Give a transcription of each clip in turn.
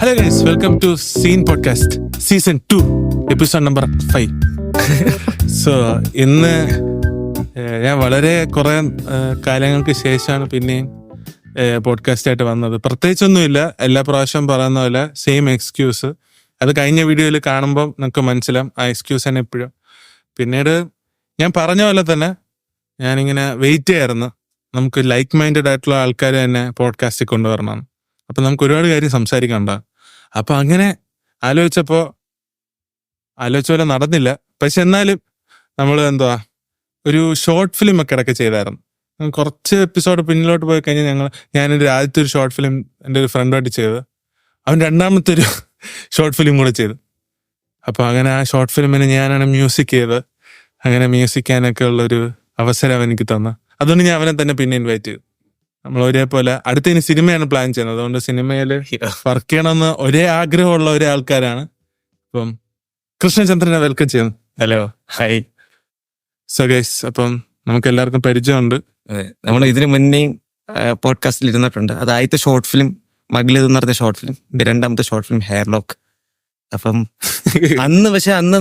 Hello guys, welcome to scene podcast season 2 episode number 5. So ഇന്ന് ഞാൻ വളരെ കുറെ കാലങ്ങൾക്ക് ശേഷമാണ് പിന്നെയും പോഡ്കാസ്റ്റായിട്ട് വന്നത്. പ്രത്യേകിച്ചൊന്നുമില്ല, എല്ലാ പ്രാവശ്യം പറയുന്ന പോലെ സെയിം എക്സ്ക്യൂസ്. അത് കഴിഞ്ഞ വീഡിയോയിൽ കാണുമ്പോൾ നമുക്ക് മനസ്സിലാവും ആ എക്സ്ക്യൂസ് തന്നെ എപ്പോഴും. പിന്നീട് ഞാൻ പറഞ്ഞ പോലെ തന്നെ ഞാനിങ്ങനെ വെയിറ്റ് ചെയ്യായിരുന്നു, നമുക്ക് ലൈക്ക് മൈൻഡഡ് ആയിട്ടുള്ള ആൾക്കാർ തന്നെ പോഡ്കാസ്റ്റിൽ കൊണ്ടുവരണം. അപ്പം നമുക്ക് ഒരുപാട് കാര്യം സംസാരിക്കണ്ട. അപ്പം അങ്ങനെ ആലോചിച്ച പോലെ നടന്നില്ല. പക്ഷെ എന്നാലും നമ്മൾ ഒരു ഷോർട്ട് ഫിലിം ഒക്കെ ഇടയ്ക്ക് ചെയ്തായിരുന്നു. കുറച്ച് എപ്പിസോഡ് പിന്നിലോട്ട് പോയി കഴിഞ്ഞാൽ ഞാനൊരു ആദ്യത്തെ ഒരു ഷോർട്ട് ഫിലിം എൻ്റെ ഒരു ഫ്രണ്ടുമായിട്ട് ചെയ്ത്, അവൻ രണ്ടാമത്തെ ഒരു ഷോർട്ട് ഫിലിം കൂടെ ചെയ്തു. അപ്പോൾ അങ്ങനെ ആ ഷോർട്ട് ഫിലിമിന് ഞാനാണ് മ്യൂസിക് ചെയ്ത്. അങ്ങനെ മ്യൂസിക് ചെയ്യാനൊക്കെ ഉള്ളൊരു അവസരം എനിക്ക് തന്നു. അതുകൊണ്ട് ഞാൻ അവനെ തന്നെ പിന്നെ ഇൻവൈറ്റ് ചെയ്തു. നമ്മൾ ഒരേപോലെ അടുത്ത ഇനി സിനിമയാണ് പ്ലാൻ ചെയ്യുന്നത്. അതുകൊണ്ട് സിനിമയിൽ വർക്ക് ചെയ്യണമെന്ന് ഒരേ ആഗ്രഹമുള്ള ഒരേ ആൾക്കാരാണ്. അപ്പം കൃഷ്ണചന്ദ്രനെ വെൽക്കം ചെയ്യുന്നു. Hello, hi. സോ ഗൈസ്, അപ്പം നമുക്ക് എല്ലാവർക്കും പരിചയമുണ്ട്. നമ്മൾ ഇതിനു മുന്നേ പോഡ്കാസ്റ്റിൽ ഇരുന്നിട്ടുണ്ട്. അത് ആദ്യത്തെ ഷോർട്ട് ഫിലിം മഗ്ലിദ് എന്ന് പറഞ്ഞ ഷോർട്ട് ഫിലിം, രണ്ടാമത്തെ ഷോർട്ട് ഫിലിം ഹെയർലോക്ക്. അപ്പം അന്ന്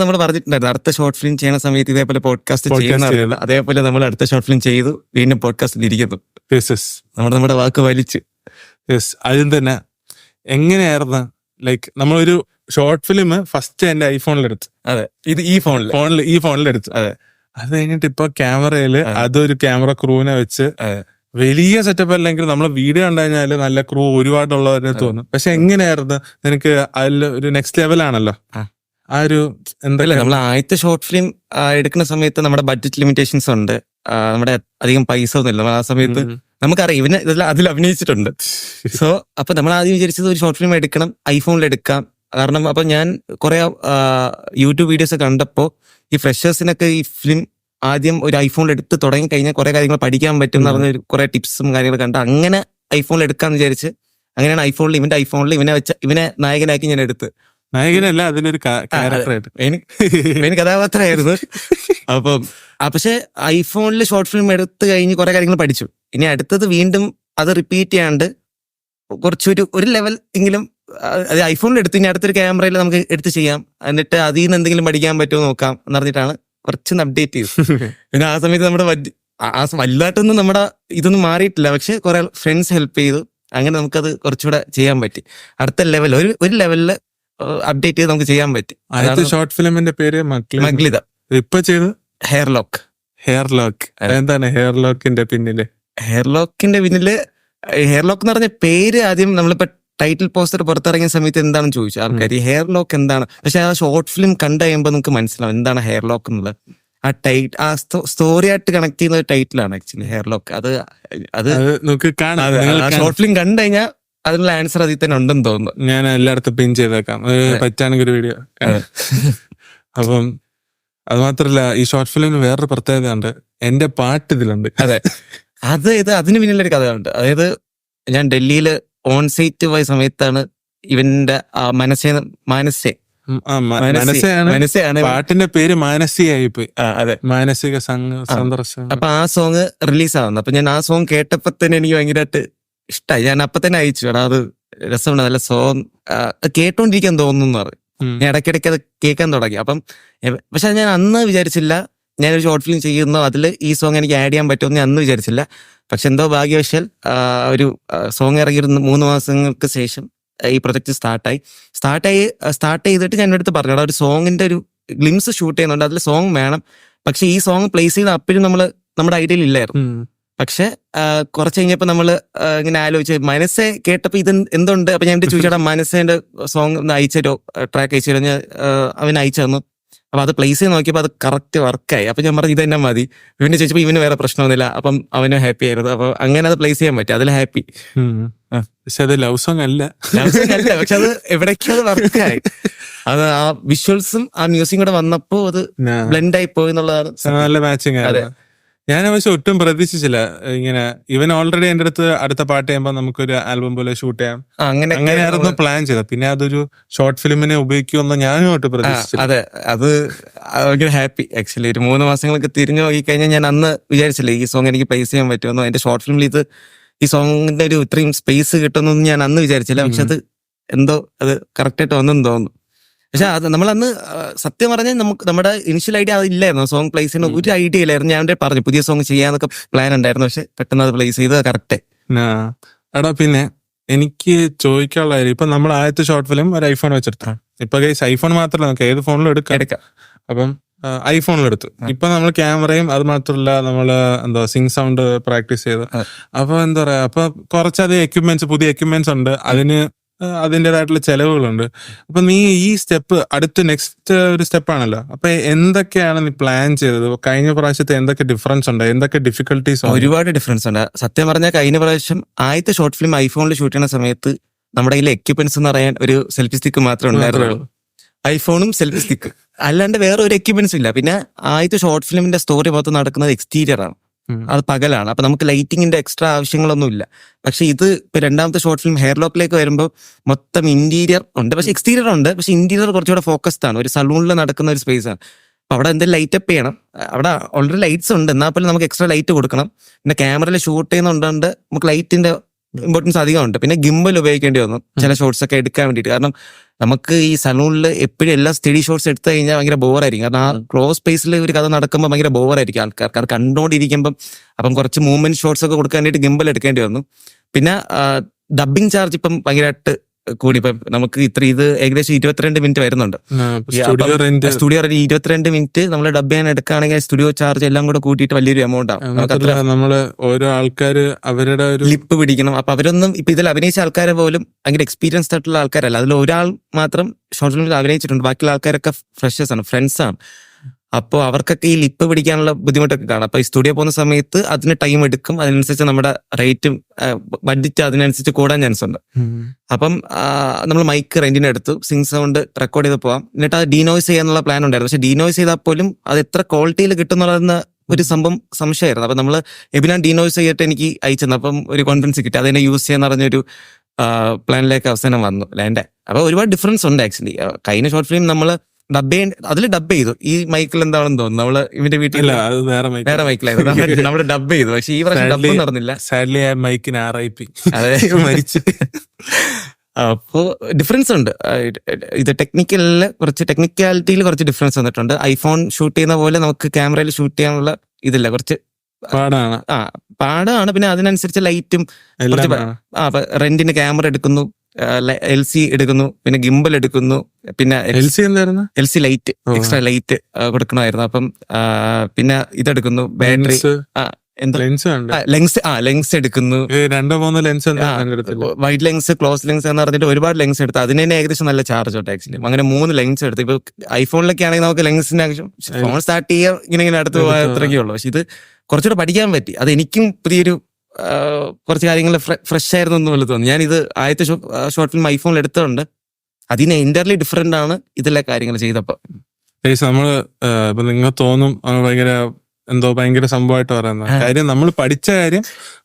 നമ്മൾ പറഞ്ഞിട്ടുണ്ടായിരുന്നു അടുത്ത ഷോർട്ട് ഫിലിം ചെയ്യുന്ന സമയത്ത് ഇതേപോലെ പോഡ്കാസ്റ്റ് ചെയ്യുന്ന. അതേപോലെ നമ്മൾ അടുത്ത ഷോർട്ട് ഫിലിം ചെയ്തു, വീണ്ടും പോഡ്കാസ്റ്റിൽ ഇരിക്കുന്നു. നമ്മുടെ വാക്ക് വലിച്ച്. അതിൽ തന്നെ എങ്ങനെയായിരുന്നു, ലൈക്ക് നമ്മളൊരു ഷോർട്ട് ഫിലിം ഫസ്റ്റ് എന്റെ ഐഫോണിലെടുത്ത്. അതെ, ഇത് ഈ ഫോണിലെടുത്ത്. അതെ, അത് കഴിഞ്ഞിട്ട് ഇപ്പൊ ക്യാമറയില് അതൊരു ക്യാമറ ക്രൂവിനെ വെച്ച് വലിയ സെറ്റപ്പ് അല്ലെങ്കിൽ നമ്മളെ വീഡിയോ കണ്ടു കഴിഞ്ഞാല് നല്ല ക്രൂ ഒരുപാടുള്ളവരെ തോന്നും. പക്ഷെ എങ്ങനെയായിരുന്നു നിനക്ക് അതിൽ ഒരു നെക്സ്റ്റ് ലെവലാണല്ലോ ആ ഒരു എന്തായാലും നമ്മൾ ആദ്യത്തെ ഷോർട്ട് ഫിലിം എടുക്കുന്ന സമയത്ത് നമ്മുടെ ബഡ്ജറ്റ് ലിമിറ്റേഷൻസ് ഉണ്ട്, നമ്മുടെ അധികം പൈസ ഒന്നുമില്ല. ആ സമയത്ത് നമുക്കറിയാം ഇവന് അതിൽ അഭിനയിച്ചിട്ടുണ്ട്. സോ അപ്പൊ നമ്മൾ ആദ്യം വിചാരിച്ചത് ഒരു ഷോർട്ട് ഫിലിം എടുക്കണം, ഐഫോണിൽ എടുക്കാം. കാരണം അപ്പൊ ഞാൻ കുറെ യൂട്യൂബ് വീഡിയോസ് കണ്ടപ്പോൾ ഈ ഫ്രഷേഴ്സിനൊക്കെ ഈ ഫിലിം ആദ്യം ഒരു ഐഫോണിൽ എടുത്ത് തുടങ്ങി കഴിഞ്ഞാൽ കുറെ കാര്യങ്ങൾ പഠിക്കാൻ പറ്റും എന്ന് പറഞ്ഞ കുറെ ടിപ്സും കാര്യങ്ങളും കണ്ട് അങ്ങനെ ഐഫോണിൽ എടുക്കാന്ന് വിചാരിച്ച് അങ്ങനെയാണ് ഇവന്റെ ഐഫോണിൽ ഇവനെ നായകനാക്കി ഞാൻ എടുത്ത്. നായകനല്ല, അതിലൊരു ക്യാരക്ടറായിട്ട് മെയിൻ കഥാപാത്രമായിരുന്നു. അപ്പം പക്ഷെ ഐഫോണിൽ ഷോർട്ട് ഫിലിം എടുത്ത് കഴിഞ്ഞ് കുറെ കാര്യങ്ങൾ പഠിച്ചു. ഇനി അടുത്തത് വീണ്ടും അത് റിപ്പീറ്റ് ചെയ്യാണ്ട് ഒരു ലെവൽ എങ്കിലും അത് ഐഫോണിൽ എടുത്ത് ഇനി അടുത്തൊരു ക്യാമറയിൽ നമുക്ക് എടുത്ത് ചെയ്യാം, എന്നിട്ട് അതിൽ നിന്ന് എന്തെങ്കിലും പഠിക്കാൻ പറ്റുമോ നോക്കാം എന്ന് പറഞ്ഞിട്ടാണ് കുറച്ചൊന്ന് അപ്ഡേറ്റ് ചെയ്തു. പിന്നെ ആ സമയത്ത് നമ്മുടെ വലുതായിട്ടൊന്നും നമ്മുടെ ഇതൊന്നും മാറിയിട്ടില്ല. പക്ഷെ കുറെ ഫ്രണ്ട്സ് ഹെൽപ്പ് ചെയ്തു. അങ്ങനെ നമുക്കത് കുറച്ചുകൂടെ ചെയ്യാൻ പറ്റി. അടുത്ത ലെവൽ ഒരു ലെവലില് അപ്ഡേറ്റ് ചെയ്ത് നമുക്ക് ചെയ്യാൻ പറ്റി. ഷോർട്ട് ഫിലിമിന്റെ പേര് മഗ്ലിദ. ഇപ്പൊ ചെയ്ത് ഹെയർലോക്ക്. എന്താണ് ഹെയർലോക്കിന്റെ പിന്നില്? ഹെയർലോക്ക് എന്ന് പറഞ്ഞ പേര് ആദ്യം നമ്മളിപ്പോ ടൈറ്റിൽ പോസ്റ്റർ പുറത്തിറങ്ങിയ സമയത്ത് എന്താണെന്ന് ചോദിച്ചു ആൾക്കാർ, ഹെയർലോക്ക് എന്താണ്. പക്ഷെ ആ ഷോർട്ട് ഫിലിം കണ്ടു കഴിയുമ്പോൾ നമുക്ക് മനസ്സിലാവും എന്താണ് ഹെയർലോക്ക് എന്നുള്ളത്. ആ സ്റ്റോറി ആയിട്ട് കണക്ട് ചെയ്യുന്ന ഒരു ടൈറ്റിലാണ് ആക്ച്വലി ഹെയർലോക്ക്. അത് ഷോർട്ട് ഫിലിം കണ്ടു കഴിഞ്ഞാൽ അതിനുള്ള ആൻസർ അതിൽ തന്നെ ഉണ്ടെന്ന് തോന്നുന്നു. ഞാൻ എല്ലായിടത്തും പിൻ ചെയ്തേക്കാം പറ്റാണെങ്കിൽ ഒരു വീഡിയോ. അപ്പം അത് മാത്രല്ല, ഈ ഷോർട്ട് ഫിലിമിന് വേറൊരു പ്രത്യേകത ഉണ്ട്, എന്റെ പാട്ട് ഇതിലുണ്ട്. അതെ, അതിന് പിന്നിലൊരു കഥയുണ്ട്. അതായത് ഞാൻ ഡൽഹിയില് ഓൺ സൈറ്റ് പോയ സമയത്താണ് ഇവന്റെ പാട്ടിന്റെ പേര് മാനസികമായി പോയി. അതെ, മാനസിക സന്ദർശനം. അപ്പൊ ആ സോങ് റിലീസ് ആവുന്നു. അപ്പൊ ഞാൻ ആ സോങ് കേട്ടപ്പോ തന്നെ എനിക്ക് ഭയങ്കരമായിട്ട് ഇഷ്ടമായി. ഞാൻ അപ്പൊ തന്നെ അയച്ചു, എടാ അത് രസമുണ്ട്, നല്ല സോങ് കേട്ടോണ്ടിരിക്കാൻ തോന്നുന്നു പറഞ്ഞു. ഞാൻ ഇടയ്ക്കിടയ്ക്ക് അത് കേൾക്കാൻ തുടങ്ങി. പക്ഷെ ഞാൻ അന്ന് വിചാരിച്ചില്ല ഞാനൊരു ഷോർട്ട് ഫിലിം ചെയ്യുന്നു, അതിൽ ഈ സോങ് എനിക്ക് ആഡ് ചെയ്യാൻ പറ്റുമെന്ന് ഞാൻ അന്ന് വിചാരിച്ചില്ല. പക്ഷെ എന്തോ ഭാഗ്യവശാൽ ഒരു സോങ് ഇറങ്ങിയിരുന്ന 3 മാസങ്ങൾക്ക് ശേഷം ഈ പ്രൊജക്ട് സ്റ്റാർട്ട് ചെയ്തിട്ട് ഞാൻ അടുത്ത് പറഞ്ഞു, ഒരു സോങ്ങിന്റെ ഒരു ഗ്ലിംസ് ഷൂട്ട് ചെയ്യുന്നുണ്ട്, അതിൽ സോങ് വേണം. പക്ഷെ ഈ സോങ് പ്ലേസ് ചെയ്ത് അപ്പോഴും നമ്മുടെ ഐഡിയയിൽ ഇല്ലായിരുന്നു. പക്ഷെ കുറച്ച് കഴിഞ്ഞപ്പോ നമ്മള് ഇങ്ങനെ ആലോചിച്ച് മനസ്സെ കേട്ടപ്പോ ഇത് എന്തുണ്ട്. അപ്പൊ ഞാൻ ചോദിച്ചാൽ മനസ്സേന്റെ സോങ് ഒന്ന് അയച്ചോ, ട്രാക്ക് അയച്ചു തരുമോ. അവന് അയച്ചു തന്നു. അപ്പൊ അത് പ്ലേസ് ചെയ്ത് നോക്കിയപ്പോ അത് കറക്റ്റ് വർക്കായി. അപ്പൊ ഞാൻ പറഞ്ഞു ഇത് തന്നെ മതി. ഇവന് ചോദിച്ചപ്പോ ഇവന് വേറെ പ്രശ്നമൊന്നുമില്ല. അപ്പം അവന് ഹാപ്പി ആയിരുന്നു. അപ്പൊ അങ്ങനെ അത് പ്ലേസ് ചെയ്യാൻ പറ്റി, അതിൽ ഹാപ്പി. പക്ഷെ അത് ലവ് സോങ് അല്ല. പക്ഷെ അത് എവിടേക്കോ അത് വർക്കായി. അത് ആ വിഷ്വൽസും ആ മ്യൂസിക്കും കൂടെ വന്നപ്പോ അത് ബ്ലെൻഡ് ആയി പോയി എന്നുള്ളതാണ്. നല്ല മാച്ചിങ്. അതെ, ഞാൻ പക്ഷെ ഒട്ടും പ്രതീക്ഷിച്ചില്ല ഇങ്ങനെ. ഇവൻ ഓൾറെഡി എന്റെ അടുത്ത് അടുത്ത പാട്ട് ചെയ്യുമ്പോ നമുക്കൊരു ആൽബം പോലെ ഷൂട്ട് ചെയ്യാം, അങ്ങനെയായിരുന്നു പ്ലാൻ ചെയ്തത്. പിന്നെ അതൊരു ഷോർട്ട് ഫിലിമിനെ ഉപയോഗിക്കുമെന്ന് ഞാനും ഒട്ടും പ്രതീക്ഷിച്ചു. അതെ, അത് ഭയങ്കര ഹാപ്പി ആക്ച്വലി. ഒരു 3 മാസങ്ങൾക്ക് തിരിഞ്ഞു നോക്കി കഴിഞ്ഞാൽ ഞാൻ അന്ന് വിചാരിച്ചില്ലേ ഈ സോങ് എനിക്ക് പ്ലേസ് ചെയ്യാൻ പറ്റുമെന്നോ, എന്റെ ഷോർട്ട് ഫിലിമിൽ ഈ സോങ്ങിന്റെ ഒരു ഇത്രയും സ്പേസ് കിട്ടുമെന്നൊന്നും ഞാൻ അന്ന് വിചാരിച്ചില്ല. പക്ഷെ അത് എന്തോ അത് കറക്റ്റായിട്ട് വന്നെന്ന് തോന്നുന്നു. പക്ഷെ അത് നമ്മളന്ന് സത്യം പറഞ്ഞാൽ നമുക്ക് നമ്മുടെ ഇനിഷ്യൽ ഐഡിയ അതില്ലായിരുന്നു. സോങ് പ്ലേസ് ചെയ്യുന്ന ഒരു ഐഡിയ ഇല്ലായിരുന്നു. ഞാൻ പറഞ്ഞു പുതിയ സോങ് ചെയ്യാന്നൊക്കെ പ്ലാൻ ഉണ്ടായിരുന്നു, പക്ഷെ പെട്ടെന്ന് അത് പ്ലേസ് ചെയ്ത് കറക്റ്റ്. എടാ പിന്നെ എനിക്ക് ചോദിക്കാനുള്ള കാര്യം, ഇപ്പൊ നമ്മൾ ആദ്യത്തെ ഷോർട്ട് ഫിലിം ഒരു ഐഫോൺ വെച്ചെടുത്താണ്. ഇപ്പൊ ഗൈസ് ഐഫോൺ മാത്രമല്ല, നമുക്ക് ഏത് ഫോണിലും എടുക്കാം. അപ്പം ഐഫോണിലെടുത്തു. ഇപ്പൊ നമ്മൾ ക്യാമറയും അത് മാത്രമല്ല നമ്മള് എന്താ സിങ് സൗണ്ട് പ്രാക്ടീസ് ചെയ്ത്, അപ്പൊ എന്താ പറയാ, അപ്പൊ കുറച്ചധികം എക്യുപ്മെന്റ്സ്, പുതിയ എക്യുപ്മെന്റ്സ് ഉണ്ട്, അതിൻ്റെതായിട്ടുള്ള ചെലവുകളുണ്ട്. അപ്പൊ നീ ഈ സ്റ്റെപ്പ് അടുത്ത നെക്സ്റ്റ് ഒരു സ്റ്റെപ്പാണല്ലോ, അപ്പൊ എന്തൊക്കെയാണ് നീ പ്ലാൻ ചെയ്തത്? കഴിഞ്ഞ പ്രാവശ്യത്തെ എന്തൊക്കെ ഡിഫറൻസ് ഉണ്ട്, എന്തൊക്കെ ഡിഫിക്കൽട്ടീസ്? ഒരുപാട് ഡിഫറൻസ് ഉണ്ട്. സത്യം പറഞ്ഞാൽ കഴിഞ്ഞ പ്രാവശ്യം ആദ്യത്തെ ഷോർട്ട് ഫിലിം ഐഫോണിൽ ഷൂട്ട് ചെയ്യുന്ന സമയത്ത് നമ്മുടെ കയ്യിൽ എക്യുപ്മെന്റ്സ് എന്ന് പറയാൻ ഒരു സെൽഫി സ്റ്റിക്ക് മാത്രമേ ഉണ്ടായിരുന്നുള്ളൂ. ഐഫോണും സെൽഫി സ്റ്റിക്ക്, അല്ലാണ്ട് വേറെ ഒരു എക്യുപ്മെന്റ്സും ഇല്ല. പിന്നെ ആദ്യത്തെ ഷോർട്ട് ഫിലിമിന്റെ സ്റ്റോറി മൊത്തം നടക്കുന്നത് എക്സ്റ്റീരിയർ ആണ്, അത് പകലാണ്. അപ്പൊ നമുക്ക് ലൈറ്റിങ്ങിന്റെ എക്സ്ട്രാ ആവശ്യങ്ങളൊന്നും ഇല്ല. പക്ഷെ ഇത് ഇപ്പൊ രണ്ടാമത്തെ ഷോർട്ട് ഫിലിം ഹെയർ ലോക്കിലേക്ക് വരുമ്പോൾ മൊത്തം ഇന്റീരിയർ ഉണ്ട്, പക്ഷെ എക്സ്റ്റീരിയർ ഉണ്ട്. പക്ഷെ ഇന്റീരിയർ കുറച്ചുകൂടെ ഫോക്കസ്ഡ് ആണ്, ഒരു സലൂണിൽ നടക്കുന്ന ഒരു സ്പേസ് ആണ്. അപ്പൊ അവിടെ എന്തെങ്കിലും ലൈറ്റ് അപ്പ് ചെയ്യണം. അവിടെ ഓൾറെഡി ലൈറ്റ്സ് ഉണ്ട്, എന്നാൽ പോലും നമുക്ക് എക്സ്ട്രാ ലൈറ്റ് കൊടുക്കണം. പിന്നെ ക്യാമറയിൽ ഷൂട്ട് ചെയ്യുന്നുണ്ട്, നമുക്ക് ലൈറ്റിന്റെ ഇമ്പോർട്ടൻസ് അധികമുണ്ട്. പിന്നെ ഗിംബൽ ഉപയോഗിക്കേണ്ടി വന്നു ചില ഷോട്ട്സ് ഒക്കെ എടുക്കാൻ വേണ്ടിയിട്ട്. കാരണം നമുക്ക് ഈ സലൂണിൽ എപ്പോഴും എല്ലാം സ്റ്റഡി ഷോട്ട്സ് എടുത്തു കഴിഞ്ഞാൽ ഭയങ്കര ബോറായിരിക്കും. കാരണം ആ ക്ലോസ് സ്പേസിൽ ഒരു കഥ നടക്കുമ്പോൾ ഭയങ്കര ബോറായിരിക്കും ആൾക്കാർക്ക്, അത് കണ്ടുകൊണ്ടിരിക്കുമ്പം. അപ്പം കുറച്ച് മൂവ്മെന്റ് ഷോട്ട്സ് ഒക്കെ കൊടുക്കാൻ വേണ്ടിയിട്ട് ഗിംബൽ എടുക്കേണ്ടി വന്നു. പിന്നെ ഡബിങ് ചാർജ് ഇപ്പം ഭയങ്കരമായിട്ട് കൂടി. ഇപ്പം നമുക്ക് ഇത് ഏകദേശം 22 മിനിറ്റ് വരുന്നുണ്ട്. സ്റ്റുഡിയോ 22 മിനിറ്റ് നമ്മൾ ഡബ് ചെയ്യാൻ എടുക്കുകയാണെങ്കിൽ സ്റ്റുഡിയോ ചാർജ് എല്ലാം കൂടെ കൂട്ടിയിട്ട് വലിയൊരു എമൗണ്ട് ആവും. നമ്മള് ഓരോ ആൾക്കാര് അവരുടെ ഒരു ലിപ്പ് പിടിക്കണം. അപ്പൊ അവരൊന്നും ഇപ്പൊ ഇതിൽ അഭിനയിച്ച ആൾക്കാരെ പോലും ഭയങ്കര എക്സ്പീരിയൻസ്ഡ് ആയിട്ടുള്ള ആൾക്കാരല്ല. അതിൽ ഒരാൾ മാത്രം ഷോർട്ട് ഫിലിമിൽ അഭിനയിച്ചിട്ടുണ്ട്, ബാക്കിയുള്ള ആൾക്കാരൊക്കെ ഫ്രഷേഴ്സ് ആണ്, ഫ്രണ്ട്സ് ആണ്. അപ്പോൾ അവർക്കൊക്കെ ഈ ലിപ്പ് പിടിക്കാനുള്ള ബുദ്ധിമുട്ടൊക്കെ കാണാം. അപ്പൊ ഈ സ്റ്റുഡിയോ പോകുന്ന സമയത്ത് അതിന് ടൈം എടുക്കും, അതിനനുസരിച്ച് നമ്മുടെ റേറ്റും ബഡ്ജറ്റ് അതിനനുസരിച്ച് കൂടാൻ ചാൻസ് ഉണ്ട്. അപ്പം നമ്മൾ മൈക്ക് റെന്റിന് എടുത്തു, സിങ് സൗണ്ട് റെക്കോർഡ് ചെയ്ത് പോവാം. എന്നിട്ട് അത് ഡീനോയ്സ് ചെയ്യാനുള്ള പ്ലാൻ ഉണ്ടായിരുന്നു. പക്ഷെ ഡീനോയ്സ് ചെയ്താൽ പോലും അത് എത്ര ക്വാളിറ്റിയിൽ കിട്ടുന്ന ഒരു സംശയമായിരുന്നു. അപ്പൊ നമ്മള് എബിനാൻ ഡീനോയ്സ് ചെയ്തിട്ട് എനിക്ക് അയച്ചെന്നു. അപ്പം ഒരു കോൺഫിഡൻസ് കിട്ടി, അതിനെ യൂസ് ചെയ്യാന്ന് പറഞ്ഞൊരു പ്ലാനിലേക്ക് അവസാനം വന്നു ലാൻഡ്. അപ്പൊ ഒരുപാട് ഡിഫറൻസ് ഉണ്ട് ആക്ച്വലി. കഴിഞ്ഞ ഷോർട്ട് ഫിലിം നമ്മള് അതിൽ ഡബ് ചെയ്തു. ഈ മൈക്കിൽ എന്താണെന്ന് തോന്നുന്നു, നമ്മള് ഇവന്റെ വീട്ടിൽ വേറെ മൈക്കിലായിരുന്നു നമ്മള് ഡബ് ചെയ്തു. പക്ഷെ ഈ പ്രാവശ്യം ഡബ് നടന്നില്ല. സാഡ്ലി ആ മൈക്കിന് RIP മരിച്ചു. അപ്പോ ഡിഫറൻസ് ഉണ്ട്. ഇത് ടെക്നിക്കാലിറ്റിയിൽ കുറച്ച് ഡിഫറൻസ് വന്നിട്ടുണ്ട്. ഐഫോൺ ഷൂട്ട് ചെയ്യുന്ന പോലെ നമുക്ക് ക്യാമറയിൽ ഷൂട്ട് ചെയ്യാനുള്ള ഇതില്ല, കുറച്ച് പാടാണ്. പിന്നെ അതിനനുസരിച്ച് ലൈറ്റും റെന്റിന് ക്യാമറ എടുക്കുന്നു, LC എടുക്കുന്നു, പിന്നെ ഗിംബൽ എടുക്കുന്നു, പിന്നെ LC ലൈറ്റ് എക്സ്ട്രാ ലൈറ്റ് കൊടുക്കണമായിരുന്നു. അപ്പം പിന്നെ ഇതെടുക്കുന്നു, ബാറ്ററി, ലെൻസ് എടുക്കുന്നു, 2-3 lens, wide lens, close lens എന്ന് പറഞ്ഞിട്ട് ഒരുപാട് ലെൻസ് എടുത്തു. അതിന് തന്നെ ഏകദേശം നല്ല ചാർജ് ഉണ്ട് ആക്ച്വലി. അങ്ങനെ 3 ലെൻസ് എടുത്തു. ഇപ്പൊ ഐഫോണിലൊക്കെ ആണെങ്കിൽ നമുക്ക് ലെൻസിന്റെ ആവശ്യം ഫോൺ സ്റ്റാർട്ട് ചെയ്യാൻ ഇങ്ങനെ അടുത്ത് പോയാൽ അത്രയ്ക്കേ ഉള്ളൂ. പക്ഷെ ഇത് കുറച്ചുകൂടെ പഠിക്കാൻ പറ്റി. അത് എനിക്കും പുതിയൊരു കുറച്ച് കാര്യങ്ങൾ ഫ്രഷ് ആയിരുന്നു എന്ന് പോലെ തോന്നി. ഞാനിത് ആദ്യത്തെ ഷോർട്ട് ഫിലിം ഐഫോണിൽ എടുത്തതുകൊണ്ട് അതിന് എൻ്റർലി ഡിഫറെന്റ് ആണ് ഇതിലെ കാര്യങ്ങൾ ചെയ്തപ്പോ. നമ്മള് ഇപ്പൊ നിങ്ങൾ തോന്നും ഭയങ്കര സംഭവമായിട്ട് പറയുന്നത് കാര്യം, നമ്മൾ പഠിച്ച കാര്യം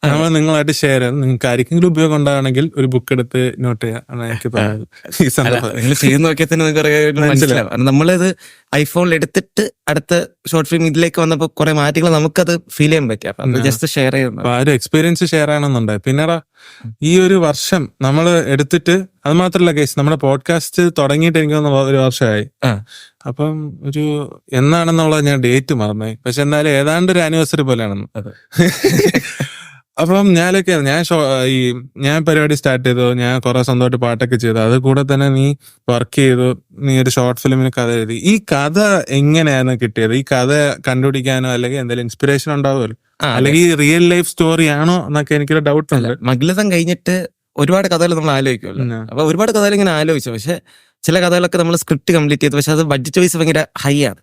നമ്മൾ നിങ്ങളായിട്ട് ഷെയർ ചെയ്യാം. നിങ്ങൾക്ക് ആർക്കെങ്കിലും ഉപയോഗം ഉണ്ടാകണമെങ്കിൽ ഒരു ബുക്ക് എടുത്ത് നോട്ട് ചെയ്യാം. നമ്മളിത് ഐഫോണിൽ എടുത്തിട്ട് അടുത്ത ഷോർട്ട് ഫിലിം ഇതിലേക്ക് വന്നപ്പോൾ കുറെ മാറ്റങ്ങൾ നമുക്കത് ഫീൽ ചെയ്യാൻ പറ്റി. അപ്പൊ ജസ്റ്റ് ഷെയർ ചെയ്യുന്നു, ആ ഒരു എക്സ്പീരിയൻസ് ഷെയർ ചെയ്യണമെന്നുണ്ടായി. പിന്നെടാ ഈ ഒരു വർഷം നമ്മൾ എടുത്തിട്ട്, അത് മാത്രല്ല കേസ്, നമ്മുടെ പോഡ്കാസ്റ്റ് തുടങ്ങിയിട്ട് എനിക്ക് 1 വർഷമായി. അപ്പം ഒരു എന്നാണെന്നുള്ളത് ഞാൻ ഡേറ്റ് മറന്നു, പക്ഷെ എന്നാലും ഏതാണ്ട് ഒരു ആനിവേഴ്സറി പോലെയാണെന്ന്. അപ്പം ഞാൻ പരിപാടി സ്റ്റാർട്ട് ചെയ്തു, ഞാൻ കുറെ സ്വന്തമായിട്ട് പാട്ടൊക്കെ ചെയ്തു. അത് കൂടെ തന്നെ നീ വർക്ക് ചെയ്തു, നീ ഒരു ഷോർട്ട് ഫിലിമിന് കഥ എഴുതി. ഈ കഥ എങ്ങനെയാണ് കിട്ടിയത്? ഈ കഥ കണ്ടുപിടിക്കാനോ അല്ലെങ്കിൽ എന്തെങ്കിലും ഇൻസ്പിറേഷൻ ഉണ്ടാവുമല്ലോ, അല്ലെങ്കിൽ റിയൽ ലൈഫ് സ്റ്റോറി ആണോ എന്നൊക്കെ എനിക്കൊരു ഡൗട്ട് ഉണ്ട്. മഗ്ലതം കഴിഞ്ഞിട്ട് ഒരുപാട് കഥകൾ നമ്മൾ ആലോചിക്കുമല്ലോ. അപ്പൊ ഒരുപാട് കഥകൾ ഇങ്ങനെ ആലോചിച്ചു. പക്ഷെ ചില കഥകളൊക്കെ നമ്മൾ സ്ക്രിപ്റ്റ് കംപ്ലീറ്റ് ചെയ്തു, പക്ഷെ അത് ബഡ്ജറ്റ് വൈസ് ഭയങ്കര ഹൈ ആണ്.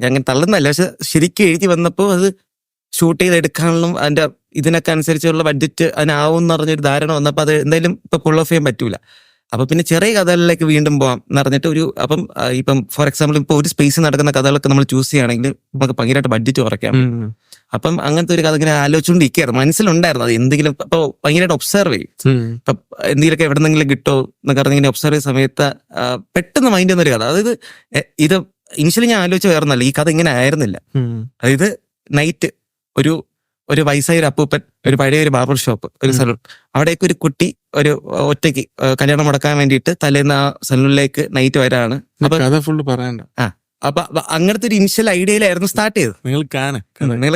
ഞാൻ തള്ളുന്നല്ല, പക്ഷെ ശരിക്കും എഴുതി വന്നപ്പോൾ അത് ഷൂട്ട് ചെയ്ത് എടുക്കാനുള്ള അതിന്റെ ഇതിനൊക്കെ അനുസരിച്ചുള്ള ബഡ്ജറ്റ് അതിനാവും എന്ന് പറഞ്ഞൊരു ധാരണ വന്നപ്പോൾ അത് എന്തായാലും ഇപ്പൊ പുൾ ഓഫ് ചെയ്യാൻ പറ്റൂല. അപ്പൊ പിന്നെ ചെറിയ കഥകളിലേക്ക് വീണ്ടും പോവാം എന്ന് പറഞ്ഞിട്ട് ഇപ്പം ഫോർ എക്സാമ്പിൾ ഇപ്പൊ ഒരു സ്പേസ് നടക്കുന്ന കഥകളൊക്കെ നമ്മൾ ചൂസ് ചെയ്യുകയാണെങ്കിൽ നമുക്ക് ഭയങ്കരമായിട്ട് ബഡ്ജറ്റ് കുറയ്ക്കാം. അപ്പം അങ്ങനത്തെ ഒരു കഥ ഇങ്ങനെ ആലോചിച്ചുകൊണ്ടിരിക്കുകയായിരുന്നു, മനസ്സിലുണ്ടായിരുന്നു. അത് എന്തെങ്കിലും ഇപ്പൊ ഭയങ്കരമായിട്ട് ഒബ്സർവ് ചെയ്യും. ഇപ്പൊ എന്തെങ്കിലുമൊക്കെ എവിടെന്നെങ്കിലും കിട്ടോ എന്നൊക്കെ പറഞ്ഞിങ്ങനെ ഒബ്സർവ് ചെയ്യുന്ന സമയത്ത് പെട്ടെന്ന് മൈൻഡ് ചെയ്യുന്ന ഒരു കഥ. അതായത് ഇത് ഇനിഷ്യലി ഞാൻ ആലോചിച്ച് വേർന്നല്ല, ഈ കഥ ഇങ്ങനെ ആയിരുന്നില്ല. അതായത് നൈറ്റ് ഒരു വയസ്സായ ഒരു അപ്പൂപ്പൻ, ഒരു പഴയ ഒരു ബാർബർ ഷോപ്പ്, ഒരു സലൂൺ, അവിടേക്ക് ഒരു കുട്ടി ഒരു ഒറ്റയ്ക്ക് കല്യാണം മുടക്കാൻ വേണ്ടിയിട്ട് തലേന്ന് ആ സലൂണിലേക്ക് നൈറ്റ് വരാണ്. കഥ ഫുള്ള് പറയണ്ട. അപ്പൊ അങ്ങനത്തെ ഒരു ഇനിഷ്യൽ ഐഡിയയിലായിരുന്നു സ്റ്റാർട്ട് ചെയ്തത്. നിങ്ങൾ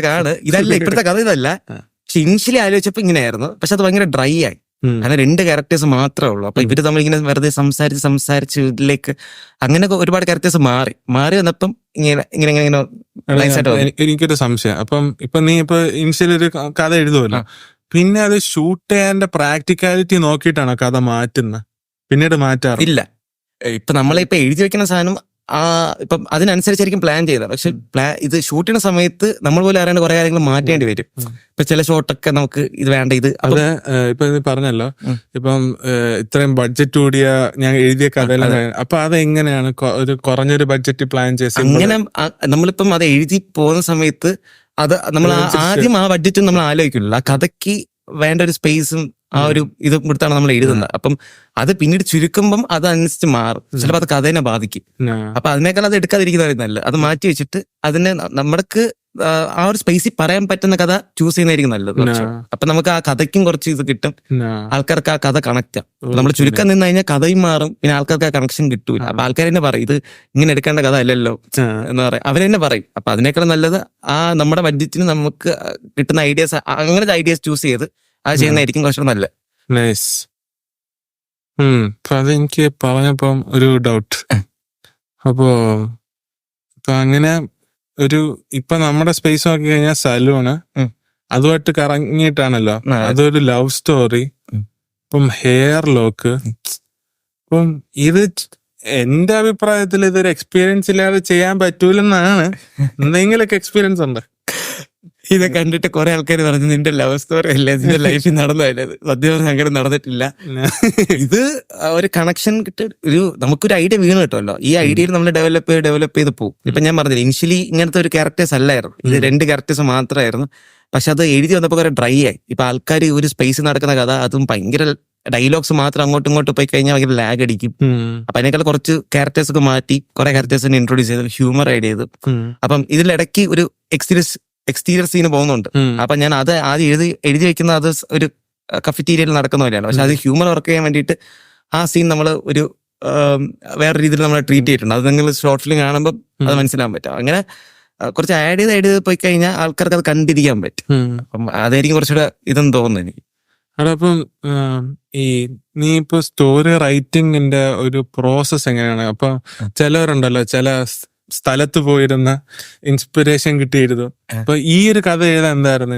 കാണ് ഇതല്ല ഇപ്പോഴത്തെ കഥ ഇതല്ല. പക്ഷെ ഇനിഷ്യലി ആലോചിച്ചപ്പോ ഇങ്ങനെയായിരുന്നു. പക്ഷെ അത് ഭയങ്കര ഡ്രൈ ആയി. കാരണം 2 ക്യാരക്ടേഴ്സ് മാത്രമേ ഉള്ളൂ. അപ്പൊ ഇവര് തമ്മിൽ ഇങ്ങനെ വെറുതെ സംസാരിച്ച് ഇതിലേക്ക് അങ്ങനെ ഒരുപാട് ക്യാരക്ടേഴ്സ് മാറി വന്നപ്പം എനിക്കൊരു സംശയം. അപ്പം ഇപ്പൊ നീ ഇപ്പൊ ഇനിഷ്യലി ഒരു കഥ എഴുതുമല്ലോ, പിന്നെ അത് ഷൂട്ട് ചെയ്യാൻ്റെ പ്രാക്ടിക്കാലിറ്റി നോക്കിയിട്ടാണോ കഥ മാറ്റുന്നത്? പിന്നീട് മാറ്റാറില്ല. ഇപ്പൊ നമ്മളിപ്പോ എഴുതി വെക്കുന്ന സാധനം ഇപ്പം അതിനനുസരിച്ചായിരിക്കും പ്ലാൻ ചെയ്തത്. പക്ഷെ ഇത് ഷൂട്ട് ചെയ്യുന്ന സമയത്ത് നമ്മൾ പോലും അറിയാണ്ട് കുറെ കാര്യങ്ങൾ മാറ്റേണ്ടി വരും. ഇപ്പൊ ചില ഷോട്ടൊക്കെ നമുക്ക് ഇത് വേണ്ട ഇത് അത് ഇപ്പൊ പറഞ്ഞല്ലോ, ഇപ്പം ഇത്രയും ബഡ്ജറ്റ് കൂടിയ ഞാൻ എഴുതിയ കഥയെല്ലാം, അപ്പൊ അത് എങ്ങനെയാണ് ഒരു കുറഞ്ഞൊരു ബഡ്ജറ്റ് പ്ലാൻ ചെയ്ത്? അങ്ങനെ നമ്മളിപ്പം അത് എഴുതി പോകുന്ന സമയത്ത് അത് നമ്മൾ ആദ്യം ആ ബഡ്ജറ്റും നമ്മൾ ആലോചിക്കില്ല. ആ കഥയ്ക്ക് വേണ്ട ഒരു സ്പേസും ആ ഒരു ഇത് കൊടുത്താണ് നമ്മൾ എഴുതുന്നത്. അപ്പം അത് പിന്നീട് ചുരുക്കുമ്പം അതനുസരിച്ച് മാറും. ചിലപ്പോൾ അത് കഥേനെ ബാധിക്കും. അപ്പൊ അതിനേക്കാൾ അത് എടുക്കാതിരിക്കുന്നതായിരുന്നു നല്ലത്. അത് മാറ്റി വെച്ചിട്ട് അതിനെ നമ്മൾക്ക് ആ ഒരു സ്പേസിൽ പറയാൻ പറ്റുന്ന കഥ ചൂസ് ചെയ്യുന്നതായിരിക്കും നല്ലത്. അപ്പൊ നമുക്ക് ആ കഥയ്ക്കും കുറച്ച് ഇത് കിട്ടും, ആൾക്കാർക്ക് ആ കഥ കണക്റ്റ് ആവും. നമ്മൾ ചുരുക്കം നിന്ന് കഴിഞ്ഞാൽ കഥയും മാറും, പിന്നെ ആൾക്കാർക്ക് ആ കണക്ഷൻ കിട്ടൂല. അപ്പൊ ആൾക്കാർ തന്നെ പറയും ഇത് ഇങ്ങനെ എടുക്കേണ്ട കഥ അല്ലല്ലോ എന്ന് പറയും, അവരെന്നെ പറയും. അപ്പൊ അതിനേക്കാൾ നല്ലത് ആ നമ്മുടെ ബഡ്ജറ്റിന് നമുക്ക് കിട്ടുന്ന ഐഡിയാസ്, അങ്ങനത്തെ ഐഡിയാസ് ചൂസ് ചെയ്ത് അത് ചെയ്യുന്നതായിരിക്കും കുറച്ചുകൂടെ നല്ലത്. അതെനിക്ക് പറഞ്ഞപ്പം ഒരു ഡൗട്ട്. അപ്പോ അങ്ങനെ ഒരു ഇപ്പൊ നമ്മുടെ സ്പേസ് നോക്കി കഴിഞ്ഞാൽ സലൂണ് അതുമായിട്ട് കറങ്ങിയിട്ടാണല്ലോ, അതൊരു ലവ് സ്റ്റോറി. ഇപ്പം ഹെയർ ലോക്ക്, ഇപ്പം ഇത് എന്റെ അഭിപ്രായത്തിൽ ഇതൊരു എക്സ്പീരിയൻസ് ഇല്ലാതെ ചെയ്യാൻ പറ്റൂലെന്നാണ്. എന്തെങ്കിലുമൊക്കെ എക്സ്പീരിയൻസ് ഉണ്ട്? ഇത് കണ്ടിട്ട് കുറെ ആൾക്കാർ പറഞ്ഞു നിന്റെ ലവ് സ്റ്റോറി അല്ലേ, നിന്റെ ലൈഫിൽ നടന്നതല്ലേ. സത്യം പറഞ്ഞാൽ അങ്ങനെ നടന്നിട്ടില്ല. ഇത് ഒരു കണക്ഷൻ ഒരു നമുക്കൊരു ഐഡിയ വീണ് കിട്ടുമല്ലോ. ഈ ഐഡിയയിൽ നമ്മൾ ഡെവലപ്പ് ചെയ്ത് പോകും. ഇപ്പൊ ഞാൻ പറഞ്ഞില്ല ഇനിഷ്യലി ഇങ്ങനത്തെ ഒരു ക്യാരക്ടേഴ്സ് അല്ലായിരുന്നു, ഇത് 2 ക്യാരക്ടേഴ്സ് മാത്രമായിരുന്നു. പക്ഷെ അത് എഴുതി വന്നപ്പോൾ കുറെ ഡ്രൈ ആയി. ഇപ്പൊ ആൾക്കാർ ഒരു സ്പേസ് നടക്കുന്ന കഥ, അതും ഭയങ്കര ഡയലോഗ്സ് മാത്രം അങ്ങോട്ടും ഇങ്ങോട്ടും പോയി കഴിഞ്ഞാൽ ഭയങ്കര ലാഗ് അടിക്കും. അപ്പൊ അതിനേക്കാൾ കുറച്ച് ക്യാരക്ടേഴ്സ് ഒക്കെ മാറ്റി കുറെ ക്യാരക്ടേഴ്സിനെ ഇൻട്രൊഡ്യൂസ് ചെയ്ത് ഹ്യൂമർ ആഡ് ചെയ്ത്. അപ്പം ഇതിലിടയ്ക്ക് ഒരു എക്സ്റ്റീരിയർ സീന് പോകുന്നുണ്ട്. അപ്പൊ ഞാൻ അത് ആദ്യം എഴുതി വെക്കുന്ന അത് ഒരു കഫറ്റീരിയയിൽ നടക്കുന്ന പോലെയാണ്. പക്ഷെ അത് ഹ്യൂമർ വർക്ക് ചെയ്യാൻ വേണ്ടിയിട്ട് ആ സീൻ നമ്മൾ ഒരു വേറെ രീതിയിൽ നമ്മൾ ട്രീറ്റ് ചെയ്തിട്ടുണ്ട്. അത് നിങ്ങൾ ഷോർട്ട് ഫിലിം കാണുമ്പോൾ അത് മനസ്സിലാൻ പറ്റും. അങ്ങനെ കുറച്ച് ആഡ് ചെയ്ത് പോയി കഴിഞ്ഞാൽ ആൾക്കാർക്ക് അത് കണ്ടിരിക്കാൻ പറ്റും. അപ്പം അതായിരിക്കും കുറച്ചുകൂടെ ഇതെന്ന് തോന്നുന്നു എനിക്ക്. അതപ്പം ഈ നീ ഇപ്പൊ സ്റ്റോറി റൈറ്റിംഗിന്റെ ഒരു പ്രോസസ് എങ്ങനെയാണ്? അപ്പൊ ചിലവരുണ്ടല്ലോ, ചില സ്ഥലത്ത് പോയിരുന്ന ഇൻസ്പിറേഷൻ കിട്ടിയിരുന്നു. അപ്പൊ ഈ ഒരു കഥ എഴുതാൻ എന്തായിരുന്നു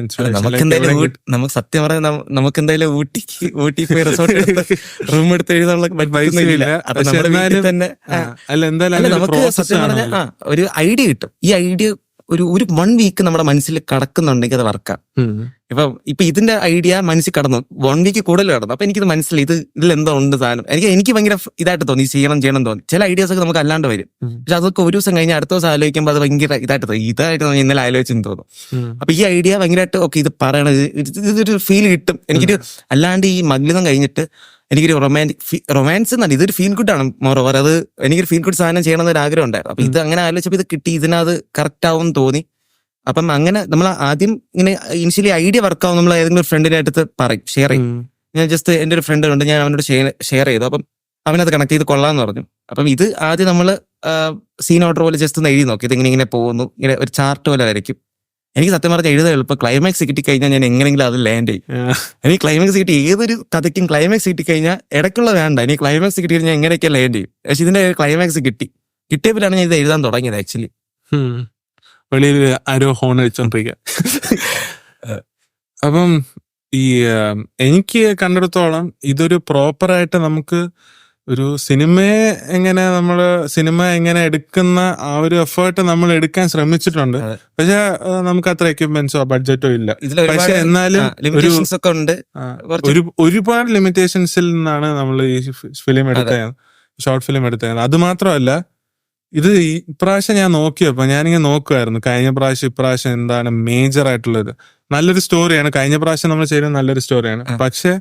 നമുക്ക് സത്യം പറയാൻ നമുക്ക് എന്തായാലും ഊട്ടി പോയി റിസോർട്ട് റൂം എടുത്ത് എഴുതാനുള്ള ഒരു ഐഡിയ കിട്ടും. ഈ ഐഡിയ ഒരു 1 വീക്ക് നമ്മുടെ മനസ്സിൽ കടക്കുന്നുണ്ടെങ്കിൽ അത് വർക്കാം. ഇപ്പൊ ഇതിന്റെ ഐഡിയ മനസ്സിൽ കടന്നു 1 വീക്ക് കൂടുതൽ കടന്നു. അപ്പൊ എനിക്കിത് മനസ്സിലായി ഇതിലെന്തോ ഉണ്ട് സാധനം. എനിക്ക് ഭയങ്കര ഇതായിട്ട് തോന്നി, ചെയ്യണം തോന്നി. ചില ഐഡിയാസ് ഒക്കെ നമുക്ക് അല്ലാണ്ട് വരും. പക്ഷെ അതൊക്കെ ഒരു ദിവസം കഴിഞ്ഞ് അടുത്ത ദിവസം ആലോചിക്കുമ്പോൾ അത് ഭയങ്കര ഇതായിട്ട് തോന്നി, ഇന്നലെ ആലോചിച്ചെന്ന് തോന്നും. അപ്പൊ ഈ ഐഡിയ ഭയങ്കരമായിട്ട് ഓക്കെ ഇത് പറയണത് ഇതൊരു ഫീൽ കിട്ടും. എനിക്കൊരു അല്ലാണ്ട് ഈ മഗ്ലിതം കഴിഞ്ഞിട്ട് എനിക്കൊരു റൊമാൻസ് എന്നല്ല, ഇതൊരു ഫീൽ ഗുഡ് ആണ്. മോറോവർ അത് എനിക്കൊരു ഫീൽ ഗുഡ് സാധനം ചെയ്യണമെന്ന് ഒരു ആഗ്രഹം ഉണ്ടായിരുന്നു. അപ്പൊ ഇത് അങ്ങനെ ആലോചിച്ചപ്പോൾ ഇത് കിട്ടി, ഇതിനത് കറക്റ്റ് ആവും തോന്നി. അപ്പം അങ്ങനെ നമ്മൾ ആദ്യം ഇങ്ങനെ ഇനിഷ്യലി ഐഡിയ വർക്കാവും നമ്മൾ ഏതെങ്കിലും ഒരു ഫ്രണ്ടിന്റെ അടുത്ത് പറയും, ഷെയർ ചെയ്യും. ഞാൻ ജസ്റ്റ് എൻ്റെ ഒരു ഫ്രണ്ട് ഉണ്ട്, ഞാൻ അവനോട് ഷെയർ ചെയ്തു. അപ്പം അവനത് കണക്ട് ചെയ്ത് കൊള്ളാന്ന് പറഞ്ഞു. അപ്പം ഇത് ആദ്യം നമ്മൾ സീൻ ഓർഡർ പോലെ ജസ്റ്റ് ഒന്ന് എഴുതി നോക്കി, ഇത് ഇങ്ങനെ പോകുന്നു, ഇങ്ങനെ ഒരു ചാർട്ട് പോലെ ആയിരിക്കും. എനിക്ക് സത്യം പറഞ്ഞാൽ എഴുതാൻ എളുപ്പം. ക്ലൈമാക്സ് കിട്ടിക്കഴിഞ്ഞാൽ ഞാൻ എങ്ങനെയെങ്കിലും അത് ലാൻഡ് ചെയ്യും. എനിക്ക് ക്ലൈമാക്സ് കിട്ടി, ഏതൊരു കഥയ്ക്കും ക്ലൈമാക്സ് കിട്ടിക്കഴിഞ്ഞാൽ ഇടയ്ക്കുള്ള വേണ്ട, എനിക്ക് ക്ലൈമാക്സ് കിട്ടി കഴിഞ്ഞാൽ എങ്ങനെയൊക്കെ ലാൻഡ് ചെയ്യും. പക്ഷെ ഇതിന്റെ ക്ലൈമാക്സ് കിട്ടിയപ്പോഴാണ് ഞാൻ ഇത് എഴുതാൻ തുടങ്ങിയത് ആക്ച്വലി. വെളിയിൽ ആരോ ഹോൺ വെച്ചോണ്ടിരിക്കുക. അപ്പം ഈ എനിക്ക് കണ്ടെടുത്തോളം ഇതൊരു പ്രോപ്പറായിട്ട് നമുക്ക് ഒരു സിനിമ എങ്ങനെ എടുക്കുന്ന ആ ഒരു എഫേർട്ട് നമ്മൾ എടുക്കാൻ ശ്രമിച്ചിട്ടുണ്ട്. പക്ഷെ നമുക്ക് അത്ര എക്യുപ്മെന്റ്സോ ബഡ്ജറ്റോ ഇല്ല. പക്ഷെ എന്നാലും ഒരുപാട് ലിമിറ്റേഷൻസിൽ നിന്നാണ് നമ്മൾ ഈ ഫിലിം എടുത്തത്, ഷോർട്ട് ഫിലിം എടുത്തത്. അത് മാത്രമല്ല, ഇത് ഇപ്രാവശ്യം ഞാൻ നോക്കിയപ്പോ ഞാനിങ്ങനെ നോക്കുമായിരുന്നു കഴിഞ്ഞ പ്രാവശ്യം ഇപ്രാവശ്യം എന്താണ് മേജർ ആയിട്ടുള്ളത്. നല്ലൊരു സ്റ്റോറിയാണ് കഴിഞ്ഞ പ്രാവശ്യം നമ്മൾ ചെയ്യുന്നത്, നല്ലൊരു സ്റ്റോറിയാണ്. പക്ഷെ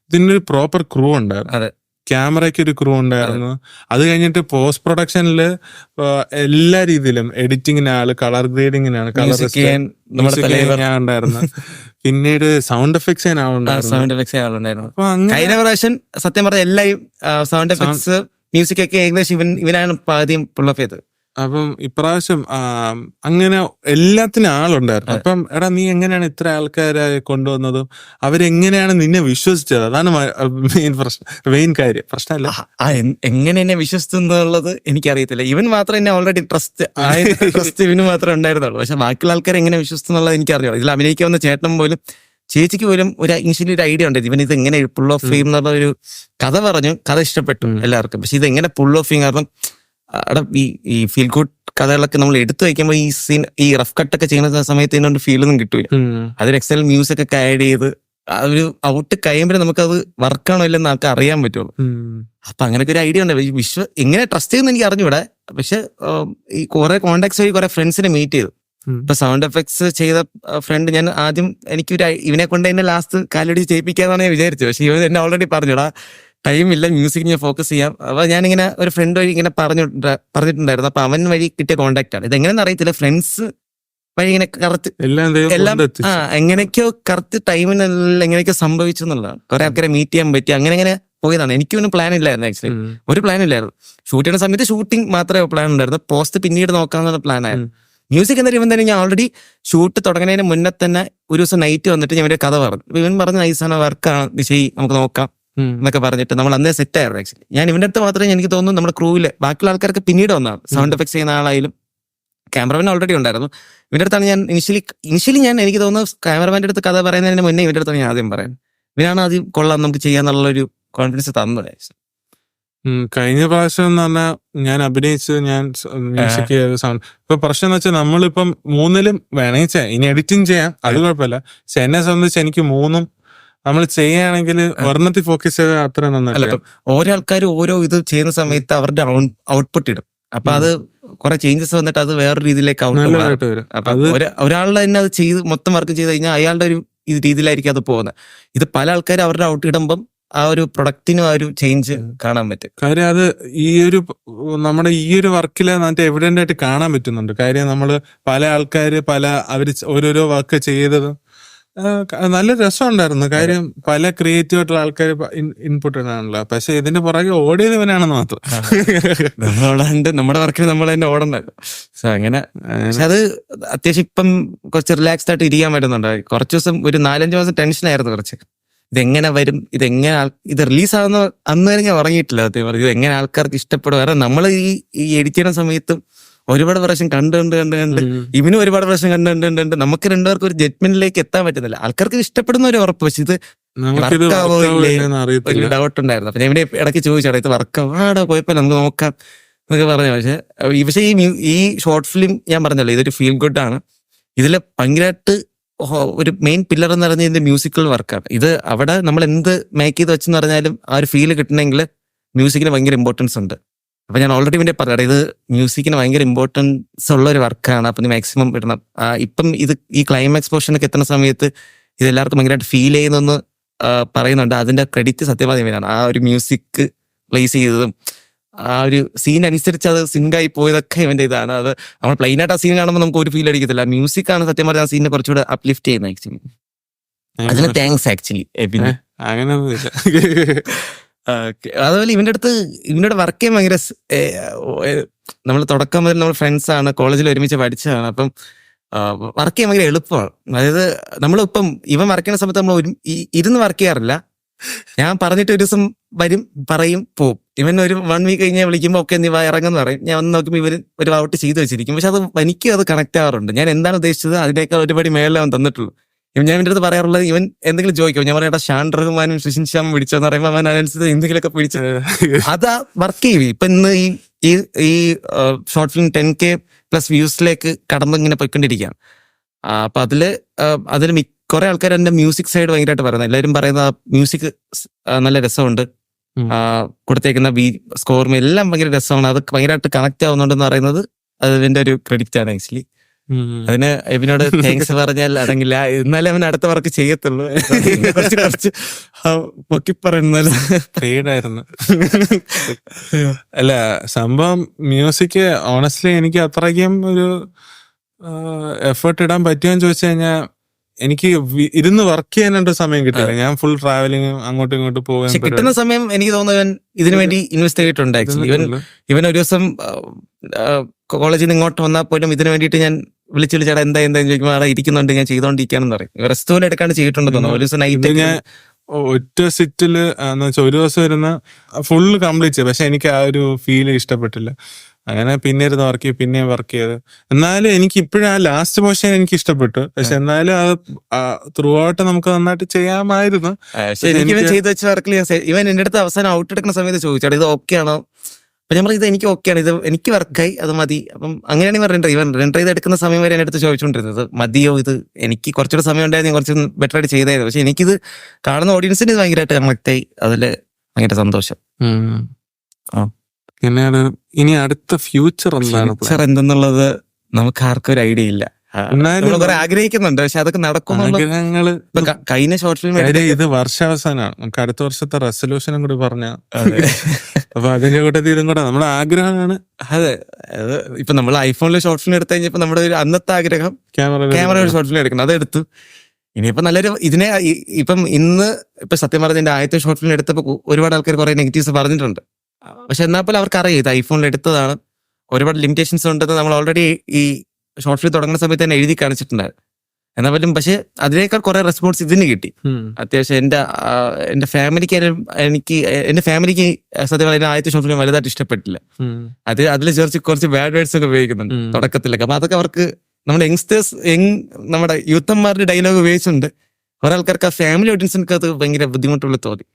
ഇതിനൊരു പ്രോപ്പർ ക്രൂ ഉണ്ടായിരുന്നു. ക്യാമറയ്ക്ക് ഒരു ക്രൂ ഉണ്ടായിരുന്നു. അത് കഴിഞ്ഞിട്ട് പോസ്റ്റ് പ്രൊഡക്ഷനിൽ എല്ലാ രീതിയിലും എഡിറ്റിങ്ങിന് ആള്, കളർ ഗ്രേഡിങ്ങിനാണ്, ഞാൻ ഉണ്ടായിരുന്നു. പിന്നീട് സൗണ്ട് എഫക്ട്സ് ആളുണ്ടായിരുന്നു. കഴിഞ്ഞ പ്രാവശ്യം സത്യം പറഞ്ഞ എല്ലാം സൗണ്ട് എഫക്ട്സ് മ്യൂസിക് ഒക്കെ ഏകദേശം ഇവനാണ് ആദ്യം പുൾ അപ്പ് ചെയ്തത്. അപ്പം ഇപ്രാവശ്യം അങ്ങനെ എല്ലാത്തിനും ആളുണ്ടായിരുന്നു. അപ്പം എടാ നീ എങ്ങനെയാണ് ഇത്ര ആൾക്കാരെ കൊണ്ടുവന്നതും അവരെങ്ങനെയാണ് നിന്നെ വിശ്വസിച്ചത്? അതാണ് മെയിൻ കാര്യം. പ്രശ്നമല്ല എങ്ങനെ എന്നെ വിശ്വസിച്ചു എന്നുള്ളത് എനിക്കറിയത്തില്ല. ഇവൻ മാത്രം എന്നെ ഓൾറെഡി ട്രസ്റ്റ് ഇവന് മാത്രമേ ഉണ്ടായിരുന്നുള്ളൂ. പക്ഷെ ബാക്കിയുള്ള ആൾക്കാർ എങ്ങനെ വിശ്വസിച്ചു എന്നുള്ളത് എനിക്കറിയാം. ഇതിൽ അഭിനയിക്കാവുന്ന ചേട്ടൻ പോലും ചേച്ചിക്ക് പോലും ഒരു ഇനിഷ്യലി ഒരു ഐഡിയ ഉണ്ട് ഇവൻ ഇത് എങ്ങനെ പുൾ ഓഫ് ചെയ്യും എന്നുള്ള ഒരു കഥ പറഞ്ഞു. കഥ ഇഷ്ടപ്പെട്ടു എല്ലാവർക്കും. പക്ഷെ ഇത് എങ്ങനെ പുൾ ഓഫ് ചെയ്യും? കാരണം ഈ ഫീൽ ഗുഡ് കഥകളൊക്കെ നമ്മൾ എടുത്തു വയ്ക്കുമ്പോൾ ഈ സീൻ, ഈ റഫ് കട്ടൊക്കെ ചെയ്യുന്ന സമയത്ത് ഇതിനോട് ഫീലൊന്നും കിട്ടൂല. അതിൽ എക്സ്റ്റൽ മ്യൂസിക് ഒക്കെ ആഡ് ചെയ്ത് ഒരു ഔട്ട് കഴിയുമ്പോൾ നമുക്കത് വർക്കാണോ ഇല്ലെന്ന് നമുക്ക് അറിയാൻ പറ്റുള്ളൂ. അപ്പൊ അങ്ങനെയൊക്കെ ഒരു ഐഡിയ ഉണ്ട്. എങ്ങനെ ട്രസ്റ്റ് ചെയ്യുന്ന എനിക്ക് അറിഞ്ഞൂടെ. പക്ഷെ ഈ കുറെ കോണ്ടാക്ട്സ് വഴി കുറെ ഫ്രണ്ട്സിനെ മീറ്റ് ചെയ്തു. ഇപ്പൊ സൗണ്ട് എഫക്ട്സ് ചെയ്ത ഫ്രണ്ട് ഞാൻ ആദ്യം എനിക്കൊരു ഇവനെ കൊണ്ട് എന്നെ ലാസ്റ്റ് കാലടി ചെയ്യിപ്പിക്കാന്നാണ് ഞാൻ വിചാരിച്ചത്. പക്ഷെ ഇവൻ എന്നെ ഓൾറെഡി പറഞ്ഞുടാ ടൈമില്ല, മ്യൂസിക് ഞാൻ ഫോക്കസ് ചെയ്യാം. അപ്പൊ ഞാനിങ്ങനെ ഒരു ഫ്രണ്ട് വഴി ഇങ്ങനെ പറഞ്ഞിട്ടുണ്ടായിരുന്നു. അപ്പൊ അവൻ വഴി കിട്ടിയ കോണ്ടാക്ട് ആണ്. ഇത് എങ്ങനെയെന്ന് അറിയത്തില്ല, ഫ്രണ്ട്സ് വഴി ഇങ്ങനെ കറക്റ്റ് എല്ലാം എങ്ങനെയൊക്കെയോ കറക്റ്റ് ടൈമിനെല്ലാം എങ്ങനെയൊക്കെ സംഭവിച്ചു എന്നുള്ളതാണ്. കുറെ ആൾക്കാരെ മീറ്റ് ചെയ്യാൻ പറ്റി. അങ്ങനെ പോയതാണ്. എനിക്കൊന്നും പ്ലാൻ ഇല്ലായിരുന്നു. ആക്ച്വലി ഒരു പ്ലാൻ ഇല്ലായിരുന്നു. ഷൂട്ട് ചെയ്യുന്ന സമയത്ത് ഷൂട്ടിംഗ് മാത്രമേ പ്ലാൻ ഉണ്ടായിരുന്നു. പോസ്റ്റ് പിന്നീട് നോക്കാമെന്നുള്ള പ്ലാൻ ആയിരുന്നു. മ്യൂസിക് എന്തായാലും ഇവൻ തന്നെ ഞാൻ ഓൾറെഡി ഷൂട്ട് തുടങ്ങുന്നതിന് മുന്നേ തന്നെ ഒരു ദിവസം നൈറ്റ് വന്നിട്ട് ഞാൻ ഇവന്റെ കഥ പറഞ്ഞു. ഇവൻ പറഞ്ഞ നൈസാണ്, വർക്കാണ്, ദിശയി നമുക്ക് നോക്കാം എന്നൊക്കെ പറഞ്ഞിട്ട് നമ്മൾ അന്നേ സെറ്റ് ആയിരുന്നു. ആക്ച്വലി ഞാൻ ഇവന്റെ അടുത്ത് മാത്രമേ എനിക്ക് തോന്നുന്നു നമ്മുടെ ക്രൂവില് ബാക്കിയുള്ള ആൾക്കാർക്ക് പിന്നീട് വന്നതാണ്. സൗണ്ട് എഫക്ട്സ് ചെയ്യുന്ന ആളായാലും ക്യാമറമാൻ ഓൾറെഡി ഉണ്ടായിരുന്നു. ഇവന്റെ അടുത്താണ് ഞാൻ ഇനിഷ്യലി ഞാൻ എനിക്ക് തോന്നുന്നു ക്യാമറമാൻ്റെ അടുത്ത് കഥ പറയുന്നതിന് മുന്നേ ഇവന്റെ അടുത്താണ് ഞാൻ ആദ്യം പറയാൻ. ഇവനാണ് ആദ്യം കൊള്ളാം നമുക്ക് ചെയ്യാന്നുള്ളൊരു കോൺഫിഡൻസ് തന്നത്. കഴിഞ്ഞ പ്രാവശ്യം എന്ന് പറഞ്ഞാൽ ഞാൻ അഭിനയിച്ച് ഞാൻ മ്യൂസിക് ചെയ്ത സൗണ്ട്. ഇപ്പൊ പ്രശ്നം എന്ന് വെച്ചാൽ നമ്മളിപ്പം മൂന്നിലും വേണമെങ്കിൽ ഇനി എഡിറ്റിംഗ് ചെയ്യാം, അത് കുഴപ്പമില്ല. പക്ഷെ എന്നെ സംബന്ധിച്ച് എനിക്ക് മൂന്നും നമ്മൾ ചെയ്യുകയാണെങ്കിൽ ഒരെണ്ണത്തിൽ ഫോക്കസ് ചെയ്താൽ അത്ര നന്നല്ല. ഓരോ ആൾക്കാർ ഓരോ ഇത് ചെയ്യുന്ന സമയത്ത് അവരുടെ ഔട്ട്പുട്ട് ഇടും. അപ്പൊ അത് കുറെ ചേഞ്ചസ് വന്നിട്ട് അത് വേറൊരു രീതിയിലേക്ക് ഔട്ട്പുട്ട് വരും. അപ്പൊ ഒരാളുടെ തന്നെ അത് ചെയ്ത് മൊത്തം വർക്ക് ചെയ്ത് കഴിഞ്ഞാൽ അയാളുടെ ഒരു രീതിയിലായിരിക്കും അത് പോകുന്നത്. ഇത് പല ആൾക്കാരും അവരുടെ ഔട്ട് ഇടുമ്പം ആ ഒരു പ്രൊഡക്റ്റിനും ആ ഒരു ചേഞ്ച് കാണാൻ പറ്റും. കാര്യം അത് നമ്മുടെ ഈ ഒരു വർക്കില് മറ്റേ എവിഡന്റ് ആയിട്ട് കാണാൻ പറ്റുന്നുണ്ട്. കാര്യം നമ്മള് പല ആൾക്കാര് അവര് ഓരോരോ വർക്ക് ചെയ്തതും നല്ല രസമുണ്ടായിരുന്നു. കാര്യം പല ക്രിയേറ്റീവ് ആയിട്ടുള്ള ആൾക്കാർ ഇൻപുട്ട് ഇടാണല്ലോ. പക്ഷെ ഇതിന്റെ പുറകെ ഓടിയത് ഇവനാണെന്ന് മാത്രം. നമ്മുടെ വർക്കിൽ നമ്മൾ തന്നെ ഓടണ്ടല്ലോ. അങ്ങനെ പക്ഷെ അത് അത്യാവശ്യം ഇപ്പം കുറച്ച് റിലാക്സ്ഡ് ആയിട്ട് ഇരിക്കാൻ പറ്റുന്നുണ്ട്. കുറച്ച് ദിവസം ഒരു 4-5 മാസം ടെൻഷനായിരുന്നു കുറച്ച്. ഇതെങ്ങനെ വരും, ഇത് റിലീസാകുന്ന അന്ന് വരെ ഞാൻ ഉറങ്ങിയിട്ടില്ല. ഇത് എങ്ങനെ ആൾക്കാർക്ക് ഇഷ്ടപ്പെടും. കാരണം നമ്മൾ ഈ എഡിറ്റ് ചെയ്യുന്ന സമയത്തും ഒരുപാട് പ്രാവശ്യം കണ്ട് ഇവനും ഒരുപാട് പ്രാവശ്യം കണ്ട് നമുക്ക് രണ്ടുപേർക്കും ഒരു ജഡ്ജ്മെന്റിലേക്ക് എത്താൻ പറ്റുന്നില്ല. ആൾക്കാർക്ക് ഇഷ്ടപ്പെടുന്ന ഒരു ഉറപ്പ്. പക്ഷെ ഇത് ഒരു ഡൗട്ട് ഉണ്ടായിരുന്നു. അപ്പൊ ഞാൻ ഇവിടെ ഇടയ്ക്ക് ചോദിച്ചാടാ ഇത് വർക്കാവാടോ, കുഴപ്പമില്ല നമുക്ക് നോക്കാം എന്നൊക്കെ പറഞ്ഞു. പക്ഷെ ഈ ഷോർട്ട് ഫിലിം ഞാൻ പറഞ്ഞല്ലോ ഇതൊരു ഫീൽ ഗുഡ് ആണ്. ഇതിൽ ഭയങ്കരമായിട്ട് ഒരു മെയിൻ പില്ലർ എന്ന് പറഞ്ഞാൽ ഇതിന്റെ മ്യൂസിക്കൽ വർക്കാണ്. ഇത് അവിടെ നമ്മൾ എന്ത് മേക്ക് ചെയ്ത് വെച്ചെന്ന് പറഞ്ഞാലും ആ ഒരു ഫീല് കിട്ടണമെങ്കിൽ മ്യൂസിക്കിന് ഭയങ്കര ഇമ്പോർട്ടൻസ് ഉണ്ട്. അപ്പൊ ഞാൻ ഓൾറെഡി പിന്നെ പറയാം ഇത് മ്യൂസിക്കിന് ഭയങ്കര ഇമ്പോർട്ടൻസ് ഉള്ള ഒരു വർക്കാണ്. അപ്പൊ മാക്സിമം ഇടണം. ഇപ്പം ഈ ക്ലൈമാക്സ് പോർഷനൊക്കെ എത്തുന്ന സമയത്ത് ഇത് എല്ലാവർക്കും ഭയങ്കരമായിട്ട് ഫീൽ ചെയ്യുന്നെന്ന് പറയുന്നുണ്ട്. അതിന്റെ ക്രെഡിറ്റ് സത്യവാദിയാണ്. ആ ഒരു മ്യൂസിക് പ്ലേസ് ചെയ്തതും ആ ഒരു സീൻ അനുസരിച്ച് അത് സിങ്കായി പോയതൊക്കെ ഇവന്റെ ഇതാണ്. അത് നമ്മൾ പ്ലെയിനായിട്ട് ആ സീൻ കാണുമ്പോൾ നമുക്ക് ഒരു ഫീൽ അടിക്കത്തില്ല. മ്യൂസിക് ആണ് സത്യം പറഞ്ഞാൽ ആ സീനിനെ കുറച്ചുകൂടെ അപ്ലിഫ്റ്റ് ചെയ്യുന്നത്. ആക്ച്വലി അതിന് താങ്ക്സ്. ആക്ച്വലി അങ്ങനെ അതുപോലെ ഇവന്റെ വർക്ക് ചെയ്യാൻ ഭയങ്കര നമ്മൾ തുടക്കം മുതൽ നമ്മൾ ഫ്രണ്ട്സ് ആണ്, കോളേജിൽ ഒരുമിച്ച് പഠിച്ചതാണ്. അപ്പം വർക്ക് ചെയ്യാൻ ഭയങ്കര എളുപ്പമാണ്. അതായത് നമ്മളിപ്പം ഇവൻ വർക്ക് ചെയ്യുന്ന സമയത്ത് നമ്മൾ ഇരുന്ന് വർക്ക് ചെയ്യാറില്ല. ഞാൻ പറഞ്ഞിട്ട് ഒരു ദിവസം വരും, പറയും, പോവും. ഇവൻ ഒരു 1 വീക്ക് കഴിഞ്ഞാൽ വിളിക്കുമ്പോൾ ഒക്കെ നീ ഇറങ്ങുന്ന പറയും. ഞാൻ വന്ന് നോക്കുമ്പോൾ ഇവർ ഒരു ഔട്ട് ചെയ്ത് വെച്ചിരിക്കും. പക്ഷെ അത് എനിക്കും അത് കണക്ട് ആവാറുണ്ട്. ഞാൻ എന്താണ് ഉദ്ദേശിച്ചത് അതിനേക്കാൾ ഒരുപാടി മേലെ അവൻ തന്നിട്ടുള്ളൂ. ഞാൻ എൻ്റെ അടുത്ത് പറയാറുള്ളത് ഇവൻ എന്തെങ്കിലും ചോദിക്കും, ഞാൻ പറയാം ഷാൻ റഹ്മാനും സുഷിൻ ശ്യാം പിടിച്ചോന്ന് പറയുമ്പോൾ അവൻ അനുസരിച്ച് എന്തെങ്കിലുമൊക്കെ പിടിച്ചത് അതാ വർക്ക് ചെയ്യും. ഇപ്പൊ ഇന്ന് ഈ ഷോർട്ട് ഫിലിം 10K+ വ്യൂസിലേക്ക് കടന്നിങ്ങനെ പോയിക്കൊണ്ടിരിക്കുകയാണ്. അപ്പൊ അതിൽ കുറെ ആൾക്കാർ എന്റെ മ്യൂസിക് സൈഡ് ഭയങ്കരമായിട്ട് പറയുന്നത്. എല്ലാവരും പറയുന്ന മ്യൂസിക് നല്ല രസമുണ്ട്, കൊടുത്തേക്കുന്ന സ്കോറും എല്ലാം ഭയങ്കര രസമാണ്, അത് ഭയങ്കരമായിട്ട് കണക്ട് ആവുന്നുണ്ടെന്ന് പറയുന്നത് അതിന്റെ ഒരു ക്രെഡിറ്റ് ആണ് ആക്ച്വലി. അതിന് എബിനോട് താങ്ക്സ് പറഞ്ഞാൽ അടങ്ങില്ല, എന്നാലും അവൻ അടുത്ത വർക്ക് ചെയ്യത്തുള്ളൂ. കുറച്ച് കുറച്ച് പൊക്കി പറയുന്നല്ലോ. പേടായിരുന്നു. അല്ല, സംഭവം മ്യൂസിക് ഓണസ്റ്റ്ലി എനിക്ക് അത്രയ്ക്കും ഒരു എഫേർട്ട് ഇടാൻ പറ്റുമെന്ന് ചോദിച്ചു കഴിഞ്ഞാൽ എനിക്ക് ഇരുന്ന് വർക്ക് ചെയ്യാനായിട്ട് സമയം കിട്ടില്ല. ഞാൻ ഫുൾ ട്രാവലിങ് അങ്ങോട്ടും ഇങ്ങോട്ടും പക്ഷെ പോകാൻ കിട്ടുന്ന സമയം എനിക്ക് തോന്നുന്നു ഇവൻ ഇതിനു വേണ്ടി ഇൻവെസ്റ്റ് ചെയ്തിട്ടുണ്ട്. ആക്ച്വലി ഇവൻ ഒരു ദിവസം കോളേജിൽ നിന്ന് ഇങ്ങോട്ട് വന്നാൽ പോലും ഇതിനു വേണ്ടിയിട്ട് ഞാൻ വിളിച്ചു വിളിച്ചാൽ എന്താ ചോദിക്കുമ്പോൾ അവിടെ ഇരിക്കുന്നുണ്ട്, ഞാൻ ചെയ്തോണ്ടിരിക്കാണെന്ന് പറയും. റെസ്റ്റ് പോലെ എടുക്കാണ്ട് ചെയ്തിട്ടുണ്ടെന്ന് തോന്നുന്നു. ഒരു ദിവസം നൈറ്റ് ഞാൻ ഒറ്റ സിറ്റില് എന്ന് വെച്ചാൽ ഒരു ദിവസം ഇരുന്ന് ഫുള്ള് കംപ്ലീറ്റ് ചെയ്തു. പക്ഷെ എനിക്ക് ആ ഒരു ഫീല് ഇഷ്ടപ്പെട്ടില്ല. അങ്ങനെ പിന്നെ ഇരുന്ന് വർക്ക് ചെയ്ത് പിന്നെയും വർക്ക് ചെയ്ത്. എന്നാലും എനിക്ക് ഇപ്പോഴും ആ ലാസ്റ്റ് പോർഷൻ എനിക്ക് ഇഷ്ടപ്പെട്ടു. പക്ഷെ എന്നാലും അത് ത്രൂ ഔട്ട് നമുക്ക് നന്നായിട്ട് ചെയ്യാമായിരുന്നു. എനിക്ക് ഇവൻ ചെയ്ത് വെച്ച വർക്കിൽ ഇവൻ എന്റെ അടുത്ത് അവസാനം ഔട്ട് എടുക്കുന്ന സമയത്ത് ചോദിച്ചാൽ ഇത് ഓക്കെ ആണോ. അപ്പൊ ഞാൻ പറഞ്ഞത് എനിക്ക് ഓക്കെയാണ്, ഇത് എനിക്ക് വർക്കായി, അത് മതി. അപ്പം അങ്ങനെയാണ് ഇവൻ റെൻഡർ ചെയ്ത് എടുക്കുന്ന സമയം വരെ എന്റെ അടുത്ത് ചോദിച്ചുകൊണ്ടിരുന്നത് മതിയോ, ഇത് എനിക്ക് കുറച്ചുകൂടെ സമയം ഉണ്ടായിരുന്നു, കുറച്ച് ബെറ്റർ ആയിട്ട് ചെയ്തായിരുന്നു. പക്ഷെ എനിക്കിത് കാണുന്ന ഓഡിയൻസിന് ഇത് ഭയങ്കരമായിട്ട് കണക്ട് ആയി. അതില് ഭയങ്കര സന്തോഷം. പിന്നെയാണ് ഇനി അടുത്ത ഫ്യൂച്ചർ എന്തെന്നുള്ളത് നമുക്ക് ആർക്കും ഒരു ഐഡിയ ഇല്ല. കുറെ ആഗ്രഹിക്കുന്നുണ്ട്, പക്ഷെ അതൊക്കെ നടക്കും. ആഗ്രഹങ്ങള് കഴിഞ്ഞ ഷോർട്ട് ഫിലിം ഇത് വർഷാവസാനമാണ്. നമുക്ക് അടുത്ത വർഷത്തെ റെസൊല്യൂഷനും കൂടി പറഞ്ഞ അപ്പൊ അതിന്റെ കൂട്ടത്തിൽ ഇതും കൂടെ നമ്മുടെ ആഗ്രഹമാണ്. അതെ, ഇപ്പൊ നമ്മൾ ഐഫോണിൽ ഷോർട്ട് ഫിലിം എടുത്തു കഴിഞ്ഞപ്പോ നമ്മുടെ ഒരു അന്നത്തെ ആഗ്രഹം ക്യാമറ ഷോർട്ട് ഫിലിം എടുക്കണം, അത് എടുത്തു. ഇനിയിപ്പോ നല്ലൊരു ഇതിനെ ഇപ്പം ഇന്ന് ഇപ്പൊ സത്യം പറഞ്ഞ എന്റെ ആദ്യത്തെ ഷോർട്ട് ഫിലിം എടുത്തപ്പോ ഒരുപാട് ആൾക്കാർ കുറെ നെഗറ്റീവ്സ് പറഞ്ഞിട്ടുണ്ട്. പക്ഷെ എന്നാൽ പോലും അവർക്ക് അറിയാം ഇത് ഐഫോണിൽ എടുത്തതാണ്, ഒരുപാട് ലിമിറ്റേഷൻസ് ഉണ്ടെന്ന് നമ്മൾ ഓൾറെഡി ഈ ഷോർട്ട് ഫിലിം തുടങ്ങുന്ന സമയത്ത് തന്നെ എഴുതി കാണിച്ചിട്ടുണ്ടായിരുന്നു. എന്നാൽ പോലും പക്ഷെ അതിനേക്കാൾ കുറെ റെസ്പോൺസ് ഇതിന് കിട്ടി. അത്യാവശ്യം എന്റെ ഫാമിലിക്ക് എന്റെ ഫാമിലിക്ക് സത്യം പറഞ്ഞാൽ ആദ്യത്തെ ഷോർട്ട് ഫിലിം വലുതായിട്ട് ഇഷ്ടപ്പെട്ടില്ല. അതിൽ കുറച്ച് ബാഡ് വേർഡ്സ് ഒക്കെ ഉപയോഗിക്കുന്നുണ്ട് തുടക്കത്തിലൊക്കെ. അപ്പൊ അതൊക്കെ അവർക്ക് നമ്മുടെ നമ്മുടെ യൂത്തന്മാരുടെ ഡയലോഗ് ഉപയോഗിച്ചിട്ടുണ്ട്. കുറെ ആൾക്കാർക്ക് ആ ഫാമിലി ഓഡിയൻസിനൊക്കെ അത് ഭയങ്കര ബുദ്ധിമുട്ടുള്ള തോന്നി.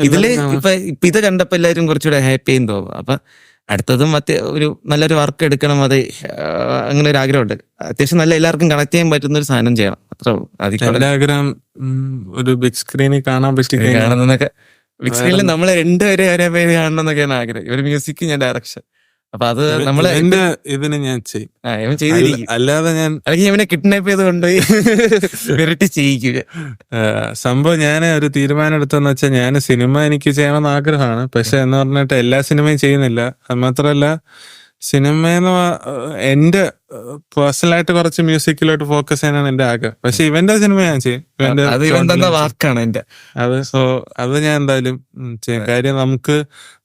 ഇതില് ഇപ്പൊ ഇത് കണ്ടപ്പോ എല്ലാവരും കുറച്ചുകൂടെ ഹാപ്പി ആയി തോന്നും. അപ്പൊ അടുത്തതും ഒരു നല്ലൊരു വർക്ക് എടുക്കണം, അത് അങ്ങനെ ഒരു ആഗ്രഹമുണ്ട്. അത്യാവശ്യം നല്ല എല്ലാവർക്കും കണക്ട് ചെയ്യാൻ പറ്റുന്ന ഒരു സാധനം ചെയ്യണം, അത്ര ആഗ്രഹം. ഒരു ബിഗ് സ്ക്രീനിൽ കാണാൻ കാണുന്നൊക്കെ, ബിഗ് സ്ക്രീനിൽ നമ്മളെ രണ്ടുപേരെ ഒരേ പേര് കാണണം എന്നൊക്കെയാണ് ആഗ്രഹം. ഇവര് മ്യൂസിക്, ഞാൻ ഡയറക്ഷൻ. അപ്പൊ അത് നമ്മള് ഇതിന് ഞാൻ ചെയ്തിരിക്കും. അല്ലാതെ അല്ലെങ്കിൽ ഇവനെ കിഡ്നാപ്പ് ചെയ്ത് കൊണ്ടുപോയി വിരട്ടി ചെയ്യിക്കുക. സംഭവം ഞാൻ ഒരു തീരുമാനം എടുത്തെന്ന് വെച്ചാൽ ഞാൻ സിനിമ എനിക്ക് ചെയ്യണമെന്ന് ആഗ്രഹമാണ്. പക്ഷെ എന്ന് പറഞ്ഞിട്ട് എല്ലാ സിനിമയും ചെയ്യുന്നില്ല. അത് മാത്രല്ല സിനിമയെന്ന് എന്റെ പേഴ്സണലായിട്ട് കുറച്ച് മ്യൂസിക്കിലോട്ട് ഫോക്കസ് ചെയ്യാനാണ് എന്റെ ആഗ്രഹം. പക്ഷെ ഇവന്റെ സിനിമ ഞാൻ ചെയ്യും. വാക്കാണ് എന്റെ അത് ഞാൻ എന്തായാലും ചെയ്യും. കാര്യം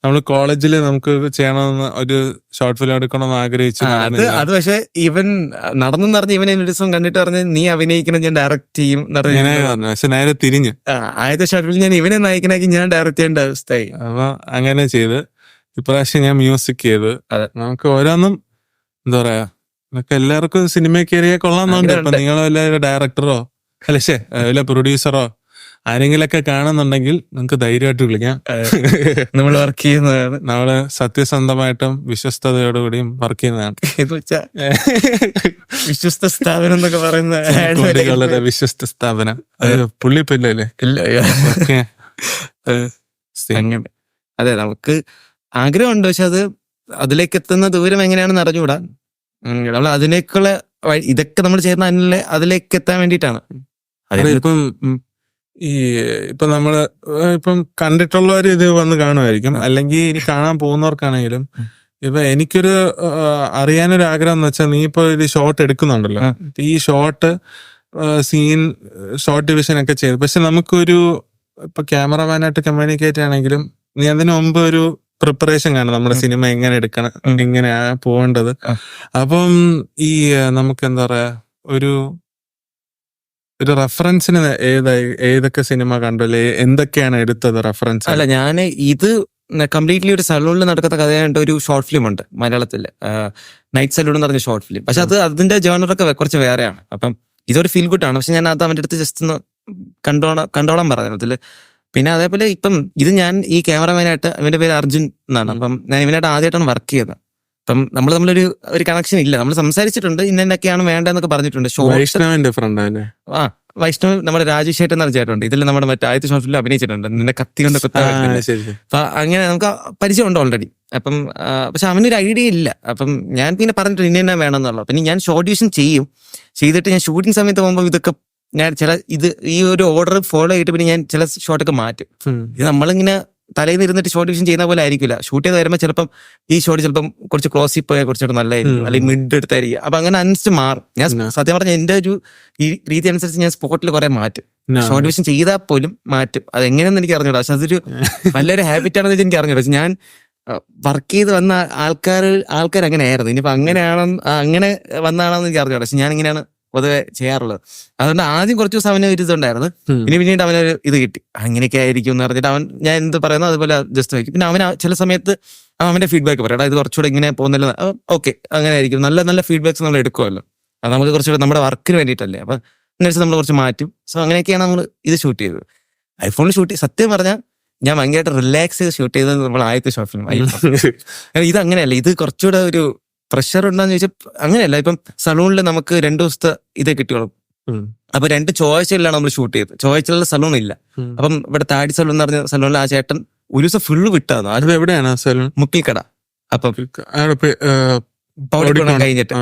നമ്മൾ കോളേജിൽ നമുക്ക് ചെയ്യണമെന്ന് ഒരു ഷോർട്ട് ഫിലിം എടുക്കണമെന്ന് ആഗ്രഹിച്ചു. അത് പക്ഷെ ഇവൻ നടന്നെന്ന് പറഞ്ഞ് ഇവനെ ഒരു ദിവസം കണ്ടിട്ട് പറഞ്ഞ് നീ അഭിനയിക്കണം, ഞാൻ ഡയറക്ട് ചെയ്യും പറഞ്ഞു. പക്ഷെ നേരെ തിരിഞ്ഞ് ആദ്യത്തെ ഷോർട്ട് ഫിലിം ഞാൻ ഇവനെ നയിക്കണമെങ്കിൽ ഞാൻ ഡയറക്ട് ചെയ്യേണ്ട അവസ്ഥയായി. അപ്പൊ അങ്ങനെ ചെയ്ത് ഇപ്രാവശ്യം ഞാൻ മ്യൂസിക് ചെയ്ത്. നമുക്ക് ഓരോന്നും എന്താ പറയാ, നമുക്ക് എല്ലാവർക്കും സിനിമ കയറിയാൽ കൊള്ളാന്നുണ്ട്. ഇപ്പൊ നിങ്ങൾ വല്ല ഡയറക്ടറോ വല്ല പ്രൊഡ്യൂസറോ ആരെങ്കിലൊക്കെ കാണുന്നുണ്ടെങ്കിൽ നമുക്ക് ധൈര്യമായിട്ട് വിളിക്കാം. നമ്മൾ വർക്ക് ചെയ്യുന്നതാണ്. നമ്മള് സത്യസന്ധമായിട്ടും വിശ്വസ്തയോടുകൂടിയും വർക്ക് ചെയ്യുന്നതാണ്. വിശ്വസ്ത സ്ഥാപനം എന്നൊക്കെ പറയുന്ന വിശ്വസ്ത സ്ഥാപനം പുള്ളിപ്പല്ലേ. അതെ, നമുക്ക് ആഗ്രഹമുണ്ട്, പക്ഷെ അതിലേക്ക് എത്തുന്ന ദൂരം എങ്ങനെയാണെന്ന് അറിഞ്ഞുകൂടാ. നമ്മൾ അതിലേക്കുള്ള ഇതൊക്കെ നമ്മൾ ചെയ്യുന്ന അതിലേക്ക് എത്താൻ വേണ്ടിയിട്ടാണ്. ഇപ്പൊ നമ്മള് കണ്ടിട്ടുള്ളവർ ഇത് വന്ന് കാണുമായിരിക്കും, അല്ലെങ്കിൽ ഇനി കാണാൻ പോകുന്നവർക്കാണെങ്കിലും ഇപ്പൊ എനിക്കൊരു അറിയാനൊരു ആഗ്രഹം എന്ന് വെച്ചാൽ, നീ ഇപ്പൊ ഒരു ഷോട്ട് എടുക്കുന്നുണ്ടല്ലോ, ഈ ഷോട്ട് സീൻ ഷോർട്ട് ഡിവിഷൻ ഒക്കെ ചെയ്തു. പക്ഷെ നമുക്കൊരു ഇപ്പൊ ക്യാമറമാനായിട്ട് കമ്മ്യൂണിക്കേറ്റ് ആണെങ്കിലും നീ അതിനു മുമ്പ് ഒരു പ്രിപ്പറേഷൻ കാണും, നമ്മുടെ സിനിമ എങ്ങനെ എടുക്കണം, എങ്ങനെയാ പോകേണ്ടത്. അപ്പം ഈ നമുക്ക് എന്താ പറയാ, ഒരു റെഫറൻസിന് ഏതൊക്കെ സിനിമ കണ്ടല്ലേ, എന്തൊക്കെയാണ് എടുത്തത് റെഫറൻസ്? അല്ല, ഞാൻ ഇത് കംപ്ലീറ്റ്ലി ഒരു സലൂണിൽ നടക്കുന്ന കഥയായിട്ട് ഒരു ഷോർട്ട് ഫിലിം ഉണ്ട് മലയാളത്തില്, നൈറ്റ് സലൂൺ എന്ന് പറഞ്ഞ ഷോർട്ട് ഫിലിം. പക്ഷെ അതിന്റെ ജേണറൊക്കെ കുറച്ച് വേറെയാണ്. അപ്പം ഇതൊരു ഫീൽ ഗുഡ് ആണ്. പക്ഷെ ഞാൻ അത് അവന്റെ അടുത്ത് ജസ്റ്റ് ഒന്ന് കണ്ടോളാൻ പറഞ്ഞു അതില്. പിന്നെ അതേപോലെ ഇപ്പം ഇത് ഞാൻ ഈ ക്യാമറമാനായിട്ട്, ഇവന്റെ പേര് അർജുൻ എന്നാണ്. അപ്പം ഞാൻ ഇവനായിട്ട് ആദ്യമായിട്ടാണ് വർക്ക് ചെയ്തത്. അപ്പം നമ്മൾ തമ്മിലൊരു കണക്ഷൻ ഇല്ല. നമ്മൾ സംസാരിച്ചിട്ടുണ്ട്, ഇന്നൊക്കെയാണ് വേണ്ടതെന്നൊക്കെ പറഞ്ഞിട്ടുണ്ട്. വൈഷ്ണവ് നമ്മുടെ രാജേഷ് ചേട്ടൻ എന്ന് ചേട്ടുണ്ട്. ഇതിൽ നമ്മുടെ മറ്റേ ആദ്യത്തെ ഷോർട്ട് ഫിലിം അഭിനയിച്ചിട്ടുണ്ട്, നിന്നെ കത്തി കൊണ്ട് കുത്താൻ. അപ്പൊ അങ്ങനെ നമുക്ക് പരിചയമുണ്ട് ഓൾറെഡി. അപ്പം പക്ഷെ അവനൊരു ഐഡിയ ഇല്ല. അപ്പം ഞാൻ പിന്നെ പറഞ്ഞിട്ട് ഇന്ന തന്നെ വേണമെന്നുള്ളത്. പിന്നെ ഞാൻ ഷോർട്ട് ഡിവിഷൻ ചെയ്തിട്ട് ഞാൻ ഷൂട്ടിംഗ് സമയത്ത് പോകുമ്പോൾ ഇതൊക്കെ ഞാൻ ഈ ഒരു ഓർഡർ ഫോളോ ചെയ്തിട്ട് പിന്നെ ഞാൻ ചില ഷോട്ടൊക്കെ മാറ്റും. ഇത് നമ്മളിങ്ങനെ തലേന്ന് ഇരുന്നിട്ട് ഷോർട്ട് ഡിവിഷൻ ചെയ്യുന്ന പോലെ ആയിരിക്കില്ല. ഷൂട്ട് ചെയ്ത് വരുമ്പോൾ ചിലപ്പം ഈ ഷോട്ട് ചിലപ്പം കുറച്ച് ക്ലോസിൽ പോയാൽ കുറച്ചുകൂടെ നല്ലതായിരിക്കും, അല്ലെങ്കിൽ മിഡ് എടുത്തായിരിക്കും. അപ്പൊ അങ്ങനെ അനുസരിച്ച് മാറും. ഞാൻ സത്യം പറഞ്ഞാൽ എന്റെ ഒരു ഈ രീതി അനുസരിച്ച് ഞാൻ സ്പോട്ടിൽ കുറെ മാറ്റും. ഷോർട്ട് ഡിവിഷൻ ചെയ്താൽ പോലും മാറ്റും. അത് എങ്ങനെയെന്ന് എനിക്ക് അറിഞ്ഞൂടാ. പക്ഷെ അതൊരു നല്ലൊരു ഹാബിറ്റ് ആണെന്ന് എനിക്ക് അറിഞ്ഞൂടാ. പക്ഷെ ഞാൻ വർക്ക് ചെയ്ത് വന്ന ആൾക്കാർ അങ്ങനെ ആയിരുന്നു. ഇനിയിപ്പോ അങ്ങനെ വന്നാണെന്ന് എനിക്ക് അറിഞ്ഞൂടാ. പക്ഷെ ഞാൻ ഇങ്ങനെയാണ് പൊതുവെ ചെയ്യാറുള്ളത്. അതുകൊണ്ട് ആദ്യം കുറച്ച് ദിവസം അവന് ഒരു ഇതുണ്ടായിരുന്നു. പിന്നീട് അവനൊരു ഇത് കിട്ടി. അങ്ങനെയൊക്കെ ആയിരിക്കും എന്ന് പറഞ്ഞിട്ട് ഞാൻ എന്ത് പറയുന്നു അതുപോലെ ജസ്റ്റ് വയ്ക്കും. പിന്നെ അവൻ ചില സമയത്ത് അവന്റെ ഫീഡ്ബാക്ക് പറയാം, ഇത് കുറച്ചുകൂടെ ഇങ്ങനെ പോകുന്നില്ല. ഓക്കെ, അങ്ങനെ ആയിരിക്കും. നല്ല നല്ല ഫീഡ്ബാക്സ് നമ്മൾ എടുക്കുമല്ലോ. അത് നമുക്ക് കുറച്ചുകൂടെ നമ്മുടെ വർക്കിന് വേണ്ടിയിട്ടല്ലേ. അപ്പൊ അതിനനുസരിച്ച് നമ്മൾ കുറച്ച് മാറ്റും. സോ അങ്ങനെയൊക്കെയാണ് നമ്മൾ ഇത് ഷൂട്ട് ചെയ്തത്. ഐഫോണിൽ ഷൂട്ട് സത്യം പറഞ്ഞാൽ ഞാൻ ഭയങ്കരമായിട്ട് റിലാക്സ് ചെയ്ത് ഷൂട്ട് ചെയ്തത് നമ്മൾ ആദ്യത്തെ ഷോർട്ട് ഫിലിം. ഇത് അങ്ങനെയല്ല, ഇത് കുറച്ചുകൂടെ ഒരു പ്രഷർ ഉണ്ടെന്ന് ചോദിച്ചാൽ അങ്ങനെയല്ല. ഇപ്പം സലൂണിൽ നമുക്ക് 2 ദിവസത്തെ ഇതേ കിട്ടിയോളും. അപ്പൊ 2 ചൊവ്വാഴ്ചകളിലാണ് നമ്മൾ ഷൂട്ട് ചെയ്തത്. ചൊവ്വാഴ്ചകളിൽ സലൂൺ ഇല്ല. അപ്പം ഇവിടെ താടി സലൂൺ എന്ന് പറഞ്ഞ സലൂണിൽ ആ ചേട്ടൻ ഒരു ദിവസം ഫുള്ള് വിട്ടായിരുന്നു. അത് എവിടെയാണ് സലൂൺ? മുക്കിൽക്കട. അപ്പം കഴിഞ്ഞിട്ട്